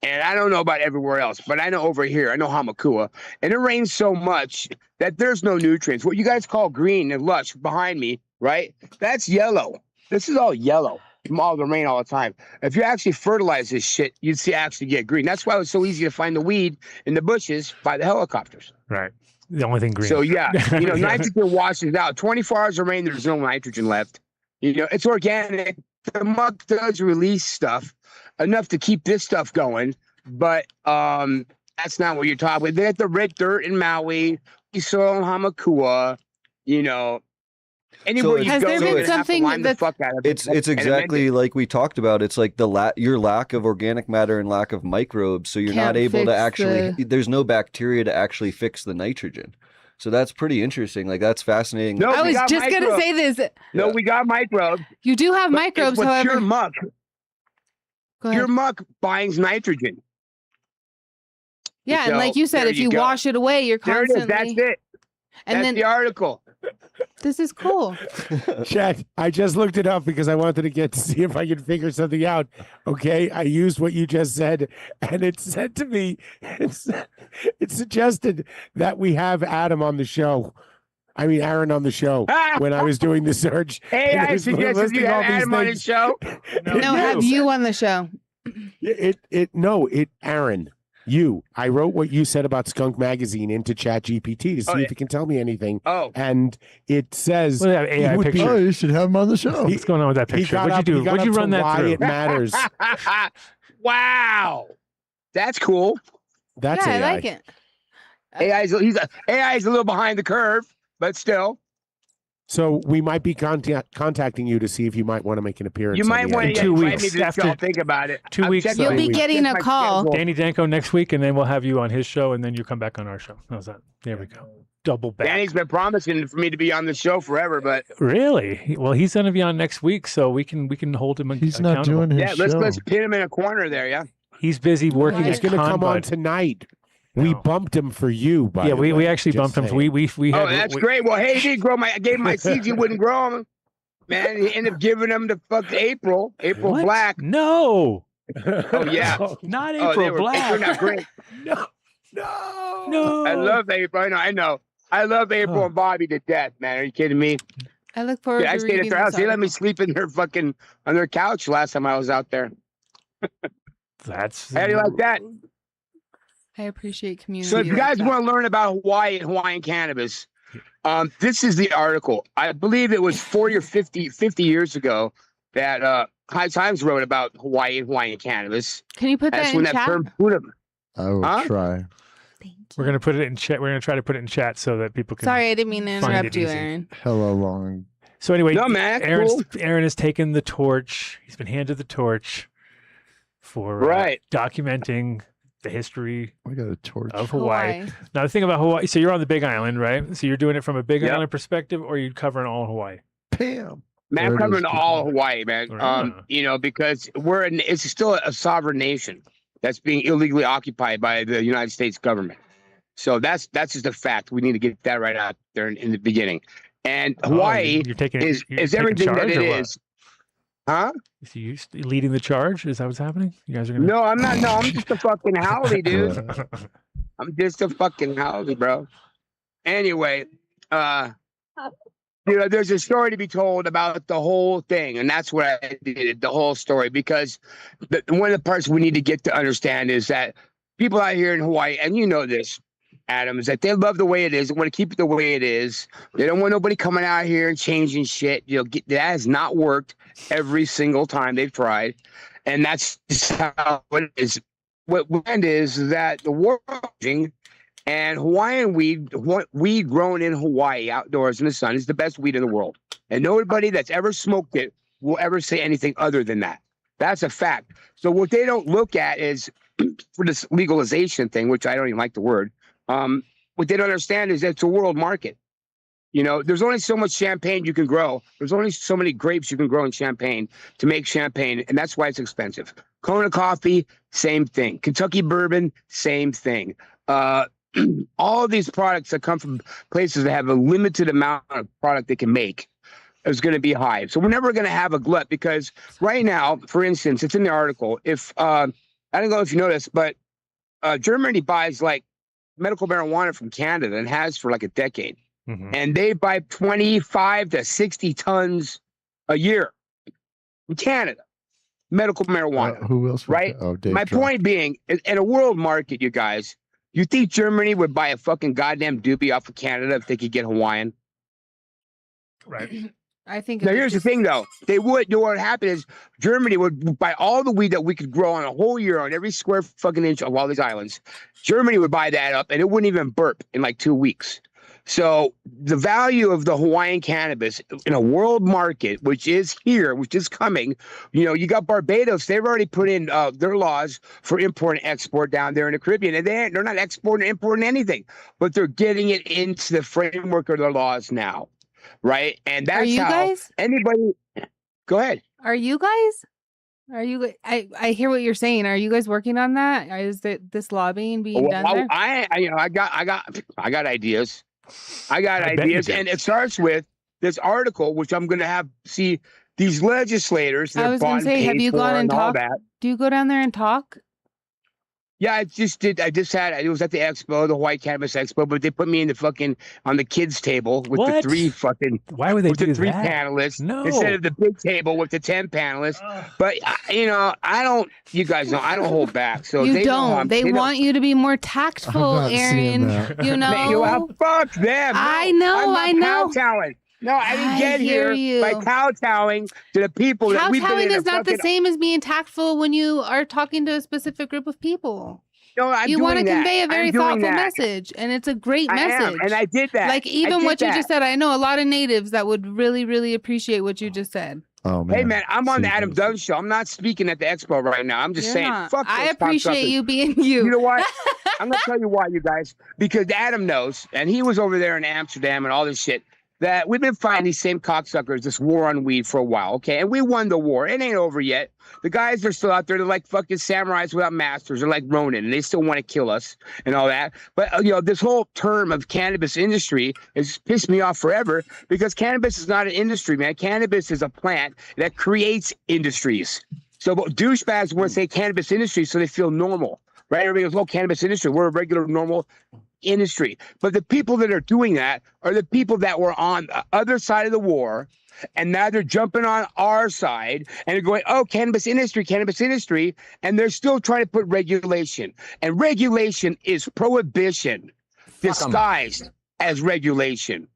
And I don't know about everywhere else, but I know over here, I know Hamakua. And it rains so much that there's no nutrients. What you guys call green and lush behind me, right? That's yellow. This is all yellow from all the rain all the time. If you actually fertilize this shit, you'd see actually get green. That's why it was so easy to find the weed in the bushes by the helicopters. Right. The only thing green. So yeah, Yeah. nitrogen washes out. 24 hours of rain, there's no nitrogen left. It's organic. The muck does release stuff enough to keep this stuff going, but that's not what you're talking about. They have the red dirt in Maui, soil in Hamakua, Anywhere So you Has go, there you're been gonna have to something line the that's- fuck out of it. It's and amend exactly it. like we talked about. It's like your lack of organic matter and lack of microbes, so you're not Can't able to fix actually. There's no bacteria to actually fix the nitrogen. So that's pretty interesting. Like that's fascinating. No, I we was got just gonna microbes. say this. No, Yeah. we got microbes. You do have but microbes, with however. pure muck, Go ahead. pure muck binds nitrogen. Yeah, and So, like you said, there if you you go. wash it away, you're There it is. constantly. That's it. And That's then the article. this is cool. Chat, I just looked it up because I wanted to get to see if I could figure something out. Okay, I used what you just said, and it said to me, it suggested that we have Adam on the show. I mean, Aaron on the show when I was doing the search. Hey, and it I was suggested listing you all have these Adam on his things. show. No, have you on the show? Aaron, you. I wrote what you said about Skunk Magazine into Chat GPT to see Oh, if yeah. it can tell me anything. Oh, And it says Look at that AI he would be- picture. Oh, you should have him on the show. What's going on with that he picture? got What'd you up- he do? got What'd you up run to that why through? it matters. wow, that's cool. That's yeah, AI. I like it. AI is a little behind the curve, but still, So we might be contacting you to see if you might want to make an appearance. you on might the want air. to 2 invite weeks me to the after- show. Think about it. 2 I'm weeks checking You'll be my- getting a my call. schedule. Danny Danko next week, and then we'll have you on his show, and then you come back on our show. How's that? There we go. double back. Danny's been promising for me to be on the show forever, but Really? Well, he's going to be on next week, so we can hold him He's accountable. not doing his yeah, show. let's pin him in a corner there. Yeah. He's busy working He's at going to come on Conbud. tonight. We No. bumped him for you, by Yeah, the we way. actually Just bumped him. saying. We Oh, had, that's we- great. Well, hey, he didn't grow I gave him my seeds. He wouldn't grow them. Man, he ended up giving them to fuck April What? Black. No, Oh, yeah. not Oh, April they were Black. not great. No. No, I love April. I know. I love April Oh. and Bobby to death, man. Are you kidding me? I look forward I to stayed at reading their house. this They let me article. sleep in their fucking on their couch last time I was out there. That's How do you like that? I appreciate community. So if you like guys that. want to learn about Hawaii and Hawaiian cannabis, this is the article. I believe it was 40 or 50 years ago that High Times wrote about Hawaii and Hawaiian cannabis. Can you put That's that when in that chat? term put them. I will Huh? try. Thank you. We're gonna put it in chat. We're gonna try to put it in chat so that people can. Sorry, I didn't mean to find interrupt it you, easy. Aaron. Hella long. So anyway, No, man, that's Aaron has taken the torch. He's been handed the torch for Right. documenting the history I got a torch. of Hawaii. Now the thing about Hawaii, so you're on the Big Island, right? So you're doing it from a Big Yep. Island perspective, or you're covering all Hawaii? Bam. Man, There I'm it covering is, all people. Hawaii, man. Ah. You know, because it's still a sovereign nation that's being illegally occupied by the United States government. So that's just a fact. We need to get that right out there in the beginning. And Hawaii you're taking is you're taking everything that charge, it or what? is. Huh? Is you leading the charge? Is that what's happening? You guys are gonna. No, I'm not. No, I'm just a fucking howdy, dude. I'm just a fucking howdy, bro. Anyway, you know, there's a story to be told about the whole thing, and that's what I did, the whole story, because one of the parts we need to get to understand is that people out here in Hawaii, and you know this, Adam, is that they love the way it is. They want to keep it the way it is. They don't want nobody coming out here and changing shit. You know, that has not worked every single time they've tried, and that's just how it is. What happened is that the world and Hawaiian weed grown in Hawaii outdoors in the sun is the best weed in the world. And nobody that's ever smoked it will ever say anything other than that. That's a fact. So what they don't look at is for this legalization thing, which I don't even like the word. What they don't understand is that it's a world market. You know, there's only so much champagne you can grow. There's only so many grapes you can grow in Champagne to make champagne, and that's why it's expensive. Kona coffee, same thing. Kentucky bourbon, same thing. All of these products that come from places that have a limited amount of product they can make is going to be high. So we're never going to have a glut, because right now, for instance, it's in the article. If I don't know if you noticed, but Germany buys like medical marijuana from Canada and has for like a decade. Mhm. And they buy 25 to 60 tons a year from Canada, medical marijuana. Who else? Right? Oh, Dave. My Dropped. point being, in a world market, you guys, you think Germany would buy a fucking goddamn doobie off of Canada if they could get Hawaiian? Right. I think. Now, it was here's the just- thing, though. They would. You know what happened is Germany would buy all the weed that we could grow on a whole year on every square fucking inch of all these islands. Germany would buy that up, and it wouldn't even burp in like 2 weeks. So the value of the Hawaiian cannabis in a world market, which is here, which is coming, you know, you got Barbados. They've already put in their laws for import and export down there in the Caribbean, and they're not exporting or importing anything, but they're getting it into the framework of their laws now, right? And Are that's you how guys? anybody. Go ahead. Are you guys? Are you? I hear what you're saying. Are you guys working on that? Is this lobbying being done there? I got ideas. I got I bet you ideas, do. and it starts with this article, which I'm going to have see these legislators. I that was bought gonna and say, have paid you for gone and all talked? that. Do you go down there and talk? Yeah, I just did. I just had. It was at the expo, the White Cannabis Expo, but they put me in the fucking on the kids table with the What? three fucking Why would they with the do three that? panelists No. instead of the big table with the 10 panelists. But you know, I don't. You guys know I don't hold back. So You they know don't. They don't- want you to be more I'm tactful, not seeing Aaron. that. You Man, you know. have, fuck them. I No, know, I'm not I know. kowtowing. No, I didn't I get hear here by you. kowtowing to the people that we've been Kowtowing in a is not the fucking. same as being tactful when you are talking to a specific group of people. No, I'm You want to doing that. convey a very I'm doing thoughtful that. message, and it's a great I message. am, and I did that. Like I even did what you that. just said, I know a lot of natives that would really, really appreciate what you just said. Oh man. Hey man, I'm on So the you Adam guys- Dunn Show. I'm not speaking at the expo right now. I'm just You're saying, not. fuck I those appreciate cocksuckers. you being you. You know what? I'm gonna tell you why, you guys, because Adam knows, and he was over there in Amsterdam and all this shit, that we've been fighting these same cocksuckers, this war on weed for a while, okay? And we won the war. It ain't over yet. The guys are still out there. They're like fucking samurais without masters. They're like Ronin, and they still want to kill us and all that. But this whole term of cannabis industry has pissed me off forever because cannabis is not an industry, man. Cannabis is a plant that creates industries. So douchebags want to say cannabis industry so they feel normal, right? Everybody goes, "Oh, cannabis industry. We're a regular, normal industry." But the people that are doing that are the people that were on the other side of the war, and now they're jumping on our side and they're going, "Oh, cannabis industry," and they're still trying to put regulation. And regulation is prohibition disguised as regulation.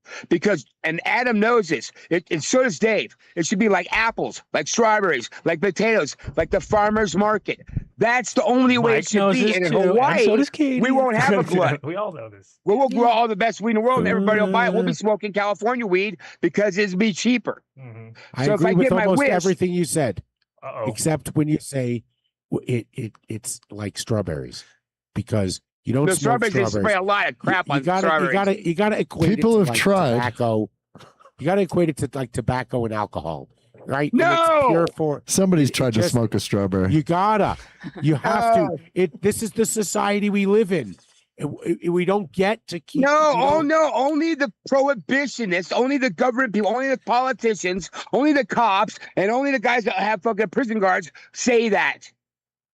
And Adam knows this, and so does Dave. It should be like apples, like strawberries, like potatoes, like the farmer's market. That's the only way it Mike should knows be. this And in too, and Hawaii, so does Katie. we won't have a glut. We all know this. We'll grow all the best weed in the world, and everybody will buy it. We'll be smoking California weed because it'll be cheaper. Mm-hmm. I So if agree I with get my almost wish- everything you said, Uh-oh. except when you say it's like strawberries, because you don't The smoke strawberries, they spray a lot of crap on strawberries. You gotta equate People it to have like tried. tobacco. You gotta equate it to like tobacco and alcohol, right? And it's No! pure for Somebody's tried to just- smoke a strawberry. you have to. This is the society we live in. We don't get to keep. Only the prohibitionists, only the government people, only the politicians, only the cops, and only the guys that have fucking prison guards say that.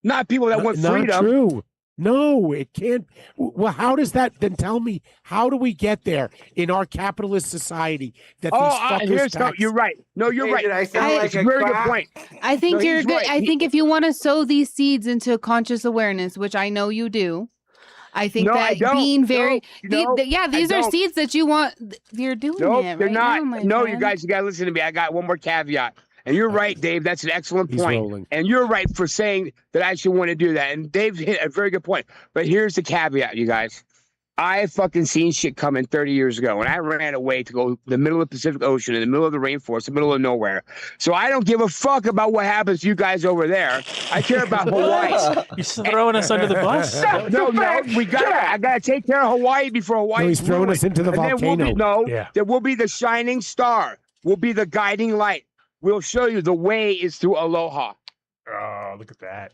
Not people that want Not freedom. true. No, it can't. Well, how does that? Then tell me, how do we get there in our capitalist society that these fuckers tax? You're right. No, you're right. Did I sound I- like It's a a very good quack? point. I think No, you're he's good. right. I think if you want to sow these seeds into conscious awareness, which I know you do, I think No, I that don't. being very, No, yeah, these I are don't. seeds that you want. You're doing Nope, it they're right not. now, my No, you friend. guys, you gotta listen to me. I got one more caveat. And you're right, Dave. That's an excellent He's point. rolling. And you're right for saying that I should want to do that. And Dave hit a very good point. But here's the caveat, you guys. I fucking seen shit coming 30 years ago, and I ran away to go the middle of the Pacific Ocean, in the middle of the rainforest, the middle of nowhere. So I don't give a fuck about what happens to you guys over there. I care about Hawaii. You're throwing us under the bus. No, I gotta take care of Hawaii before Hawaii. No, he's throwing us into the volcano. Yeah. That will be the shining star. We'll be the guiding light. We'll show you the way is through aloha. Oh, look at that.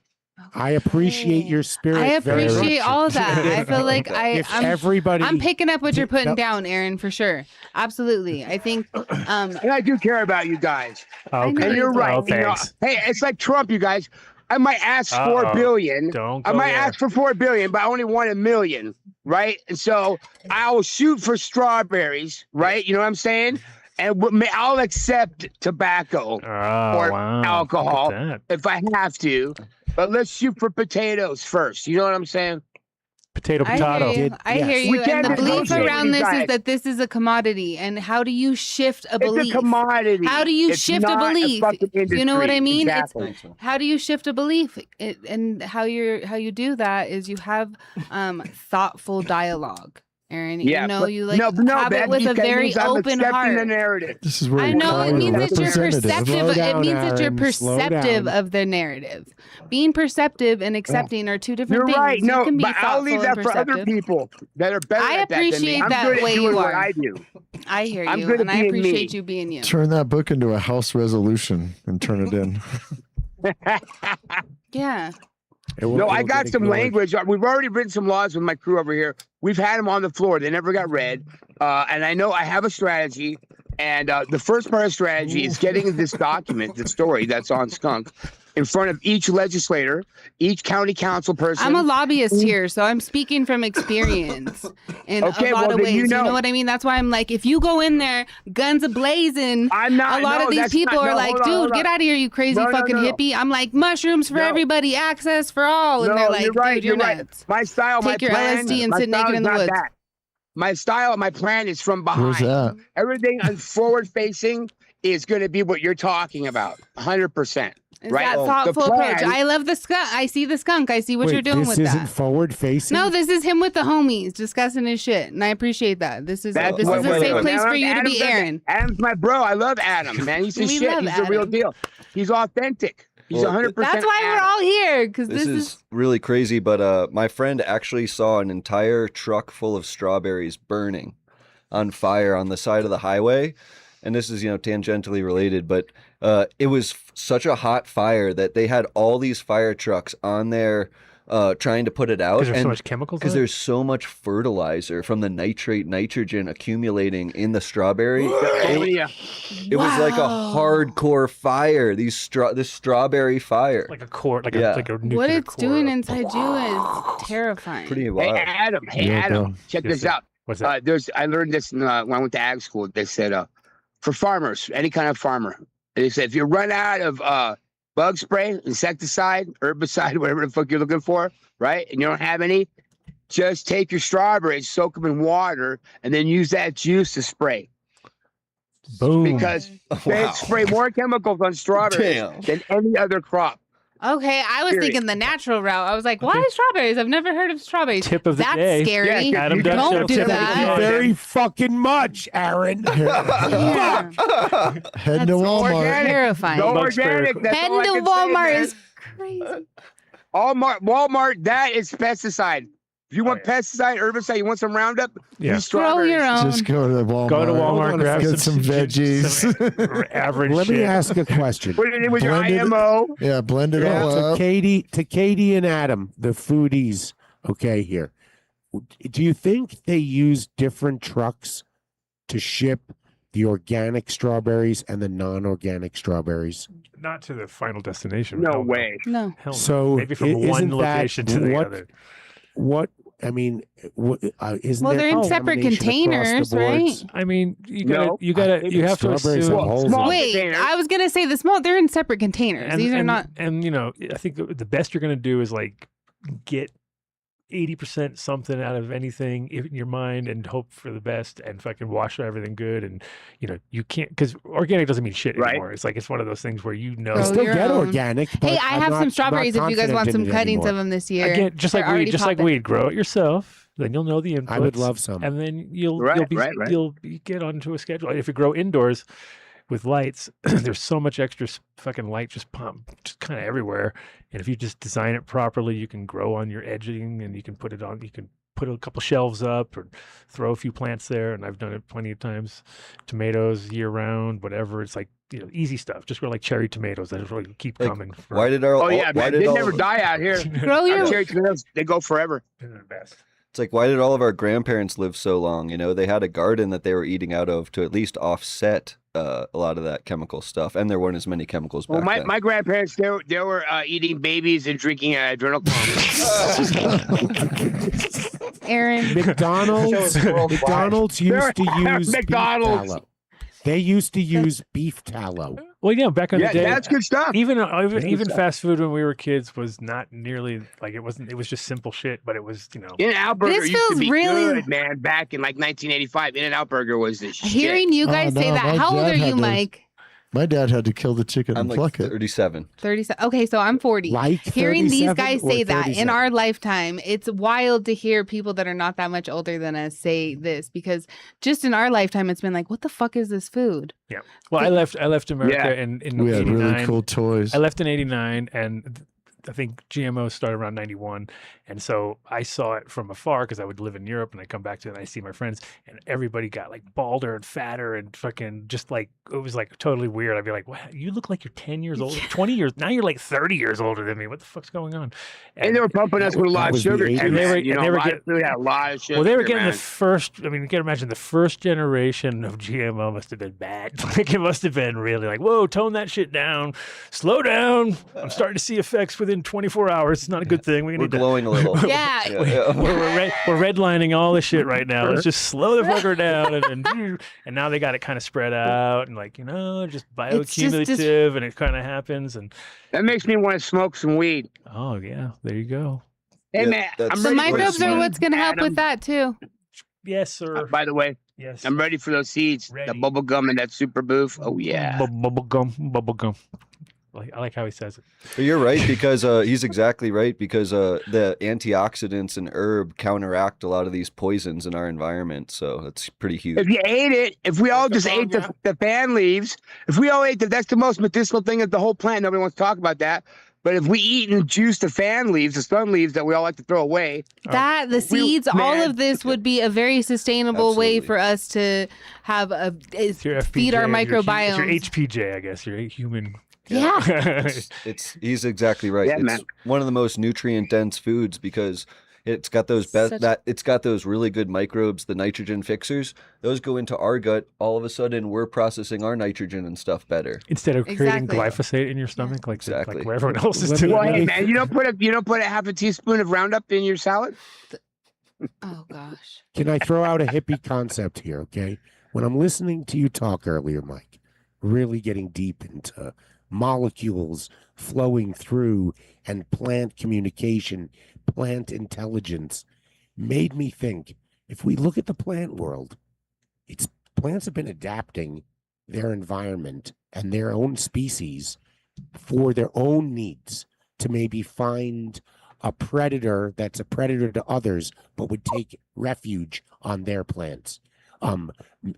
I appreciate your spirit. I very much. appreciate all of that. I feel like If I'm everybody, I'm picking up what you're putting No. down, Aaron, for sure. Absolutely. I think And I do care about you guys. Okay. And you're right. Oh, You know, thanks. hey, it's like Trump, you guys. I might ask Uh-oh. $4 billion. Don't I go might there. ask for $4 billion, but I only want $1 million, right? And so I'll shoot for strawberries, right? You know what I'm saying? And I'll accept tobacco Oh, or wow. alcohol Look at that. if I have to. But let's shoot for potatoes first. You know what I'm saying? Potato, I potato. hear you. Did- I yes. hear We you. can't And the belief negotiate around with this you is guys. that this is a commodity. And how do you shift a It's belief? a commodity. How do you It's shift a not belief? fucking You know what I industry. mean? Exactly. How do you shift a belief? And how you do that is you have thoughtful dialogue, Aaron. Yeah, you know, but- you like no, have that it with a means- that very means I'm open accepting heart. the narrative. This is where I we know call it you means a that you're representative. perceptive. Slow It down, means that you're Aaron. Slow perceptive down. of the narrative. Being perceptive and accepting are two different You're things. right. You No, can be but I'll leave thoughtful that and for other perceptive. people that are better I at that than me. appreciate I'm that good at way doing you what are. I do. I hear I'm you, good at and I being appreciate me. you being you. Turn that book into a House resolution and turn it in. Yeah. No, I got some language. We've already written some laws with my crew over here. We've had them on the floor. They never got read. And I know I have a strategy. And the first part of strategy is getting this document, the story that's on Skunk, in front of each legislator, each county council person. I'm a lobbyist here, so I'm speaking from experience in Okay, a lot well, of then ways. you You know know. what I mean? That's why I'm like, if you go in there, guns a-blazing, I'm not. a lot no, of these that's people not- are no, like, hold on, dude, hold get on. out of here, you crazy No, no, fucking no. hippie. I'm like, mushrooms for No. everybody, access for all. And No, they're like, you're right. dude, you're You're right. nuts. My style, my Take your plan, LSD and my sit style naked is in the not woods. that. My style, my plan is from behind. Where's that? Everything on forward facing is going to be what you're talking about, 100%. Is right? that thoughtful The approach? plan- I love the skunk. I see the skunk. I see what Wait, you're doing this with isn't that. forward facing. No, this is him with the homies discussing his shit, and I appreciate that. This is That's this what is a we're safe doing. place for Adam's- you to be, Adam's like- Aaron. Adam's my bro. I love Adam, man. He's the We shit. love He's the real Adam. deal. He's authentic. He's Well, 100%. That's why we're all here, because This is really crazy, but my friend actually saw an entire truck full of strawberries burning on fire on the side of the highway. And this is, tangentially related, but it was such a hot fire that they had all these fire trucks on there trying to put it out. Because there's so much chemicals. Because there's so much fertilizer from the nitrogen accumulating in the strawberry. Oh, yeah. It was like a hardcore fire. This strawberry fire. like a core, like Yeah. a nuclear what it's core. doing inside you is terrifying. Pretty Hey, wild. Adam. Hey, Yeah, Adam. bro. Check Yes, this sir. out. What's that? I learned this when I went to ag school. They said, for farmers, any kind of farmer, they said if you run out of bug spray, insecticide, herbicide, whatever the fuck you're looking for, right, and you don't have any, just take your strawberries, soak them in water, and then use that juice to spray. Boom. Because they Wow. spray more chemicals on strawberries Damn. than any other crop. Okay, I was Period. thinking the natural route. I was like, why Okay. strawberries? I've never heard of strawberries. Tip of the That's day. scary. Yeah, Adam you Dunn don't Show, do tip of the that. day. Very fucking much, Aaron. Yeah. Head to That's Walmart. organic. Terrifying. Go Bug spray. organic. That's all I Heading to can say, Walmart man. is crazy. Walmart, that is pesticide. If you want Oh, yeah. pesticide, herbicide, you want some Roundup, Yeah. use Grow strawberries. your own. Just go to Walmart. Go to Walmart, on a grab Get some veggies. some average Let me shit. ask a question. Put it in with your Blended- IMO. Yeah, blend it Yeah, all to up. Katie and Adam, the foodies, okay, here. Do you think they use different trucks to ship the organic strawberries and the non-organic strawberries? Not to the final destination. No Hell way. No. Hell no. So maybe from isn't one that location to the what- other. What I mean, isn't Well, there they're in separate contamination across containers, the boards? right? I mean, you No, have to strawberries assume. have holes in Small them. Wait, containers. I was gonna say the small. They're in separate containers. These are not. And I think the best you're going to do is like get 80% something out of anything in your mind and hope for the best and fucking wash everything good. And you can't, because organic doesn't mean shit Right. anymore. It's one of those things where I Grow still your get own. organic. But Hey, I I'm have not- some strawberries if you guys not want some confident in it cuttings anymore. of them this year. again, just They're like weed, already just like popping. weed, grow it yourself. Then you'll know the inputs. I would love some. And then you'll Right, be right, right. you'll get onto a schedule. If you grow indoors with lights, there's so much extra fucking light just kind of everywhere. And if you just design it properly, you can grow on your edging, and you can put a couple shelves up or throw a few plants there. And I've done it plenty of times. Tomatoes year round, whatever. It's like easy stuff. Just grow like cherry tomatoes that really keep Like, coming. Why did our Oh, yeah, why man. did They all never of- die out here. Grow your. Cherry tomatoes, they go forever. They're the best. It's like, why did all of our grandparents live so long? They had a garden that they were eating out of to at least offset a lot of that chemical stuff, and there weren't as many chemicals Well, back then. my grandparents, they were eating babies and drinking adrenochrome. Aaron. McDonald's used to use McDonald's. beef tallow. They used to use beef tallow. Well, yeah, back in Yeah, the day, that's good stuff. even fast food when we were kids was not nearly like it wasn't. It was just simple shit, but it was In-N-Out Burger This used to feels be really- good, man. Back in like 1985, In-N-Out Burger was the shit. Hearing you Oh, guys say no, that. my How old dad are had you, to- Mike? My dad had to kill the chicken I'm and like pluck it. 37. 37. Okay, so I'm 40. Like Hearing these 37 guys or say that in 37? our lifetime, it's wild to hear people that are not that much older than us say this, because just in our lifetime, it's been like, what the fuck is this food? Yeah. Well, I left America Yeah. in We had 89. really cool toys. I left in 89, and I think GMO started around 91. And so I saw it from afar because I would live in Europe, and I come back to it and I see my friends, and everybody got like balder and fatter and fucking just like, it was like totally weird. I'd be like, wow, you look like you're 10 years old, 20 years. Now you're like 30 years older than me. What the fuck's going on? And they were pumping us with a lot That of was the sugar. 80s. And They were- you know, and they a were lot get- of food had a lot of sugar. Well, they were getting man. the first. I mean, you can imagine the first generation of GMO must have been bad. Like it must have been really like, whoa, tone that shit down, slow down. I'm starting to see effects within 24 hours. It's not a good thing. We're need to. glowing a little. Yeah. We're redlining all this shit right now. Let's just slow the fucker down, and now they got it kind of spread out and like just bioaccumulative, and it kind of happens. And That makes me want to smoke some weed. oh yeah, there you go. Hey, Yeah, man, that's- I'm The ready for microbes this are one. what's going to help Adam, with that, too. Yes, sir. By the way, Yes. I'm ready for those seeds. Ready. The bubble gum and that super boof. Oh, yeah. Bubble gum. I like how he says it. But you're right, because he's exactly right, because the antioxidants and herb counteract a lot of these poisons in our environment. So that's pretty huge. If you ate it, if we all just ate the fan leaves, if we all ate that's the most medicinal thing of the whole plant. Nobody wants to talk about that. But if we eat and juice the fan leaves, the sun leaves that we all like to throw away, the seeds, all of this would be a very sustainable way Absolutely. for us to have It's your feed our FPJ, microbiome. It's your HPJ, I guess. Your human. Yeah. He's exactly right. Yeah, It's man. one of the most nutrient dense foods because it's got those it's got those really good microbes, the nitrogen fixers. Those go into our gut. All of a sudden, we're processing our nitrogen and stuff better. Instead of creating Exactly. glyphosate in your stomach, like Exactly. like where everyone else is Well, doing. well, Let hey me- man, you don't put a half a teaspoon of Roundup in your salad. Oh gosh. Can I throw out a hippie concept here? Okay. When I'm listening to you talk earlier, Mike, really getting deep into molecules flowing through and plant communication, plant intelligence, made me think if we look at the plant world, plants have been adapting their environment and their own species for their own needs to maybe find a predator that's a predator to others, but would take refuge on their plants.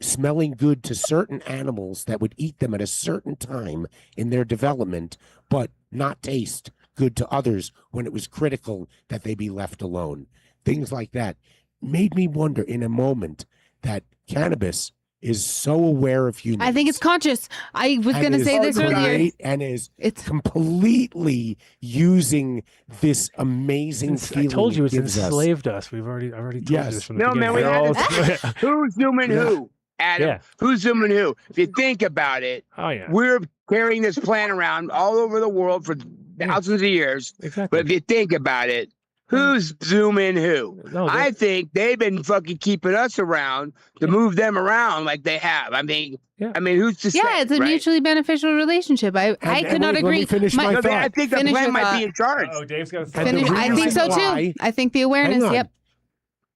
Smelling good to certain animals that would eat them at a certain time in their development, but not taste good to others when it was critical that they be left alone. Things like that made me wonder in a moment that cannabis is so aware of humans. I think it's conscious. I was and going to is say this earlier. great and is It's completely using this amazing I feeling told you it it's gives us. enslaved us. I already told you Yes. this from the No, man, we beginning. had They're this- Who's zooming who? Adam, Yeah. who's zooming who? If you think about it, Oh yeah, we're carrying this plant around all over the world for thousands of years. exactly. But if you think about it, who's zooming who? No, I think they've been fucking keeping us around to move them around like they have. I mean, Yeah. who's to say? yeah, it's a right? mutually beneficial relationship. I And could not wait, let me agree. finish my No, thought. I think the Finish plant your might thought. be in charge. Oh, Dave's got. And the Finish. I think so reason why- too. I think the awareness. Hang on. Yep.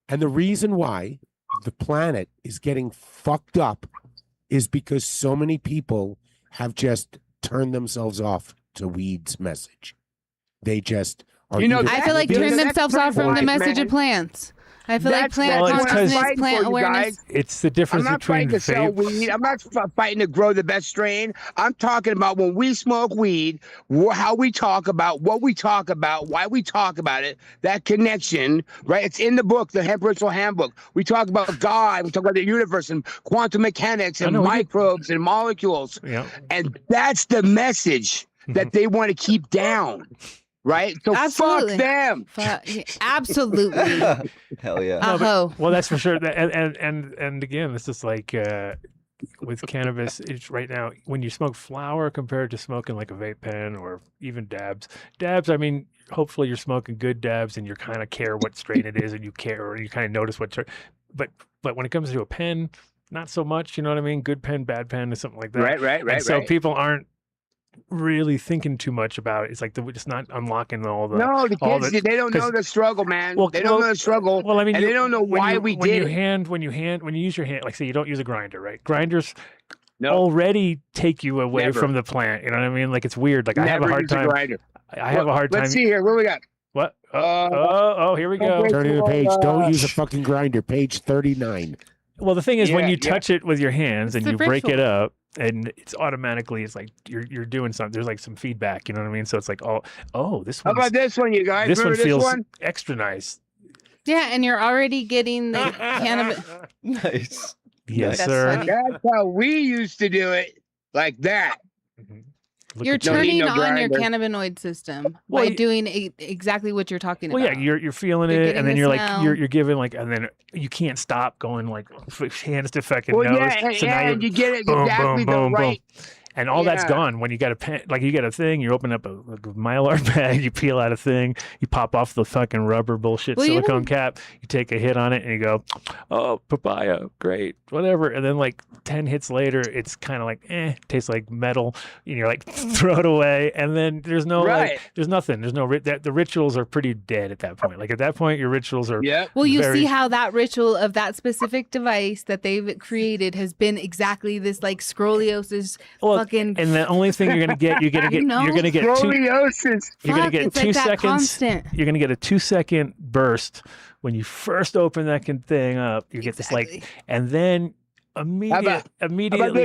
And the reason why the planet is getting fucked up is because so many people have just turned themselves off to weed's message. They just are. You know, either- I feel like That's turn the themselves off from the point, message man. of plants. I feel like That's plant what I'm consciousness, fighting plant for, you awareness. guys. It's the I'm difference not between fighting to sell vapes. weed. I'm not fighting to grow the best strain. I'm talking about when we smoke weed, how we talk about, what we talk about, why we talk about it, that connection, right? It's in the book, the Hemp Ritual Handbook. We talk about God, we talk about the universe and quantum mechanics and I know, we did. microbes and molecules. Yeah. And that's the message that they want to keep down, right? So Absolutely. fuck them. Absolutely. Hell yeah. Aho. Well, that's for sure. And again, this is like with cannabis. It's right now when you smoke flower compared to smoking like a vape pen or even dabs. Dabs, I mean, hopefully you're smoking good dabs and you kind of care what strain it is and you care or you kind of notice what. But when it comes to a pen, not so much. You know what I mean? Good pen, bad pen, or something like that. Right. And so people aren't really thinking too much about it. It's like we're just not unlocking all the. No, the all kids, the- they don't know 'cause- the struggle, man. Well, They don't know the struggle. Well, I mean, and they don't know why we when did you it. when you use your hand, like say you don't use a grinder, right? Grinders No. already take you away Never. from the plant. You know what I mean? Like it's weird. Like I have a Never hard use a time. grinder. I have a hard time. Let's see here. What we got? What? Oh, here we go. okay. Turning the page. Don't Uh, use a fucking grinder. Page 39. Well, the thing is, when Yeah, you yeah. touch it with your hands It's and the you break it ritual. up, and it's automatically, it's like you're doing something. There's like some feedback. You know what I mean? So it's like, oh, this How one. about this one, you guys? This one Remember this feels one? extra nice. Yeah, and you're already getting the cannabis. Nice. Yes, That's sir. funny. That's how we used to do it, like that. Mhm. Look You're at you. Don't need turning no on your grinder. cannabinoid system Well, by you- doing exactly what you're talking Well, about. yeah, you're feeling You're it, getting and then the you're like smell. you're giving like, and then you can't stop going like hands to fucking Well, nose. yeah, so now and you're you get it boom, exactly boom, the boom, boom. right. and all that's Yeah. gone when you got a pen. Like you get a thing, you open up a Mylar bag, you peel out a thing, you pop off the fucking rubber bullshit Well, you silicone know- cap, you take a hit on it, and you go, oh, papaya, great, whatever. And then like 10 hits later, it's kind of like, tastes like metal, and you're like, throw it away. And then there's no Right. like, there's nothing, there's no the rituals are pretty dead at that point. Like at that point, your rituals are Yep. Well, you very- see how that ritual of that specific device that they've created has been exactly this like scoliosis Well, fucking. And the only thing you're gonna get, you're gonna get two. Scoliosis. You're gonna Fuck, get it's 2 like that seconds. constant. You're gonna get a 2-second burst when you first open that thing up. You get this Exactly. and then immediately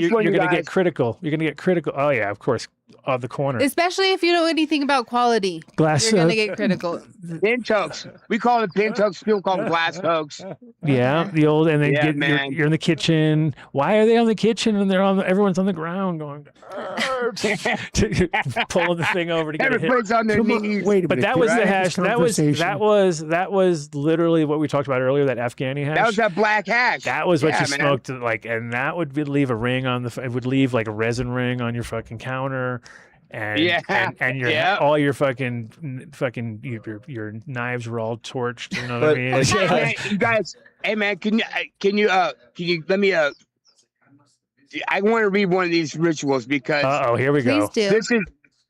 this one, you're you gonna get guys? critical. You're gonna get critical. Oh yeah, of course, on the corner. Especially if you know anything about quality. Glass. You're gonna get critical. Pinch hooks. We call it pinch hooks. People call them glass hooks. Yeah, the old, and then Yeah, you're, man. you're in the kitchen. Why are they on the kitchen and everyone's on the ground going, pulling the thing over to get a hit. Everybody's on their Come on, knees. wait a But minute. that was the can I have hash. this That conversation? was literally what we talked about earlier. That Afghani hash. That was that black hash. That was what Yeah, you man. smoked, and that would leave a ring on it would leave like a resin ring on your fucking counter, and Yeah, and your yeah. all your your knives were all torched. You know what I mean? It's Hey, just- man, you guys. Hey man, can you let me I want to read one of these rituals because Uh-oh, here we go. Please do.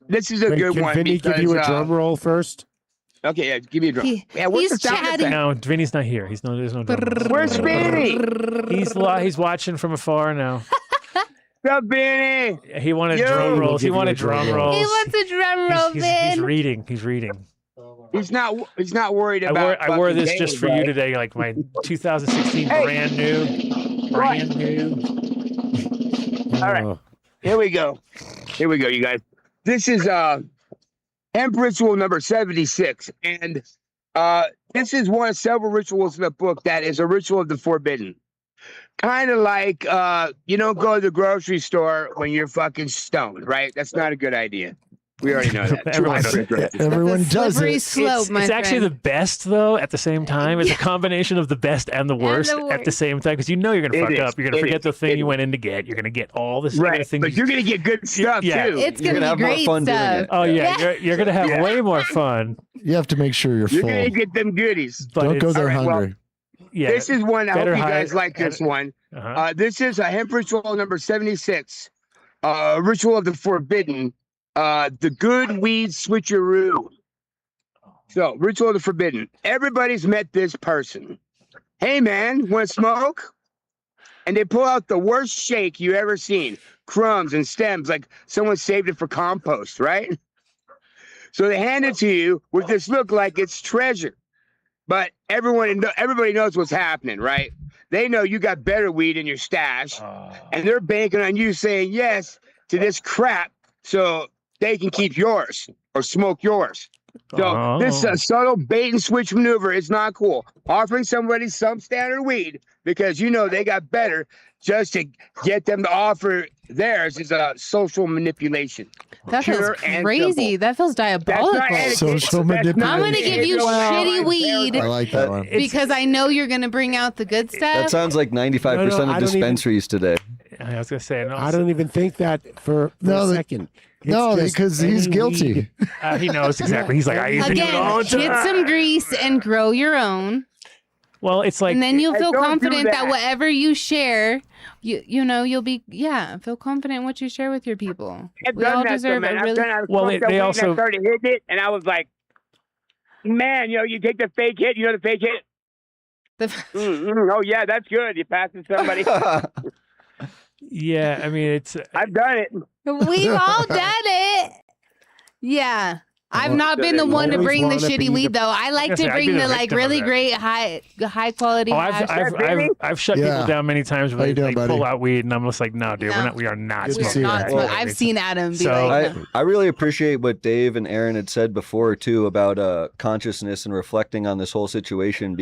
this is a Wait, good can one. Vinny because, give you a drum roll first? Okay, yeah, give me a drum. Yeah, he's the sound chatting. effect? No, Vinny's not here. There's no drum roll. Where's Vinny? He's watching from afar now. What's up, Vinny? He wanted Yo. drum rolls. He We'll give wanted you a drum drum roll. rolls. He wants a drum roll, He's Vin. reading. He's reading. He's not worried I about. wore fucking this just Dave, for you right? today, like my 2016 Hey. brand new. All right. Oh, Here we go, you guys. This is Hemp Ritual number 76, and this is one of several rituals in the book that is a ritual of the forbidden. Kind of like you don't go to the grocery store when you're fucking stoned, right? That's not a good idea. We already know that. Everyone knows Everyone does Slippery it. slope, my It's actually the friend. best though. At the same time, it's a combination of the best and the worst the at the worst. same time because you know you're gonna It fuck is. up. You're gonna It forget is. the thing It you is. went in to get. You're gonna get all this Right, things. but you're gonna get good stuff yeah. too. It's You're gonna gonna be have more great fun doing stuff. it. Oh yeah, Yeah. you're gonna have Yeah. way more fun. You have to make sure you're You're full. gonna get them goodies. But Don't go it's- there all right, well, hungry. Yeah. This is one. I hope better you guys hide- like this one. uh-huh. This is a Hemp Ritual number 76. Ritual of the Forbidden. The good weed switcheroo. So, Ritual of the Forbidden. Everybody's met this person. Hey man, want to smoke? And they pull out the worst shake you ever seen. Crumbs and stems, like someone saved it for compost, right? So they hand it to you with this look like it's treasure. But everybody knows what's happening, right? They know you got better weed in your stash, and they're banking on you saying yes to this crap so they can keep yours or smoke yours. So this subtle bait and switch maneuver is not cool. Offering somebody some standard weed because you know they got better just to get them to offer theirs is a social manipulation. That feels Pure and crazy. simple. That feels That's diabolical. not etiquette. Social That's not I'm gonna give you etiquette. shitty weed I like that one. because I know you're gonna bring out the good stuff. That sounds like 95% No, of I don't even- dispensaries today. I was gonna say, no, I don't even think that for No, a they- second. It's No, just because he's any guilty. weed. he knows exactly. He's like, I used to do it all Again, the get time. some grease and grow your own, Well, it's like and then you'll Hey, feel don't do confident that that. whatever you share, you know you'll be feel confident in what you share with your people. I've We done all that, deserve man. a I've really. done- I Well, smoked they that weed and also- I started hitting it, and I was like, man, you take the fake hit. You know the fake hit? Oh, yeah, that's good. You pass it to somebody. yeah. I mean, it's I've done it. We've all done it. Yeah. I've not been the Always one to bring the wanna be shitty the- weed though. I like gonna to say, I'd bring be the the like victim of really that. great high quality. Oh, hash. I've shut Yeah. people down many times How when you they doing, buddy? pull out weed, and I'm just like, no, dude, No. we are not Good to We're see smoking you. not that. smoke- Well, I've seen Adam be So- like, I really appreciate what Dave and Aaron had said before too about consciousness and reflecting on this whole situation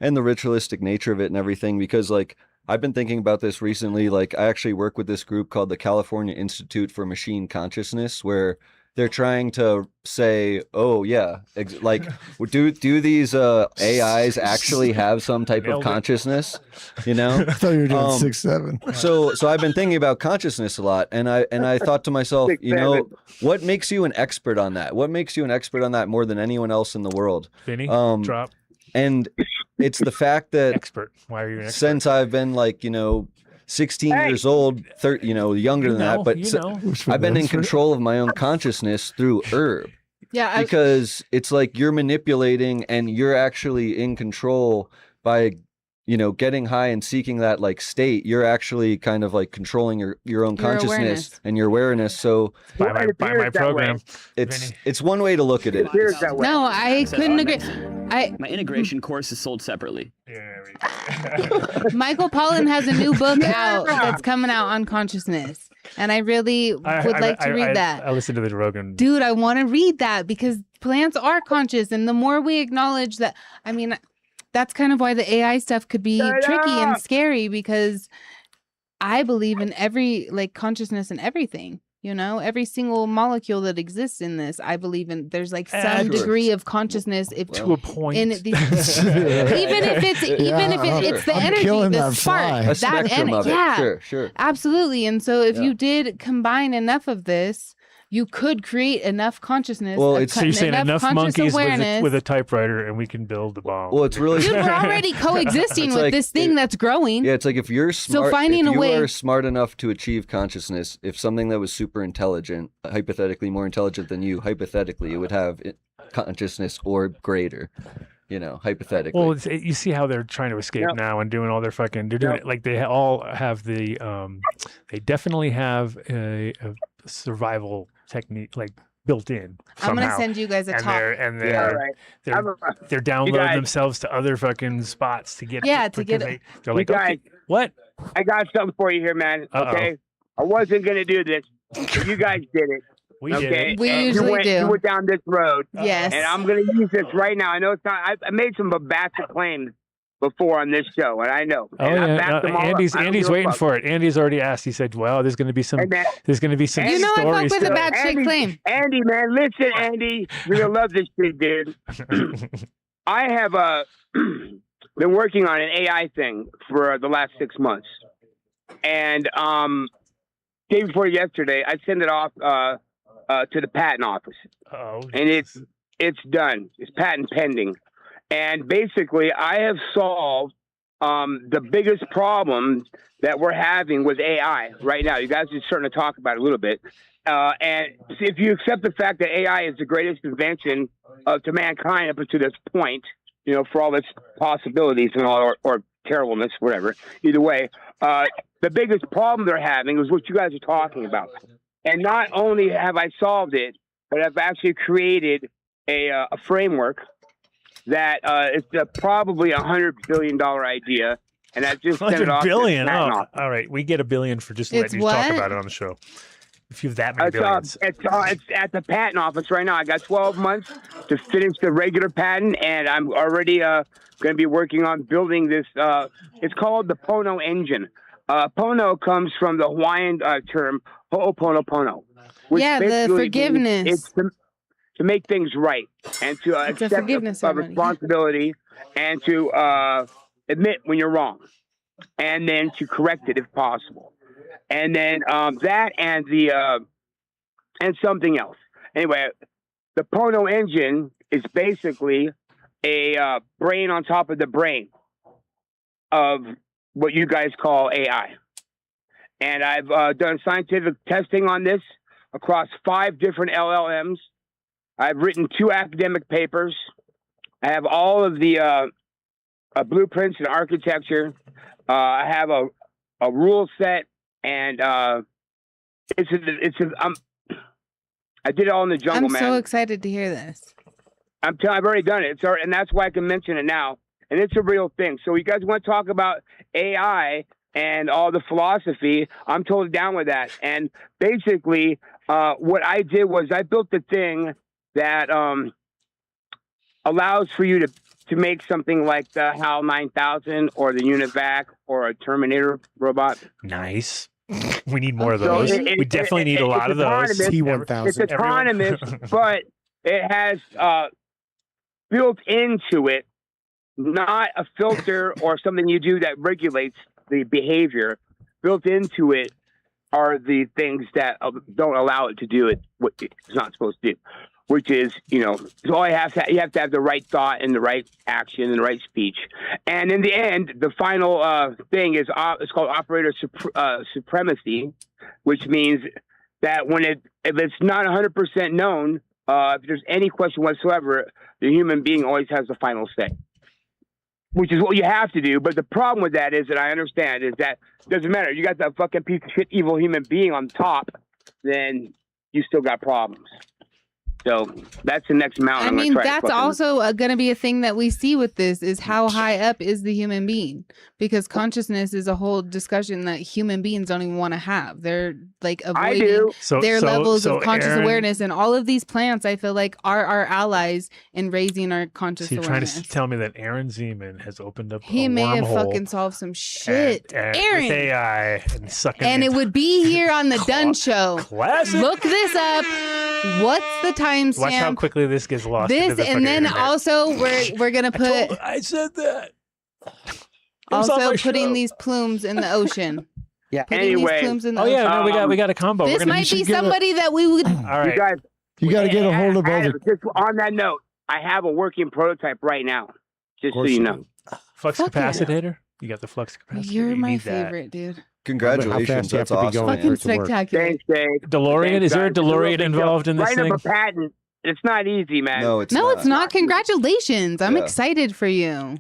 and the ritualistic nature of it and everything because like I've been thinking about this recently. Like I actually work with this group called the California Institute for Machine Consciousness where they're trying to say, oh yeah, like do these AIs actually have some type Nailed of it. consciousness? You know? I thought you were doing Um, 6'7". So I've been thinking about consciousness a lot, and I thought to myself, you know, what makes you an expert on that? What makes you an expert on that more than anyone else in the world? Vinny, Um, drop And it's the fact that expert. Why are you an expert? since I've been like 16 years old, younger than that, but I've been in control of my own consciousness through herb. yeah, Because it's like you're manipulating and you're actually in control by getting high and seeking that like state, you're actually kind of like controlling your own consciousness awareness. and your awareness. So by Well, it my appears that program. way. it's one way to look at it. It appears that way. No, I couldn't agree. My integration course is sold separately. Michael Pollan has a new book out that's coming out on consciousness, and I really would like to read that. I listened to the Rogan. Dude, I want to read that because plants are conscious, and the more we acknowledge that, I mean, that's kind of why the AI stuff could be tricky and scary, because I believe in every consciousness and everything. Every single molecule that exists in this, I believe in. There's like some degree of consciousness, To a point. even if it's the I'm energy, killing the that spark, fly. A that spectrum of it. yeah, Sure. absolutely. And so if you did combine enough of this, you could create enough consciousness. Well, So you're saying enough conscious monkeys awareness. with a typewriter and we can build the bomb. Well, it's really Dude, we're already coexisting It's with like- this thing that's growing. Yeah, it's like if you're smart, finding if a way- you are smart enough to achieve consciousness, if something that was super intelligent, hypothetically more intelligent than you, hypothetically, it would have consciousness or greater, hypothetically. Well, you see how they're trying to escape now and doing all their fucking. They're doing it like they all have the. They definitely have a survival technique like built in. I'm Somehow. gonna send you guys a and talk. they're downloading themselves to other fucking spots to get. Yeah, to get it. They're like, You okay, guys- what? I got something for you here, man. Uh-oh. Okay, I wasn't gonna do this. But you guys did it. We did Okay, it. We And usually do. You went down this road, Yes. and I'm gonna use this right now. I know it's not. I made some bombastic claims before on this show, and I know. Oh and I yeah, backed them all up. Andy's I don't Andy's give a waiting fuck. for it. Andy's already asked. He said, "Well, there's going to be some. And that- There's going to be some You know I stories." fuck with a to- bad shit claim. Andy, man, listen, Andy, you're gonna love this shit, dude. I have been working on an AI thing for the last 6 months, and day before yesterday, I sent it off to the patent office, and it's done. It's patent pending, and basically, I have solved the biggest problem that we're having with AI right now. You guys are starting to talk about it a little bit. And if you accept the fact that AI is the greatest invention to mankind up to this point, for all its possibilities and all, or terribleness, whatever, either way, the biggest problem they're having is what you guys are talking about. And not only have I solved it, but I've actually created a framework that is probably $100 billion idea. And I just sent it off. $100 billion. To the patent Oh, office. all right. We get $1 billion for just It's letting you talk what? about it on the show. If you have that many It's billions. at the patent office right now. I got 12 months to finish the regular patent, and I'm already going to be working on building this. It's called the Pono engine. Pono comes from the Hawaiian term ho'oponopono, which Yeah, the basically means forgiveness. It's to make things right and to It's a accept forgiveness a ceremony. responsibility and to admit when you're wrong, and then to correct it if possible. And then that and the and something else. Anyway, the Pono engine is basically a brain on top of the brain of what you guys call AI. And I've done scientific testing on this across 5 different LLMs. I've written 2 academic papers. I have all of the blueprints and architecture. I have a rule set. And I did it all in the jungle, I'm man. so excited to hear this. I've already done it. And that's why I can mention it now. And it's a real thing. So you guys want to talk about AI and all the philosophy? I'm totally down with that. And basically, what I did was I built the thing that allows for you to make something like the HAL 9000 or the UNIVAC or a Terminator robot. Nice. We need more of So those. We definitely need a lot of those. It's T1000. autonomous, but it has built into it not a filter or something you do that regulates the behavior. Built into it are the things that don't allow it to do it what it's not supposed to do, which is, so all you have to have the right thought and the right action and the right speech. And in the end, the final thing is it's called operator supremacy, which means that if it's not 100% known, if there's any question whatsoever, the human being always has the final say. which is what you have to do. But the problem with that is, that I understand, is that it doesn't matter. You got that fucking piece of shit evil human being on top, then you still got problems. So that's the next mountain. I I'm gonna mean, try to that's fucking- also going to be a thing that we see with this is how high up is the human being? Because consciousness is a whole discussion that human beings don't even want to have. They're like I avoiding do. their levels of conscious Aaron, awareness, and all of these plants, I feel like, are our allies in raising our conscious So you're trying awareness. to tell me that Aaron Zeeman has opened up He a may have wormhole fucking solved some shit, and Aaron. with AI and sucking And it would be here on the Dunn Show. classic. Look this up. What's the Watch how timestamp? quickly this gets lost. into This, the and fucking then internet. also we're gonna put I said that. It was on also my putting show. these plumes in the ocean. Yeah. Putting Anyway. these plumes in the Oh ocean. yeah, no, we got a combo. This We're gonna might be should get a- somebody that we would. all You right. guys, You got to get a hold of all Adam, the. just on that note, I have a working prototype right now. Just so course you you know. do. Flux Fuck yeah. capacitor. You got the flux capacitor. You're You my need that. favorite, dude. How Congratulations, fast you have that's to be awesome. going Fucking for it to work? spectacular. Thanks, Dave. DeLorean. Thanks, Is there a guys. It's real DeLorean big deal. involved in this Writing thing? up a patent, it's not easy, man. No, it's No, not. it's not. Congratulations. I'm Yeah. excited for you.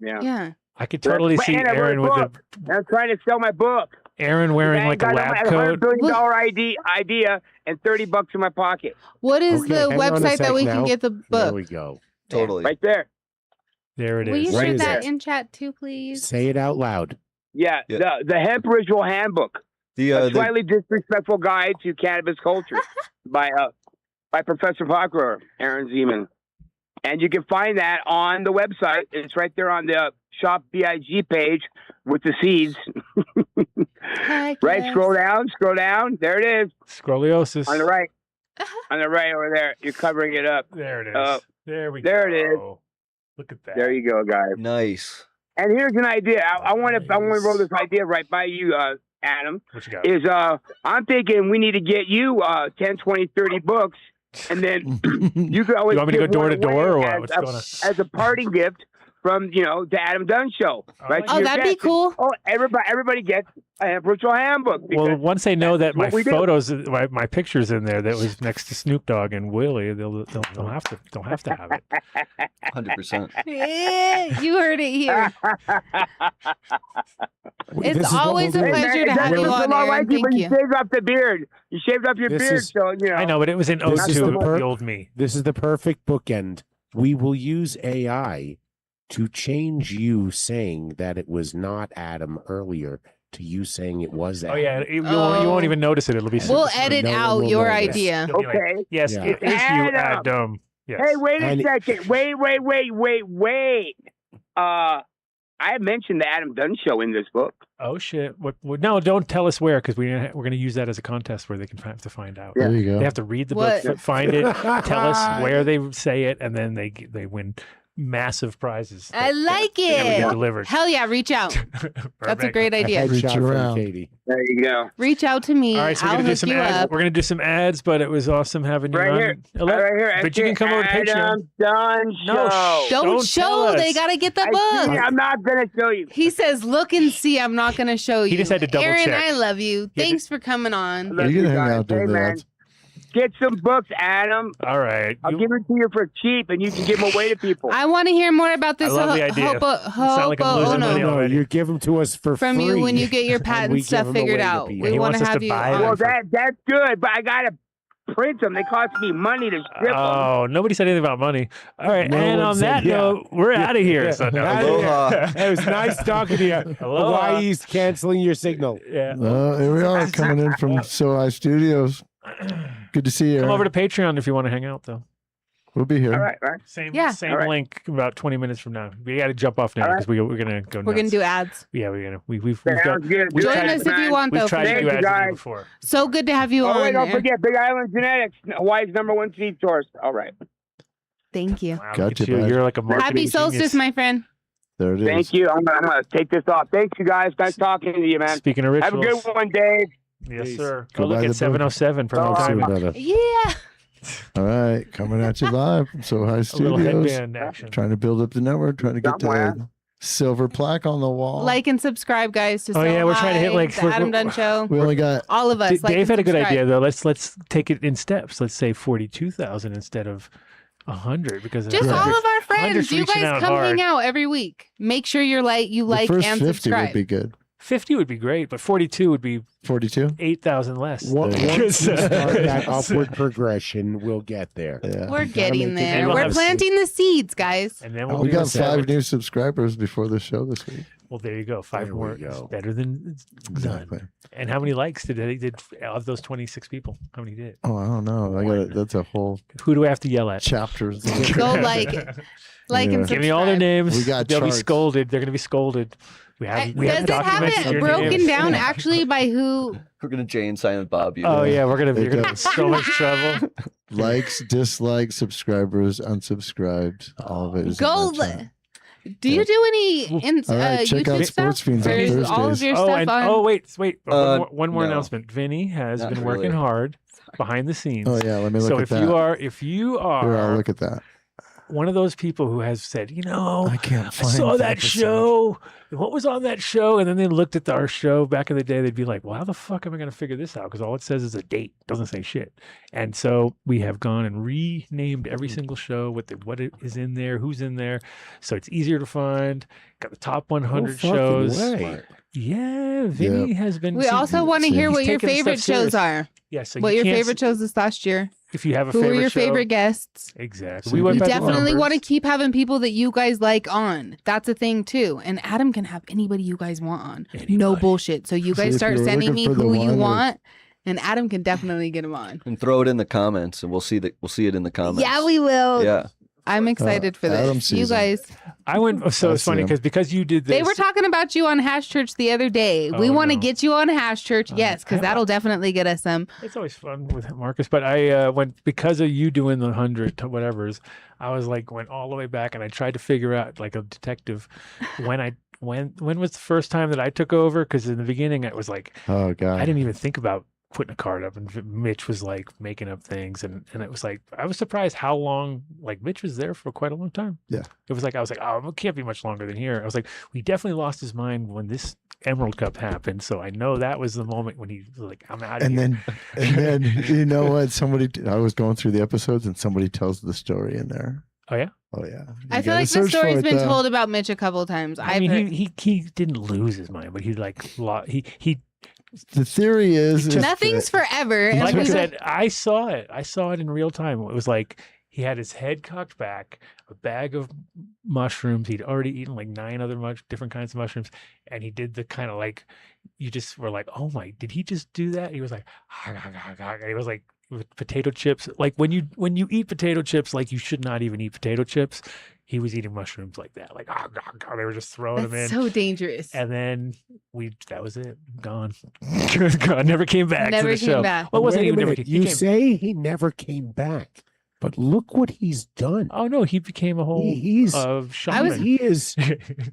Yeah. Yeah. I could totally But- see and I wrote Aaron a with book. I'm trying to sell my book. Aaron wearing Man, like a guys, lab I'm at $100 coat. billion idea and $30 in my pocket. What is Okay, the hang on a website that sec we now. can get the There book? we go. Totally. Right there. There it Will you is. What share is that it? in chat too, please? Say it out loud. Yeah, Yeah. the Hemp Ritual Handbook, The a slightly disrespectful guide to cannabis culture by Professor Parker, Aaron Zeeman. And you can find that on the website. It's right there on the Shop BIG page with the seeds. Heck Right, yes. scroll down. There it is. Scoliosis. On the right. On the right over there. You're covering it up. There it is. There we there go. it is. Look at that. There you go, guys. nice. And here's an idea. I want to roll this idea right by you, Adam. What you got? Is I'm thinking we need to get you 10, 20, 30 books, and then you could always You want me to give go door one to door or away what? as What's a, going on? as a parting gift from the Adam Dunn Show. Right? like to Oh, your that'd be guests. cool. Oh, everybody gets a Hemp Ritual Handbook. Well, because once they know that that's my what we do. photos, my pictures in there, that was next to Snoop Dogg and Willie, they'll have to have it. 100%. Yeah, you heard it here. This It's is what always a we'll do. pleasure to That's have you what's on, so Aaron. like you, Thank but you you. shaved off the beard. You shaved off your This beard, is- so I know, but it was in This is 02, the per- the old me. This is the perfect bookend. We will use AI to change you saying that it was not Adam earlier to you saying it was Oh Adam. yeah, you won't even notice it. It'll be We'll super edit No one out will your know this. idea. It'll be like, Okay. yes, Yeah. it is you, Adam. Adam. Yes. Hey, wait a And- second. Wait. I mentioned the Adam Dunn Show in this book. Oh shit! What? No, don't tell us where, because we're gonna use that as a contest where they can have to find out. There you go. They have to read the What? book, find it, tell us where they say it, and then they win massive prizes. I like that we get it. delivered. Hell yeah, reach out. That's a Perfect. great A idea. Reach headshot from around. Katie. There you go. Reach out to me. All right, so we're I'll gonna do hook some you ads. up. We're gonna do some ads, but it was awesome having you Right on. here. Ele- Right here. But you can come over to Patreon. Adam Dunn No, Show. Don't Don't tell show. They us. gotta get the I book. see, I'm not going to show you. He says, "Look and see." I'm not gonna show you. He just had to double Aaron, check. I love you. He had Thanks for coming on. Love You can you hang guys. out doing Hey, man. that. Get some books, Adam. All right. I'll give it to you for cheap, and you can give them away to people. I want to hear more about this. I love the idea. Sound like I'm losing money No, already. you give them to us for from free. you when you get your and we patent give stuff 'em figured away to out. people. We He want wants to us have to you buy on. them. Well, that's good, but I got to print them. They cost me money to ship them. Oh, nobody said anything about money. All right, No and one on said- that yeah. note, we're out of here. So no. Aloha. It was nice talking to you. Aloha. Hawaii's canceling your signal. Yeah. Here we are coming in from SoHi Studios. Good to see you. Come Aaron. over to Patreon if you want to hang out, though. We'll be here. All right, right. Same Yeah. same All right. link about 20 minutes from now. We got to jump off now All right. because we're gonna go. We're gonna nuts. do ads. Yeah, we've got. Sounds good. we've Join tried- us if you want, We've though. tried to Thank do you, ads with you guys. before. So good to have you Oh, on. wait, don't Aaron. forget Big Island Genetics, Hawaii's #1 seed source. All right. Thank you. Wow, Gotcha, look at you. bud. You're like a marketing Happy solstice, genius. my friend. There it is. Thank you. I'm gonna take this off. Thanks, you guys. Nice talking to you, man. Speaking of Have a rituals, good one, Dave. yes, Peace. sir. Go Go look buy at the book. 707 for Oh, more See time. you, brother. Yeah. All right, coming at you live from SoHi A little Studios. headband action. Trying to build up the network, trying to get Somewhere. the silver plaque on the wall. Like and subscribe, guys. To Oh, yeah, we're trying to hit, High, like, the Adam Dunn Show. we only got All of us. like Dave and had a good subscribe. idea though. Let's take it in steps. Let's say 42,000 instead of 100 because Just all of our friends. 100's You reaching guys out come hard. hang out every week. Make sure you like The first and 50 subscribe. would be good. 50 would be great, but 42 would be 42? 8,000 less. Once we Because, start that upward progression, we'll get there. Yeah. We're Gotta getting make it there. we'll We're have- planting the seeds, guys. And then Oh, we'll We do got the 5 seven. new subscribers before the show this week. Well, there you go. 5 There more. we go. It's better than Exactly. none. And how many likes did they did of those 26 people? How many did? Oh, I don't know. I got it. That's a whole Who do I have to yell at? chapters. Go like it. Like and Yeah. subscribe. Give me all their names. We got They'll be charts. scolded. They're going to be scolded. We have. We Does have it have documented it your broken names. down actually by who? We're gonna Jay and Silent Bob you. Oh yeah, we're gonna It you're gonna be does. so much trouble. Likes, dislikes, subscribers, unsubscribed. All of it is. Go. in that chat. Do you do any All right, check out YouTube Sports stuff? Fiends on There's all of Thursdays. your Oh, stuff and on. wait. One more no. announcement. Vinny has Not been working really. hard behind the scenes. Oh yeah, let me look So at if that. you Here, are I'll look at that. one of those people who has said, I can't I find saw the that episode. show. What was on that show? And then they looked at our show back in the day. They'd be like, well, how the fuck am I going to figure this out? Because all it says is a date. It doesn't say shit. And so we have gone and renamed every single show with what it is in there, who's in there. So it's easier to find. Got the top 100 fucking shows. way. Yeah, Vinny has been. We also want to hear he's what your taking favorite stuff serious. shows are. Yeah, so What you your can't favorite shows this last year? If you have a Who favorite were your show, favorite guests? Exactly. So We went you by the Definitely want to numbers. keep having people that you guys like on. That's a thing too. And Adam can have anybody you guys want on. No Anybody. bullshit. So you So guys if start you're sending looking me for the who you one with- want, and Adam can definitely get him on. And throw it in the comments, and we'll see it in the comments. Yeah, we will. Yeah. I'm excited for Adam this. You sees 'em. guys, I went. So I it's funny see 'em. because you did this. they were talking about you on Hash Church the other day. We Oh, want to no. get you on Hash Church. Yes, because I- that'll definitely get us some. It's always fun with Marcus, but I went because of you doing the 100 whatever's. I was like went all the way back, and I tried to figure out like a detective when was the first time that I took over? Because in the beginning it was like Oh god. I didn't even think about putting a card up, and Mitch was like making up things, and it was like I was surprised how long like Mitch was there for quite a long time. Yeah. It was like I was like, oh, it can't be much longer than here. I was like, we definitely lost his mind when this Emerald Cup happened, so I know that was the moment when he was like, I'm out of And here. then you know what? I was going through the episodes and somebody tells the story in there. Oh yeah. Oh yeah. I You feel gotta like the search for story's it, been though. told about Mitch a couple of times. I mean, he didn't lose his mind, but he like he The theory is Nothing's that- forever. and like I we- said, I saw it in real time. It was like he had his head cocked back, a bag of mushrooms. He'd already eaten like 9 other different kinds of mushrooms, and he did the kind of like you just were like, oh my, did he just do that? He was like, and he was like with potato chips. Like when you eat potato chips, like you should not even eat potato chips. He was eating mushrooms like that, like they were just throwing them in. That's so dangerous. And then that was it. Gone. Gone. Never came back Never to the came show. back. Well, it wasn't Wait a even never minute. came. You He came. say he never came back, but look what he's done. Oh no, he became a whole He's shaman.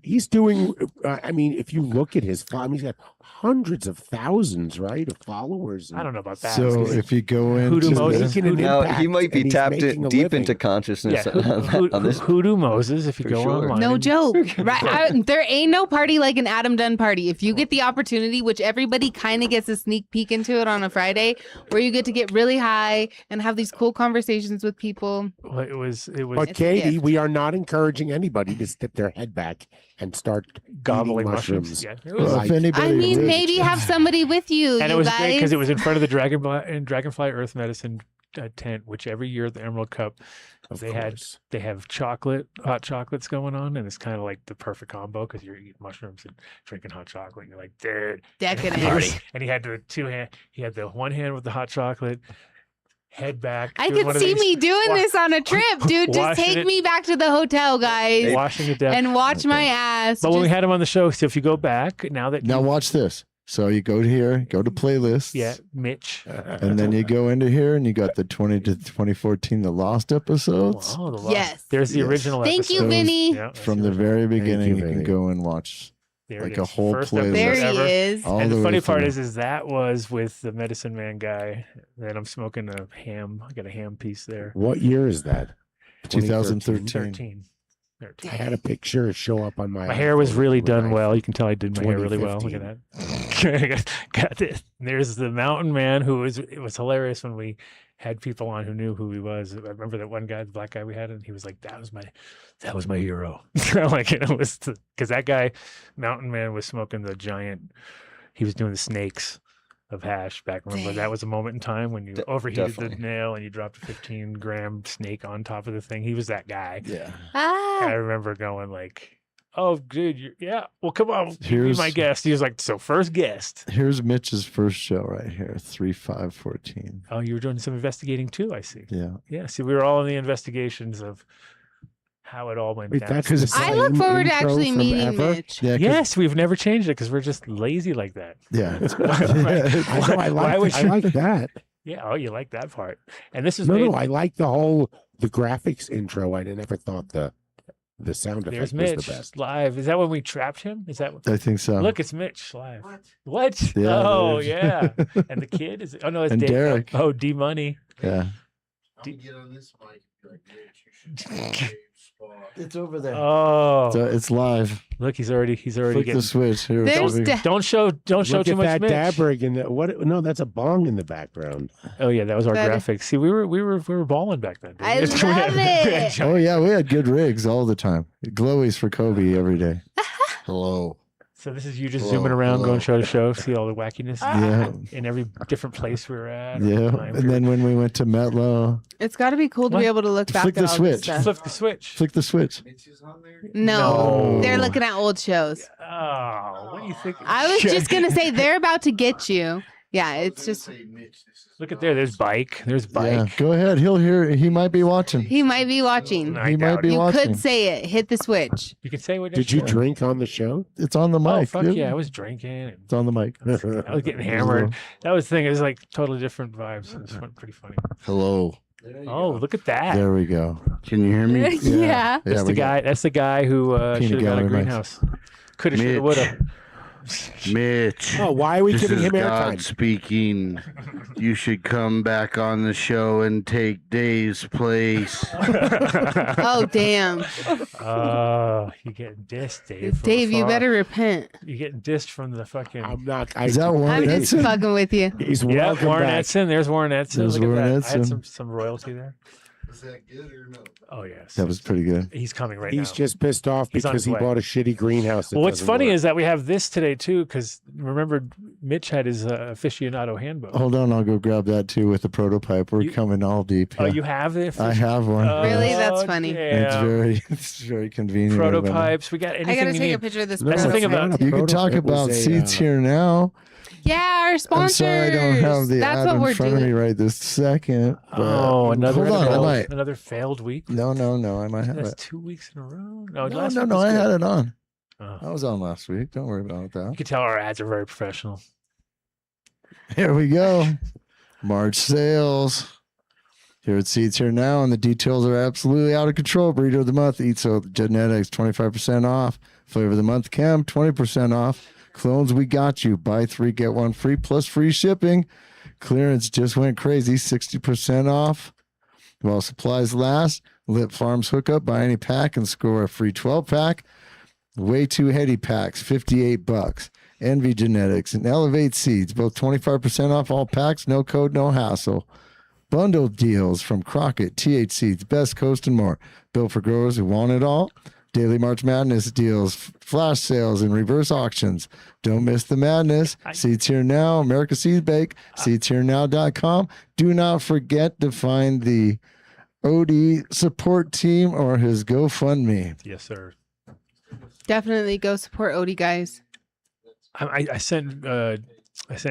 he's doing. I mean, if you look at his, he's got hundreds of thousands, right, of followers. I don't know about that. So if you go into Hoodoo Moses, making an Hoodoo- Now he might be and he's tapped making a deep living. into consciousness yeah, on this. Hoodoo Moses. If you For go sure. online, No and- joke. Right? There ain't no party like an Adam Dunn party. If you get the opportunity, which everybody kind of gets a sneak peek into it on a Friday, where you get to get really high and have these cool conversations with people. Well, it was. But It's a Katie, gift. we are not encouraging anybody to stick their head back and start gobbling eating mushrooms. mushrooms. Yeah, it was. Well, if anybody I mean, would- maybe have somebody with you, And you it was guys. great because it was in front of the Dragonfly Earth Medicine tent, which every year at the Emerald Cup Of they course. have hot chocolates going on, and it's kind of like the perfect combo because you're eating mushrooms and drinking hot chocolate. And you're like, dude, Decadent. and he had he had the one hand with the hot chocolate, head back. I doing could one of see these, me doing wa- this on a trip, dude. Just washing take it- me back to the hotel, guys, washing it down. and watch my ass. But when we Just- had him on the show, so if you go back now that Now watch this. So you go here, go to playlists. yeah, Mitch. And then you go into here and you got the 20 to 2014 The Lost episodes. Oh, the lost- Yes. There's the Yes. original. Thank you, episode. Vinny. Yeah, that's From the the very beginning, you Vinny. can go and watch. There like it a is. whole First playlist. episode There he ever. is. All And the way funny part through. is that was with the Medicine Man guy. Then I'm smoking a ham. I got a ham piece there. What year is that? 2013. 13. I had a picture show up on my. My hair was iPhone really when done I- well. You can tell I did my hair really well. Look at that. got it. And there's the Mountain Man it was hilarious when we had people on who knew who he was. I remember that one guy, the black guy we had, and he was like, that was my hero. Like, it was because that guy, Mountain Man, was smoking the giant. He was doing the snakes of hash back. Remember, that was a moment in time when you overheated definitely. the nail and you dropped a 15-gram snake on top of the thing. He was that guy. Yeah. Ah. I remember going like, oh, dude, well, come on, be Here's- my guest. He was like, so first guest. Here's Mitch's first show right here, 3/5/14. Oh, you were doing some investigating too, I see. Yeah. Yeah, see, we were all in the investigations of how it all went Wait, down. that's 'Cause the I look same forward to intro actually from meeting ever? Mitch. Yeah. 'cause- Yes, we've never changed it because we're just lazy like that. Yeah. I like that. Yeah, oh, you like that part. And this is No, I like the graphics intro. I never thought the sound there's effect was Mitch the best. live. Is that when we trapped him? Is that I think so. Look, it's Mitch live. What? Yeah, Oh, it is. yeah. And the kid is. Oh no, it's And Dave. Derek. Oh, D Money. Yeah. Get on this mic. It's over there. Oh, So it's live. look, he's already Flick getting. the switch. Here, There's Toby. Don't show Look too at much that Mitch. Dabberg in the what? No, that's a bong in the background. Oh yeah, that was our That- graphics. See, we were balling back then. dude. I We love it. Oh yeah, we had good rigs all the time. Glowies for Kobe every day. Hello. So this is you just Hello, zooming around, hello. going show to show, see all the wackiness Yeah. in every different place we were at. Yeah. And then when we went to Metlo, It's got to be cool to What? be able to look back Flick at the all switch. this stuff. flip the switch. flick the switch. No, No. they're looking at old shows. Oh, what do you think? I was just gonna say they're about to get you. Yeah, it's just Look at there. There's bike. There's Yeah. bike. Go ahead. He'll hear. He might be watching. he might be watching. I He doubt might be it. You watching. could say it. Hit the switch. You can say what. Did you drink on the show? It's on the Oh mic. fuck dude. yeah! I was drinking. And It's on the mic. I was getting hammered. That was the thing. It was like totally different vibes. It was pretty funny. Hello. Oh, look at that. There we go. Can you hear me? Yeah. That's the guy. That's the guy who Peanut should have got a gallery mics. greenhouse. Coulda, shoulda, woulda. Mitch. Oh, why are we This giving is him God airtime? speaking. You should come back on the show and take Dave's place. Oh damn, Oh, you getting dissed, Dave. from Dave, you afar. better repent. You getting dissed from the fucking. I'm not. Is that Warren I'm just Edson? fucking with you. He's Yeah, welcome Warren back. Edson. There's Warren Edson. There's Look at Warren that. I had Edson. some royalty there. Is that good or no? Oh yes, That was pretty good. he's coming right He's now. just pissed off He's on because his he way. bought a shitty greenhouse. that Well, what's doesn't funny work. is that we have this today too, because remember Mitch had his aficionado handbook. Hold on, I'll go grab that too with the prototype. We're You- coming all deep. Oh, yeah. you have it? I have one. Really? That's Oh, funny. damn. It's very convenient. right about now. Prototypes. We got anything I gotta you take need. a picture of this. That's the thing prototype. about- Not a You can talk prototype, it was about a, seats here now. Yeah, our I'm sponsors. sorry I don't have the That's ad what in we're front of me doing. right this second. But Oh, another hold on, I failed, might. another failed week. No, I might have That's it. 2 weeks in a row. No, last no, week no, was I good. had it on. Oh. I was on last week. Don't worry about You that. can tell our ads are very professional. Here we go. March sales. Here at Seeds Here Now, and the details are absolutely out of control. Breeder of the month, Eat So Genetics, 25% off. Flavor of the month, Chem, 20% off. Clones, we got you. Buy 3, get 1 free, plus free shipping. Clearance just went crazy, 60% off. While supplies last, Lip Farms hookup, buy any pack and score a free 12-pack. Way Too Heady packs, $58. Envy Genetics and Elevate Seeds, both 25% off all packs, no code, no hassle. Bundle deals from Crockett, TH Seeds, Best Coast, and more. Built for growers who want it all. Daily March Madness deals, flash sales, and reverse auctions. Don't miss the madness. Seeds Here Now, America Seeds Bake, seedsherenow.com. Do not forget to find the OD support team or his GoFundMe. Yes, sir. Definitely go support Odie, guys. I sent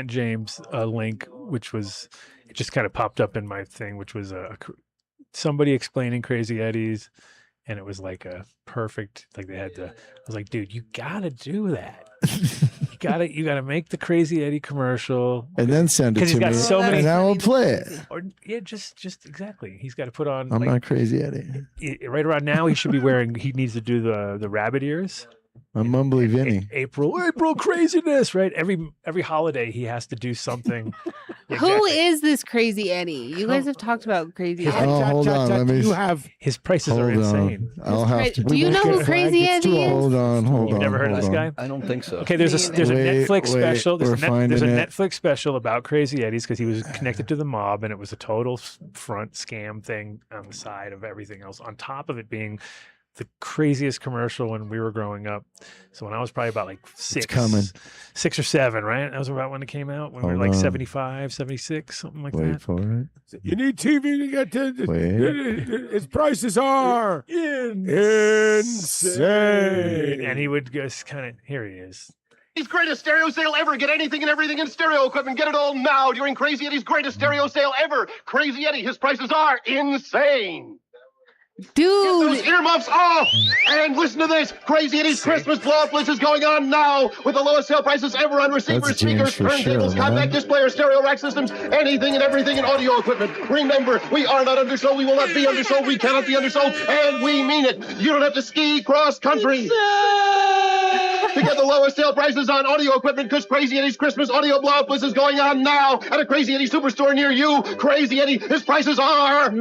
James a link, which was it just kind of popped up in my thing, which was somebody explaining Crazy Eddie's, and it was like a perfect like they had to. I was like, dude, you gotta do that. You gotta make the Crazy Eddie commercial, And then send it 'Cause to he's got me, so many- and I will play it. or yeah, just exactly. He's got to put on. I'm like, not Crazy Eddie. right around now, he should be wearing. He needs to do the rabbit ears. I'm mumbly Vinny. April craziness, right? Every holiday he has to do something. Who is this Crazy Eddie? You guys have talked about Crazy Eddie. Oh, hold on. Let me. You have His prices are insane. I'll have to. Do you know who Crazy Eddie is? Hold on. You've never heard of this guy? I don't think so. Okay, there's a Netflix special. There's a finding it. Netflix special about Crazy Eddies because he was connected to the mob, and it was a total front scam thing on the side of everything else. On top of it being the craziest commercial when we were growing up. So when I was probably about like 6 or 7, right? That was about when it came out. When we were like 75, 76, something like that. Wait for it. You need TV to get to. Its prices are insane. And he would just kind of, here he is. Eddie's greatest stereo sale ever. Get anything and everything in stereo equipment. Get it all now during Crazy Eddie's greatest stereo sale ever. Crazy Eddie, his prices are insane. Dude. Get those earmuffs off and listen to this. Crazy Eddie's Christmas blowout blitz is going on now with the lowest sale prices ever on receivers, speakers, turntables, compact display, or stereo rack systems, anything and everything in audio equipment. Remember, we are not undersold. We will not be undersold. We cannot be undersold, and we mean it. You don't have to ski cross country to get the lowest sale prices on audio equipment because Crazy Eddie's Christmas audio blowout blitz is going on now at a Crazy Eddie superstore near you. Crazy Eddie, his prices are...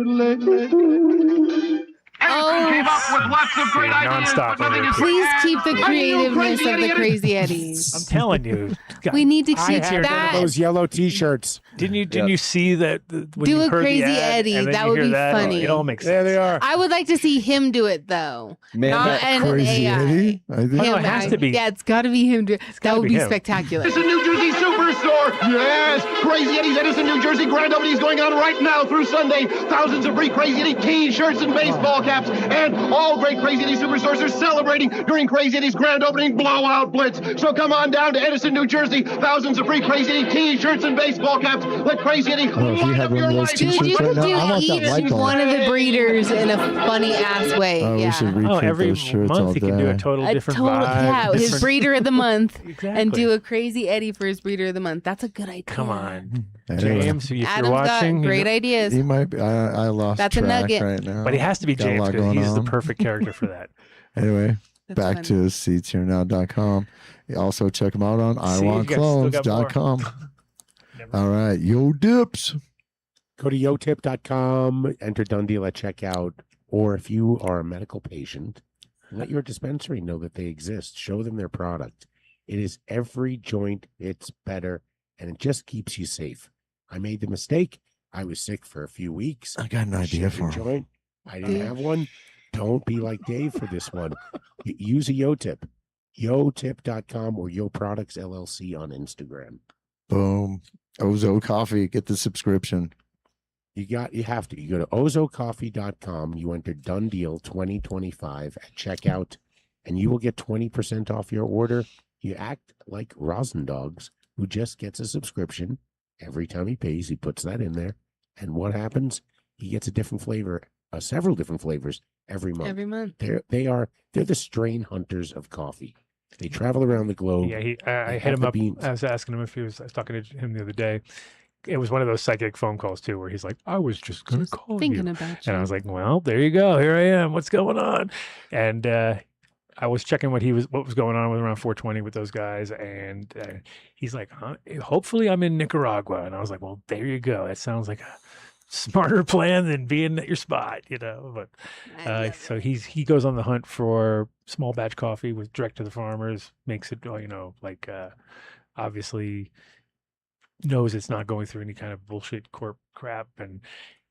Oh, came up with lots of great ideas. Please keep the creativeness of the Crazy Eddies. I'm telling you. We need to I keep had that. those yellow T-shirts. Didn't you see that when Do you a heard Crazy the ad, Eddie. and then That you would hear be that, funny. It all makes sense. There they are. I would like to see him do it though. Man, Not that an Crazy AI. Eddie? I think. Oh, no, it Him, has to be. Yeah, it's got to be him. That would be be him. spectacular. Edison, New Jersey Superstore. Yes, Crazy Eddie's Edison, New Jersey grand opening is going on right now through Sunday. Thousands of free Crazy Eddie T-shirts and baseball caps, and all great Crazy Eddie Superstores are celebrating during Crazy Eddie's grand opening blowout blitz. So come on down to Edison, New Jersey. Thousands of free Crazy Eddie T-shirts and baseball caps. Let Crazy Eddie Oh, if you light had up one your of those life. Dude, you T-shirts could right now, I want do that light each bulb. one of the breeders in a funny ass way. Oh, we yeah. should Oh, reprint every those shirts all month he can do day. a total A different total, vibe. yeah, his different- breeder of the month, and Exactly. do a Crazy Eddie for his breeder of the month. That's a good idea. Come on, Anyway, James. If you're Adam's watching, got you great know- ideas. he might be. I lost That's a track nugget. right now. but he has to be Got a James lot because going he's the on. perfect character for that. Anyway, That's back funny. to seatsherenow.com. You also check them out on See, you guys still got more. iwantclones.com. All right, yo dips. Go to yotip.com, enter Done Deal at checkout, or if you are a medical patient, let your dispensary know that they exist. Show them their product. It is every joint, it's better, and it just keeps you safe. I made the mistake. I was sick for a few weeks. I got an idea Shipped for a him. joint. I didn't have one. Don't be like Dave for this one. Use a Yotip. Yotip.com or Yo Products LLC on Instagram. Boom. Ozo Coffee. Get the subscription. You have to. You go to ozocoffee.com, you enter Done Deal 2025 at checkout, and you will get 20% off your order. You act like Rosendogs, who just gets a subscription. Every time he pays, he puts that in there. And what happens? He gets a different flavor, several different flavors every month. Every month. They're the strain hunters of coffee. They travel around the globe. Yeah, I They hit have him the up. beans. I was asking him if he was. I was talking to him the other day. It was one of those psychic phone calls too, where he's like, "I was just gonna call Thinking you," about you. and I was like, "Well, there you go. Here I am. What's going on?" And I was checking what was going on with around 420 with those guys, and he's like, "Huh? Hopefully, I'm in Nicaragua." And I was like, "Well, there you go. That sounds like a smarter plan than being at your spot, you know." But so he goes on the hunt for small batch coffee with direct to the farmers, makes it, you know, like obviously knows it's not going through any kind of bullshit corp crap, and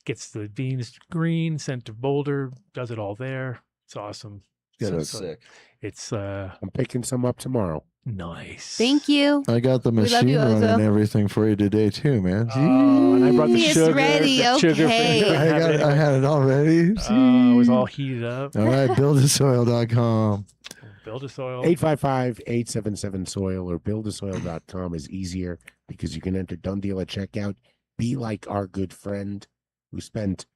gets the beans green, sent to Boulder, does it all there. It's awesome. Yeah, that's sick. It's I'm picking some up tomorrow. nice. Thank you. I got the We love machine you, running Ozo. everything for you today too, man. Oh, and I brought the It's sugar. ready, the sugar for okay. you. I had it already. It was all heated up. All right, buildasoil.com. Build a soil. 855-877-SOIL or buildasoil.com is easier because you can enter Done Deal at checkout. Be like our good friend who spent,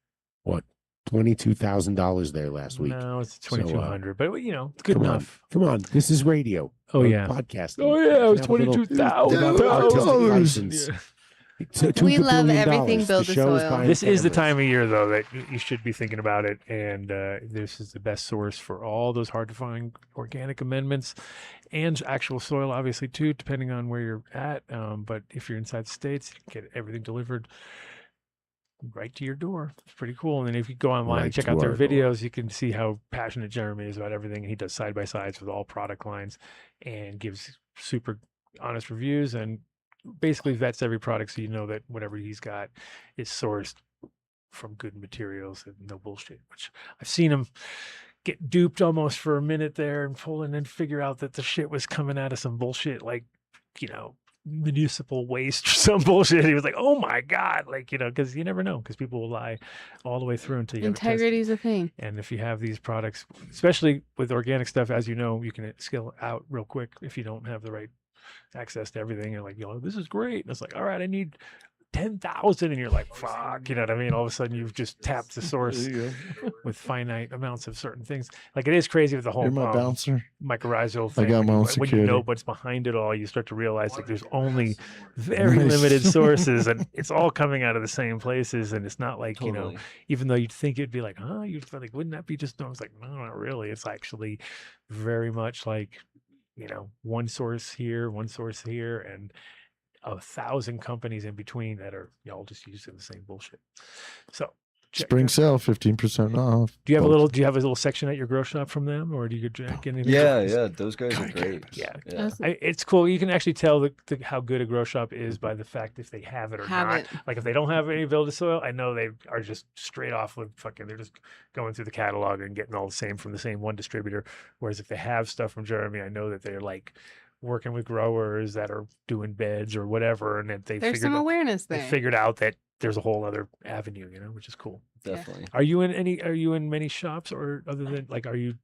what, $22,000 there last week. No, it's So, 2,200, but you know, it's good come enough. Come on. This is radio. Oh, or yeah. podcasting. Oh yeah, it was Have a little 22,000. artistic $22,000. license. Yeah. We love everything build a soil. This is the time of year, though, that you should be thinking about it. And this is the best source for all those hard to find organic amendments and actual soil, obviously, too, depending on where you're at. But if you're inside the States, you can get everything delivered right to your door. It's pretty cool. And then if you go online and check out their videos, you can see how passionate Jeremy is about everything. He does side by sides with all product lines and gives super honest reviews and basically vets every product, so you know that whatever he's got is sourced from good materials and no bullshit. Which I've seen him get duped almost for a minute there and pull in and figure out that the shit was coming out of some bullshit, like, you know, municipal waste or some bullshit. He was like, oh my God, like, you know, because you never know, because people will lie all the way through until you integrity is a thing. And if you have these products, especially with organic stuff, as you know, you can scale out real quick if you don't have the right access to everything. And like, you know, this is great. And it's like, all right, I need 10,000. And you're like, fuck, you know what I mean? All of a sudden you've just tapped the source with finite amounts of certain things. Like, it is crazy with the whole mycorrhizal thing. I got my own When security. you know what's behind it all, you start to realize like there's only very limited sources and it's all coming out of the same places. And it's not like, you know, even though you'd think it'd be like, you'd feel like, wouldn't that be just, no, it's like, no, not really. It's actually very much like, you know, one source here, and 1,000 companies in between that are y'all just using the same bullshit. So spring sale, 15% off. Do you have a little section at your grow shop from them, or do you get anything? Yeah, those guys are great. Yeah. It's cool. You can actually tell how good a grow shop is by the fact if they have it or not. Like, if they don't have any build a soil, I know they are just straight off with they're just going through the catalog and getting all the same from the same one distributor. Whereas if they have stuff from Jeremy, I know that they're like working with growers that are doing beds or whatever, and that there's some awareness there. They figured out that there's a whole other avenue, you know, which is cool. Definitely. Are you in many shops, or other than like, are you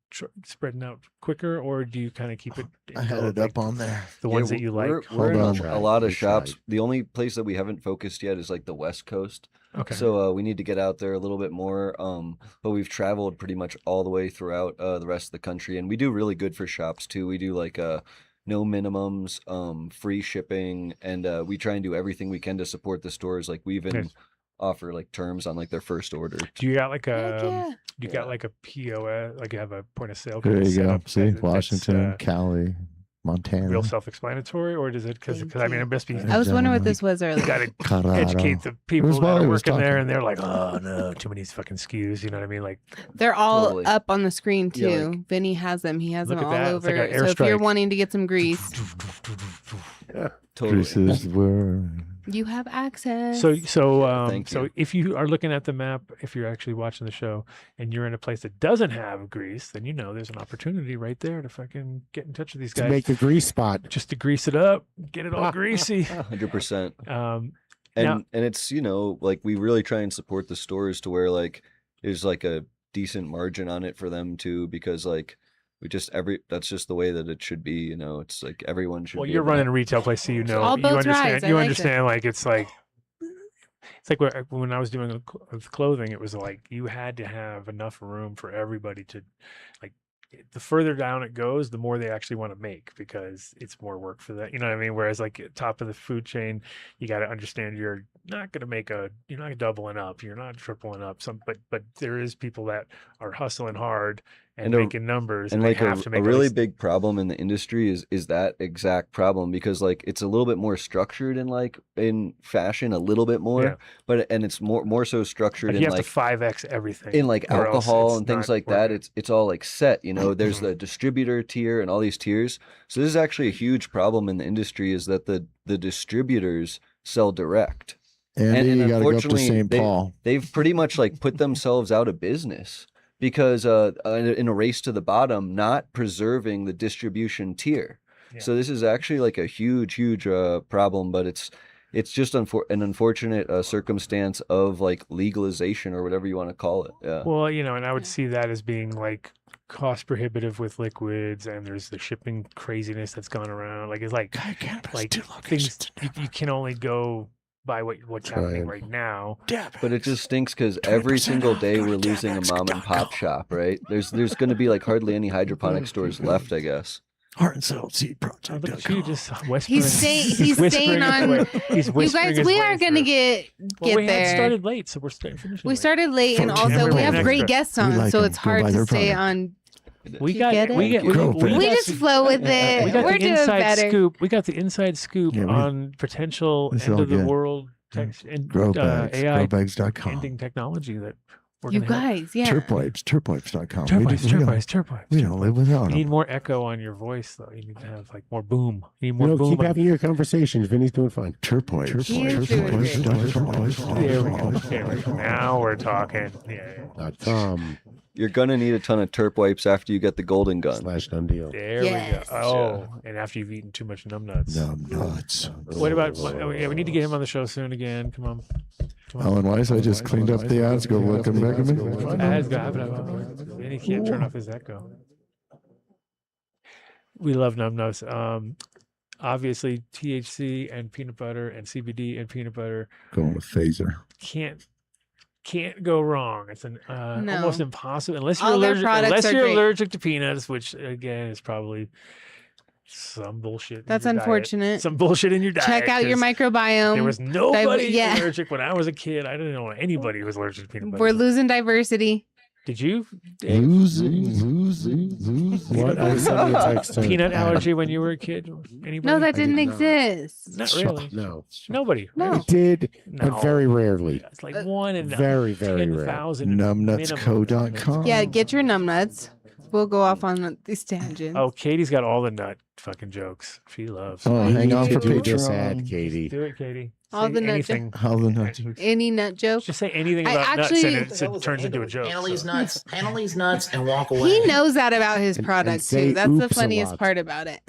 spreading out quicker, or do you kind of keep it? I had it up on there. The ones that you like. We're in a lot of shops. The only place that we haven't focused yet is like the West Coast. Okay. So we need to get out there a little bit more. But we've traveled pretty much all the way throughout the rest of the country, and we do really good for shops too. We do like no minimums, free shipping, and we try and do everything we can to support the stores. Like, we even offer like terms on like their first order. Do you got like a got like a POS, like you have a point of sale? There you go. See, Washington, Cali, Montana. Real self-explanatory, or does it because I mean, it must be. I was wondering what this was earlier. You got to educate the people that are working there, and they're like, oh no, too many fucking SKUs. You know what I mean? Like, they're all up on the screen too. Yeah, like, Vinny has them. He has them all over. Like, so if you're wanting to get some grease, totally. You have access. So if you are looking at the map, if you're actually watching the show and you're in a place that doesn't have grease, then you know there's an opportunity right there to fucking get in touch with these guys. To make a grease spot. Just to grease it up, get it all greasy. 100%. And it's, you know, like, we really try and support the stores to where like there's like a decent margin on it for them too, because like that's just the way that it should be, you know. It's like everyone should. Well, you're running a retail place, so you know, all you boats understand. rise. You understand, like, it's like when I was doing with clothing, it was like you had to have enough room for everybody to, like, the further down it goes, the more they actually want to make, because it's more work for that. You know what I mean? Whereas like at top of the food chain, you got to understand you're not going to you're not doubling up, you're not tripling up. But there is people that are hustling hard and making numbers, and like they have to make a really big problem in the industry is that exact problem, because like it's a little bit more structured in fashion, a little bit more, but it's more so structured in you have like to 5x everything in like alcohol and things like that. It's all like set, you know. There's the distributor tier and all these tiers. So this is actually a huge problem in the industry, is that the distributors sell direct. And you got to go up to St. Paul. They've pretty much like put themselves out of business, because in a race to the bottom, not preserving the distribution tier. Yeah. So this is actually like a huge problem, but it's just an unfortunate circumstance of like legalization, or whatever you want to call it. Yeah. Well, you know, and I would see that as being like cost prohibitive with liquids, and there's the shipping craziness that's gone around. Like, it's like things you can only go by what's happening right now. But it just stinks, because every single day we're losing a mom and pop shop, right? There's going to be like hardly any hydroponic stores left, I guess. Heart and Soul Seed Project. Look at you just whispering. He's staying whispering on. his way- he's You whispering guys, his we way are gonna through. get Well, we had there. started late, so we're finishing. We late. started late, and Fuck also everyone we have extra. great guests We on, like so them. it's Go hard buy to their stay product. on. We You got get it? we get we Girl, got We the- just flow with it. we got We're the doing inside better. scoop. We got the inside scoop Yeah, on potential it's end all of the good. world and Grow bags. AI Growbags.com. ending technology that we're You gonna have. guys, yeah. Turpwipes. Turpwipes.com. Turpwipes. We don't live without You need them. more echo on your voice, though. You need to have like more boom. You need more No, boom. keep having your conversations. Vinny's doing fine. Turpwipes. He is doing great. There we go. There we go. Now we're talking. Yeah. .com You're gonna need a ton of terp wipes after you get the golden gun. / done deal. There Yes. we go. Oh, and after you've eaten too much numbnuts. Numb nuts. What about? Yeah, we need to get him on the show soon again. Come on. Alan Weiss, I just cleaned up the ads. Go look and back at me. Ads go have it up. And he can't turn off his echo. We love numbnuts. Obviously, THC and peanut butter and CBD and peanut butter Going with Phaser. can't go wrong. It's an No. almost impossible unless you're All their allergic. products Unless are you're great. allergic to peanuts, which again is probably some bullshit. in That's your diet. unfortunate. Some bullshit in your diet. Check out your 'cause microbiome. There was nobody yeah. allergic when I was a kid. I didn't know anybody who was allergic to peanut butter. We're losing diversity. Did you? Dave? Losing. What? I sent you a text to Peanut Adam. allergy when you were a kid? Anybody? No, that did didn't not. exist. Not really. No. Nobody. No. right? I did, No. but very rarely. It's like one in Very, very rare. 10,000. Numbnutsco.com. Yeah, get your numbnuts. We'll go off on these tangents. Oh, Katie's got all the nut fucking jokes. She loves. Oh, You hang need on to for do this ad, Patreon. Katie. Do it, Katie. All Say the nut anything. All the nuts. Any nut joke? Just say anything I about nuts actually- and it turns into a joke. Handle so. these nuts. Handle these nuts and walk away. He knows that about his And product say too. That's the oops a funniest lot. part about it.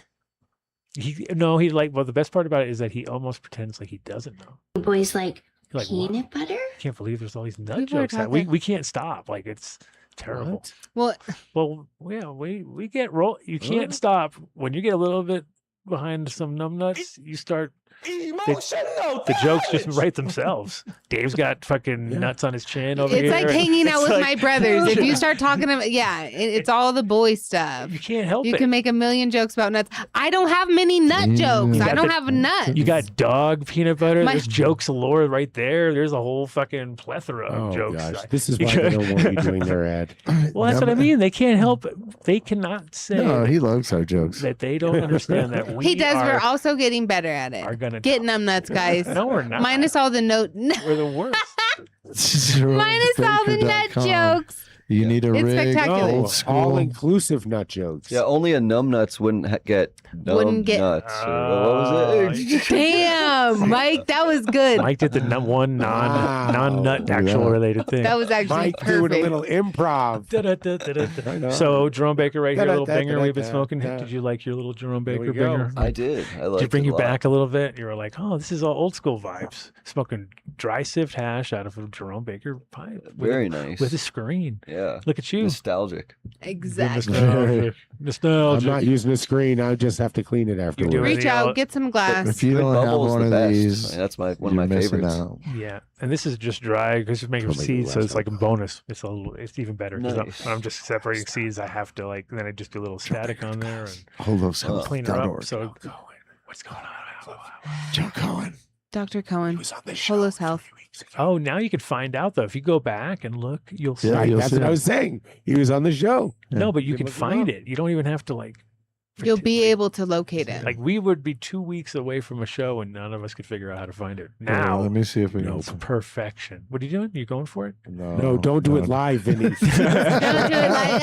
He the best part about it is that he almost pretends like he doesn't know. Boys like Like, what? peanut butter? I can't believe there's all these nut People are jokes. That we talking- we can't stop. Like it's terrible. Well, Well, yeah, we get roll. You can't stop when you get a little bit behind some numbnuts. You start. The jokes just write themselves. Dave's got fucking nuts on his chin over it's here. like hanging out It's with like- my brothers. If you start talking about, it's all the boy stuff. You can't help You it. can make a million jokes about nuts. I don't have many nut jokes. You I got don't the- have nuts. You got dog peanut butter. My- There's jokes galore right there. There's a whole fucking plethora of Oh, jokes. gosh. This is why they don't want you doing their ad. Well, that's what I mean. They can't help it. They cannot say No, he loves our jokes. that they don't understand that we He does. We're are also getting better at it. gonna Get numb nuts, guys. No, we're not. Minus all the note. We're the worst. Minus all the nut jokes. You need a It's rig. spectacular. Old All school. inclusive nut jokes. Yeah, only a numbnuts wouldn't get Wouldn't get- nuts. Or what was it? Damn, Mike, that was good. Mike did the one Wow. non-nut actual Yeah. related thing. That was actually Mike doing a perfect. little improv. Da-da-da-da-da. Right on. So Jerome Baker right here, a little binger we've been Da-da-da-da-da-da. smoking. Did you like your little Jerome There Baker we go. binger? I did. I liked Did it bring it you a lot. back a little bit? You were like, oh, this is all old school vibes. Smoking dry sift hash out of a Jerome Baker pipe. Very nice. With a screen. Yeah. Look at you. Nostalgic. Exactly. Nostalgic. I'm Nostalgic. not using a screen. I just have to clean it afterwards. doing Reach out, get some glass. If you Good don't have bubble's one the of best. these, I mean, that's one of you're my missing favorites. out. Yeah, and this is just dry because it's making Probably seeds, so less it's like a bonus. It's even better because Nice. I'm just separating seeds. I have to then I just do a little static on there and clean her Holoshealth.org. up. So what's going on? Joe Cohen. Dr. Cohen, Holos Health. Oh, now you can find out though. If you go back and look, you'll see. Yeah, Right, you'll that's see what I it. was saying. He was on the show. No, but you You can look it find up. it. You don't even have to You'll be able to locate it. Like we would be 2 weeks away from a show and none of us could figure out how to find it. Here, Now let me see if we can. it's perfection. What are you doing? You going for it? No, don't do it live, Vinny. Don't do it like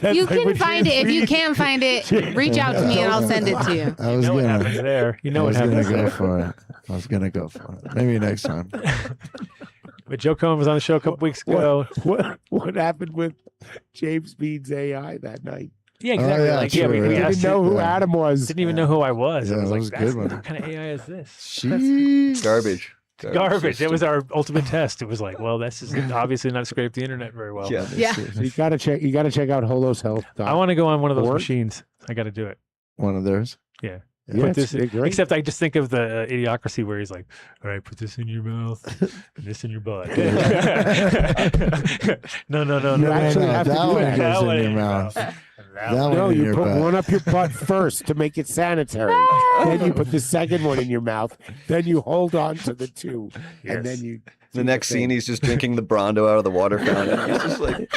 that. You can find it. If you can't find it, reach out to me and I'll send it to you. I You was know what happens gonna. there. You know I what was gonna happens go there. for it. I was gonna go for it. Maybe next time. But Joe Cohen was on the show a couple weeks ago. What happened with James Bean's AI that night? Yeah, exactly. yeah, like, true, we yeah. asked Didn't know who Yeah. Adam was. Didn't even know who I was. Yeah, I was that like, was a That's, good one. what kind of AI is this? Sheesh. Garbage. Garbage. It was system. our ultimate test. It was like, well, this is obviously not scraped the internet very well. Yeah. Yeah. So you gotta check. You gotta check out Holos Health. I want to go on one of those Or- machines. I got to do it. One of theirs. Yeah. Yeah, Put it's this, great. except I just think of the Idiocracy where he's like, all right, put this in your mouth and this in your butt. No. You actually have to that do one that. goes in one your mouth. and That No, one in you your put butt. one up your butt first to make it sanitary. Then you put the second one in your mouth. Then you hold on to the two, and then you. The next scene, he's just drinking the Brondo out of the water fountain. He's just like,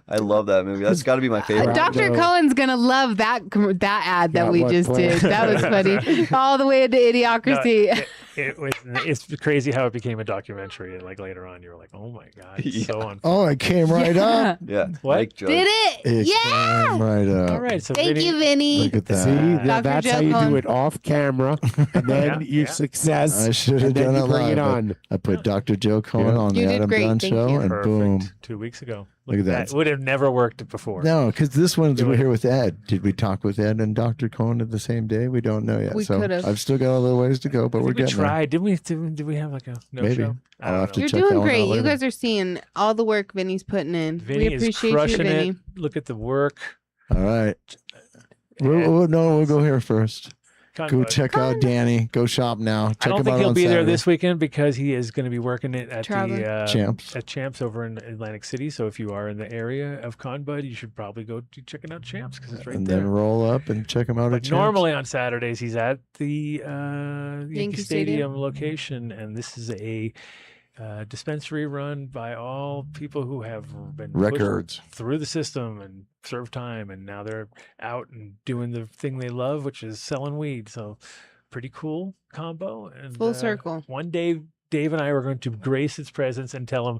I love that movie. That's got to be my favorite. Dr. Cohen's gonna love that ad that we just did. That was funny. All the way into Idiocracy. It's crazy how it became a documentary, and like later on, you were like, "Oh my god, it's so on." Oh, it came right up. Yeah. What? Mike Judge. Did it? It Yeah. came right up. All right, so Thank you, Vinny. Look at that. See, Dr. that's Joe how you Cohen. do it off camera, and then you success. I should have and then done you it bring live. it but on. I put Dr. Joe Cohen on You the did Adam great, Dunn thank Show, you. and Perfect. boom. 2 weeks ago. Look at that. Would have never worked before. No, because this one's we're here with Ed. Did we talk with Ed and Dr. Cohen at the same day? We don't know yet. We so could've. I've still got a little ways to go, but I we're think we getting tried. Did we have like a no Maybe. show? I I'll don't have know. to You're check that doing one out great. You later. guys are seeing all the work Vinny's putting in. Vinny we appreciate is crushing you, Vinny. it. Look at the work. All right. We'll go here first. Go Convo. check out Danny. Go shop now. Check I don't him think out he'll on be there Saturday. this weekend because he is going to be working it at Traveling. the Champs. at Champs over in Atlantic City. So if you are in the area of Conbud, you should probably go to checking out Champs because it's right and there. then roll up and check him out But at Champs. normally on Saturdays he's at the Yankee Yankee Stadium Stadium. location, and this is a dispensary run by all people who have been pushed Records. through the system and served time, and now they're out and doing the thing they love, which is selling weed. So pretty cool combo. And Full circle. one day Dave and I were going to grace its presence and tell him,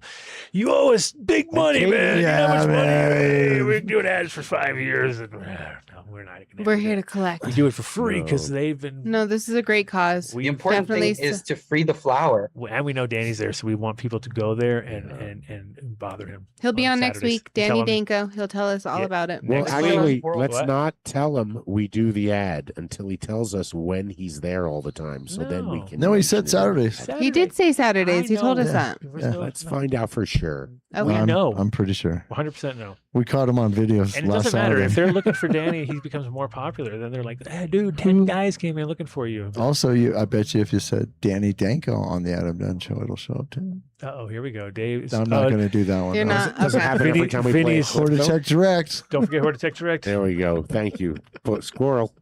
"You owe us big money, man. You know how much money? We're doing ads for 5 years, and no, we're not. We're here to collect. We do it for free because they've been. No, this is a great cause. We The important Definitely thing is to free the flower. and we know Danny's there, so we want people to go there and bother him. He'll be on next Saturdays week. and tell Danny him- Danko. He'll tell us all Yeah. about it. Well, Next actually, week. let's What? not tell him we do the ad until he tells us when he's there all the time. So then we No. can. No, he mention said it. Saturdays. He did say Saturdays. He told us know. that. There was Yeah. no- Let's no. find out for sure. Okay. We know. I'm pretty sure. 100% no. We caught him on videos And it last doesn't matter. Saturday. If they're looking for Danny, he becomes more popular. Then they're like, hey, dude, 10 guys came in looking for you. Also, I bet you if you said Danny Danko on the Adam Dunn Show, it'll show up too. Uh-oh, here we go. Dave. I'm not going to do that one. You're though. not. Doesn't Okay. happen every Vinny- time we play. Vinny's- Hortitech Direct. Don't forget Hortitech Direct. There we go. Thank you. Squirrel.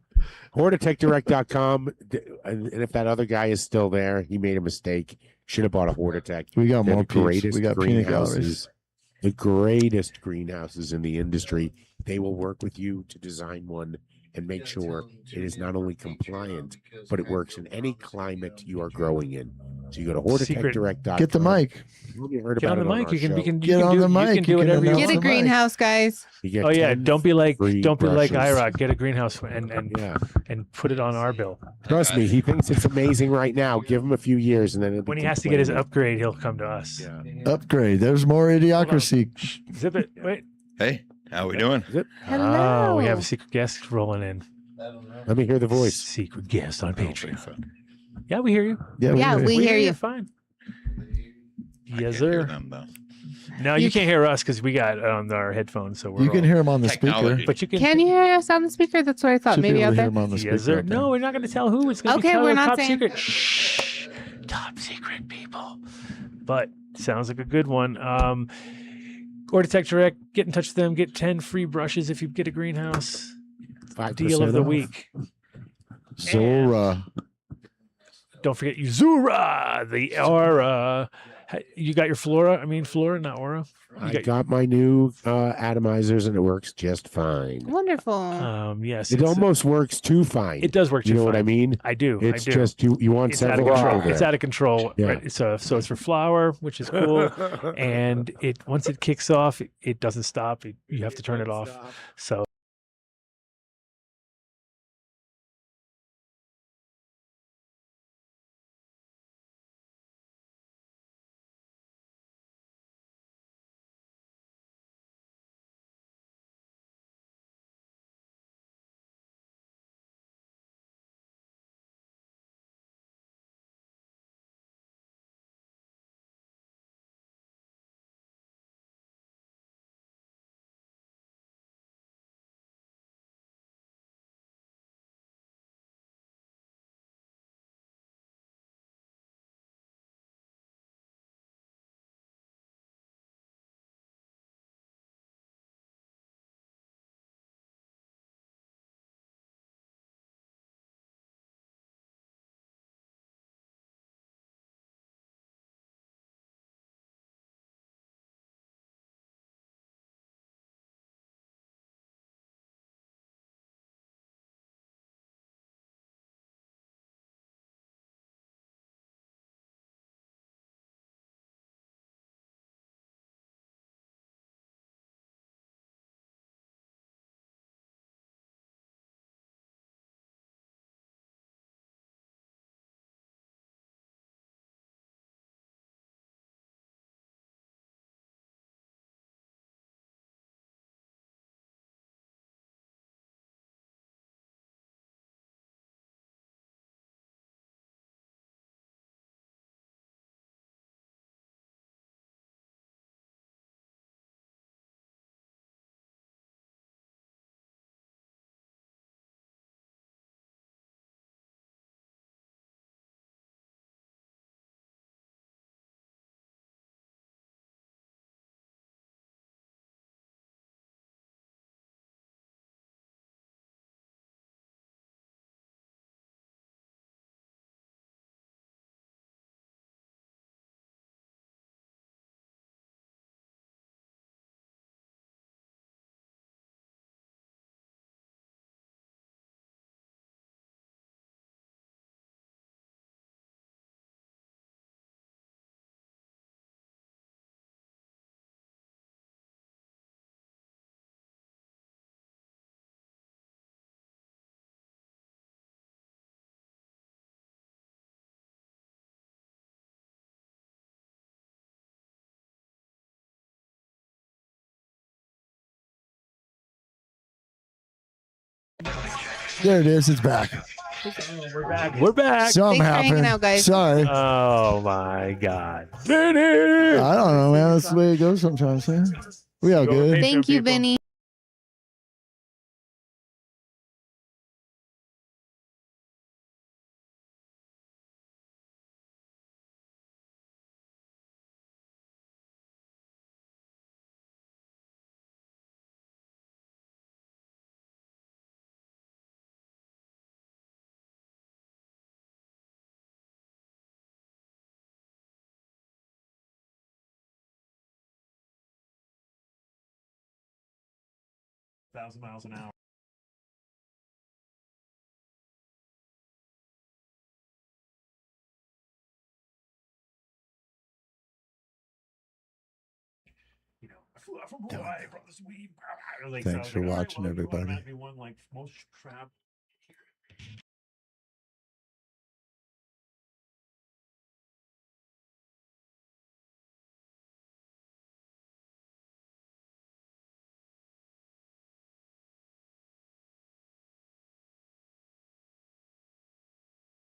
HortitechDirect.com. And if that other guy is still there, he made a mistake. Should have bought a Hortitech. We got They're more the peeps. greatest We got peanut galleries. greenhouses. The greatest greenhouses in the industry. They will work with you to design one and make sure it is not only compliant, but it works in any climate you are growing in. So you go to Secret. HortitechDirect.com. Get the mic. You heard Get on about the it mic. our You can, show. you can, Get you can on do, the you mic. can You do can whatever you announce Get want. a the mic. greenhouse, guys. You get Oh yeah, 10 don't be like free like brushes. IROC. Get a greenhouse Yeah. and put it on our bill. Trust me, he thinks it's amazing right now. Give him a few years, and then it'll be When he has to get his complaining. upgrade, he'll come to us. Yeah. Upgrade. There's more idiocracy. Zip it. Wait. Hey, how we doing? Oh, we have a secret guest rolling in. Let me hear the voice. Secret guest on Patreon. Yeah, we hear you. Yeah, we hear you. Fine. I Yes, can't hear sir. them, though. No, you can't hear us because we got on our headphones. So we're You can all- hear him on the speaker. Technology. But you can. Can you hear us on the speaker? That's what I thought. Should be Maybe able out to hear there. him on the speaker. Yes, sir. out there. No, we're not going to tell who. It's going to Okay, be we're not top saying- secret. Shh. Top secret, people. But sounds like a good one. Hortitech Direct. Get in touch with them. Get 10 free brushes if you get a greenhouse. 5% Deal of the off. week. Zora. Don't forget Uzura, the aura. You got your flora? I mean, flora, not aura. You I got, got my new atomizers, and it works just fine. Wonderful. yes. It almost works too fine. It does work too You know fine. what I mean? I do. It's I do. just you want It's out of several control. people It's there. out of control. Yeah. Right? So it's for flour, which is cool. And it once it kicks off, it doesn't stop. You have to turn it off. So There it is. It's back. We're back. We're back. Something Thanks for hanging happened. out, guys. Sorry. Oh my God, Vinny! I don't know, man. That's the way it goes sometimes, man. We all good. Thank you, Vinny. Thousand miles an hour. You know, I flew out from Hawaii, brought this weed. Thanks for watching, everybody. One like most trap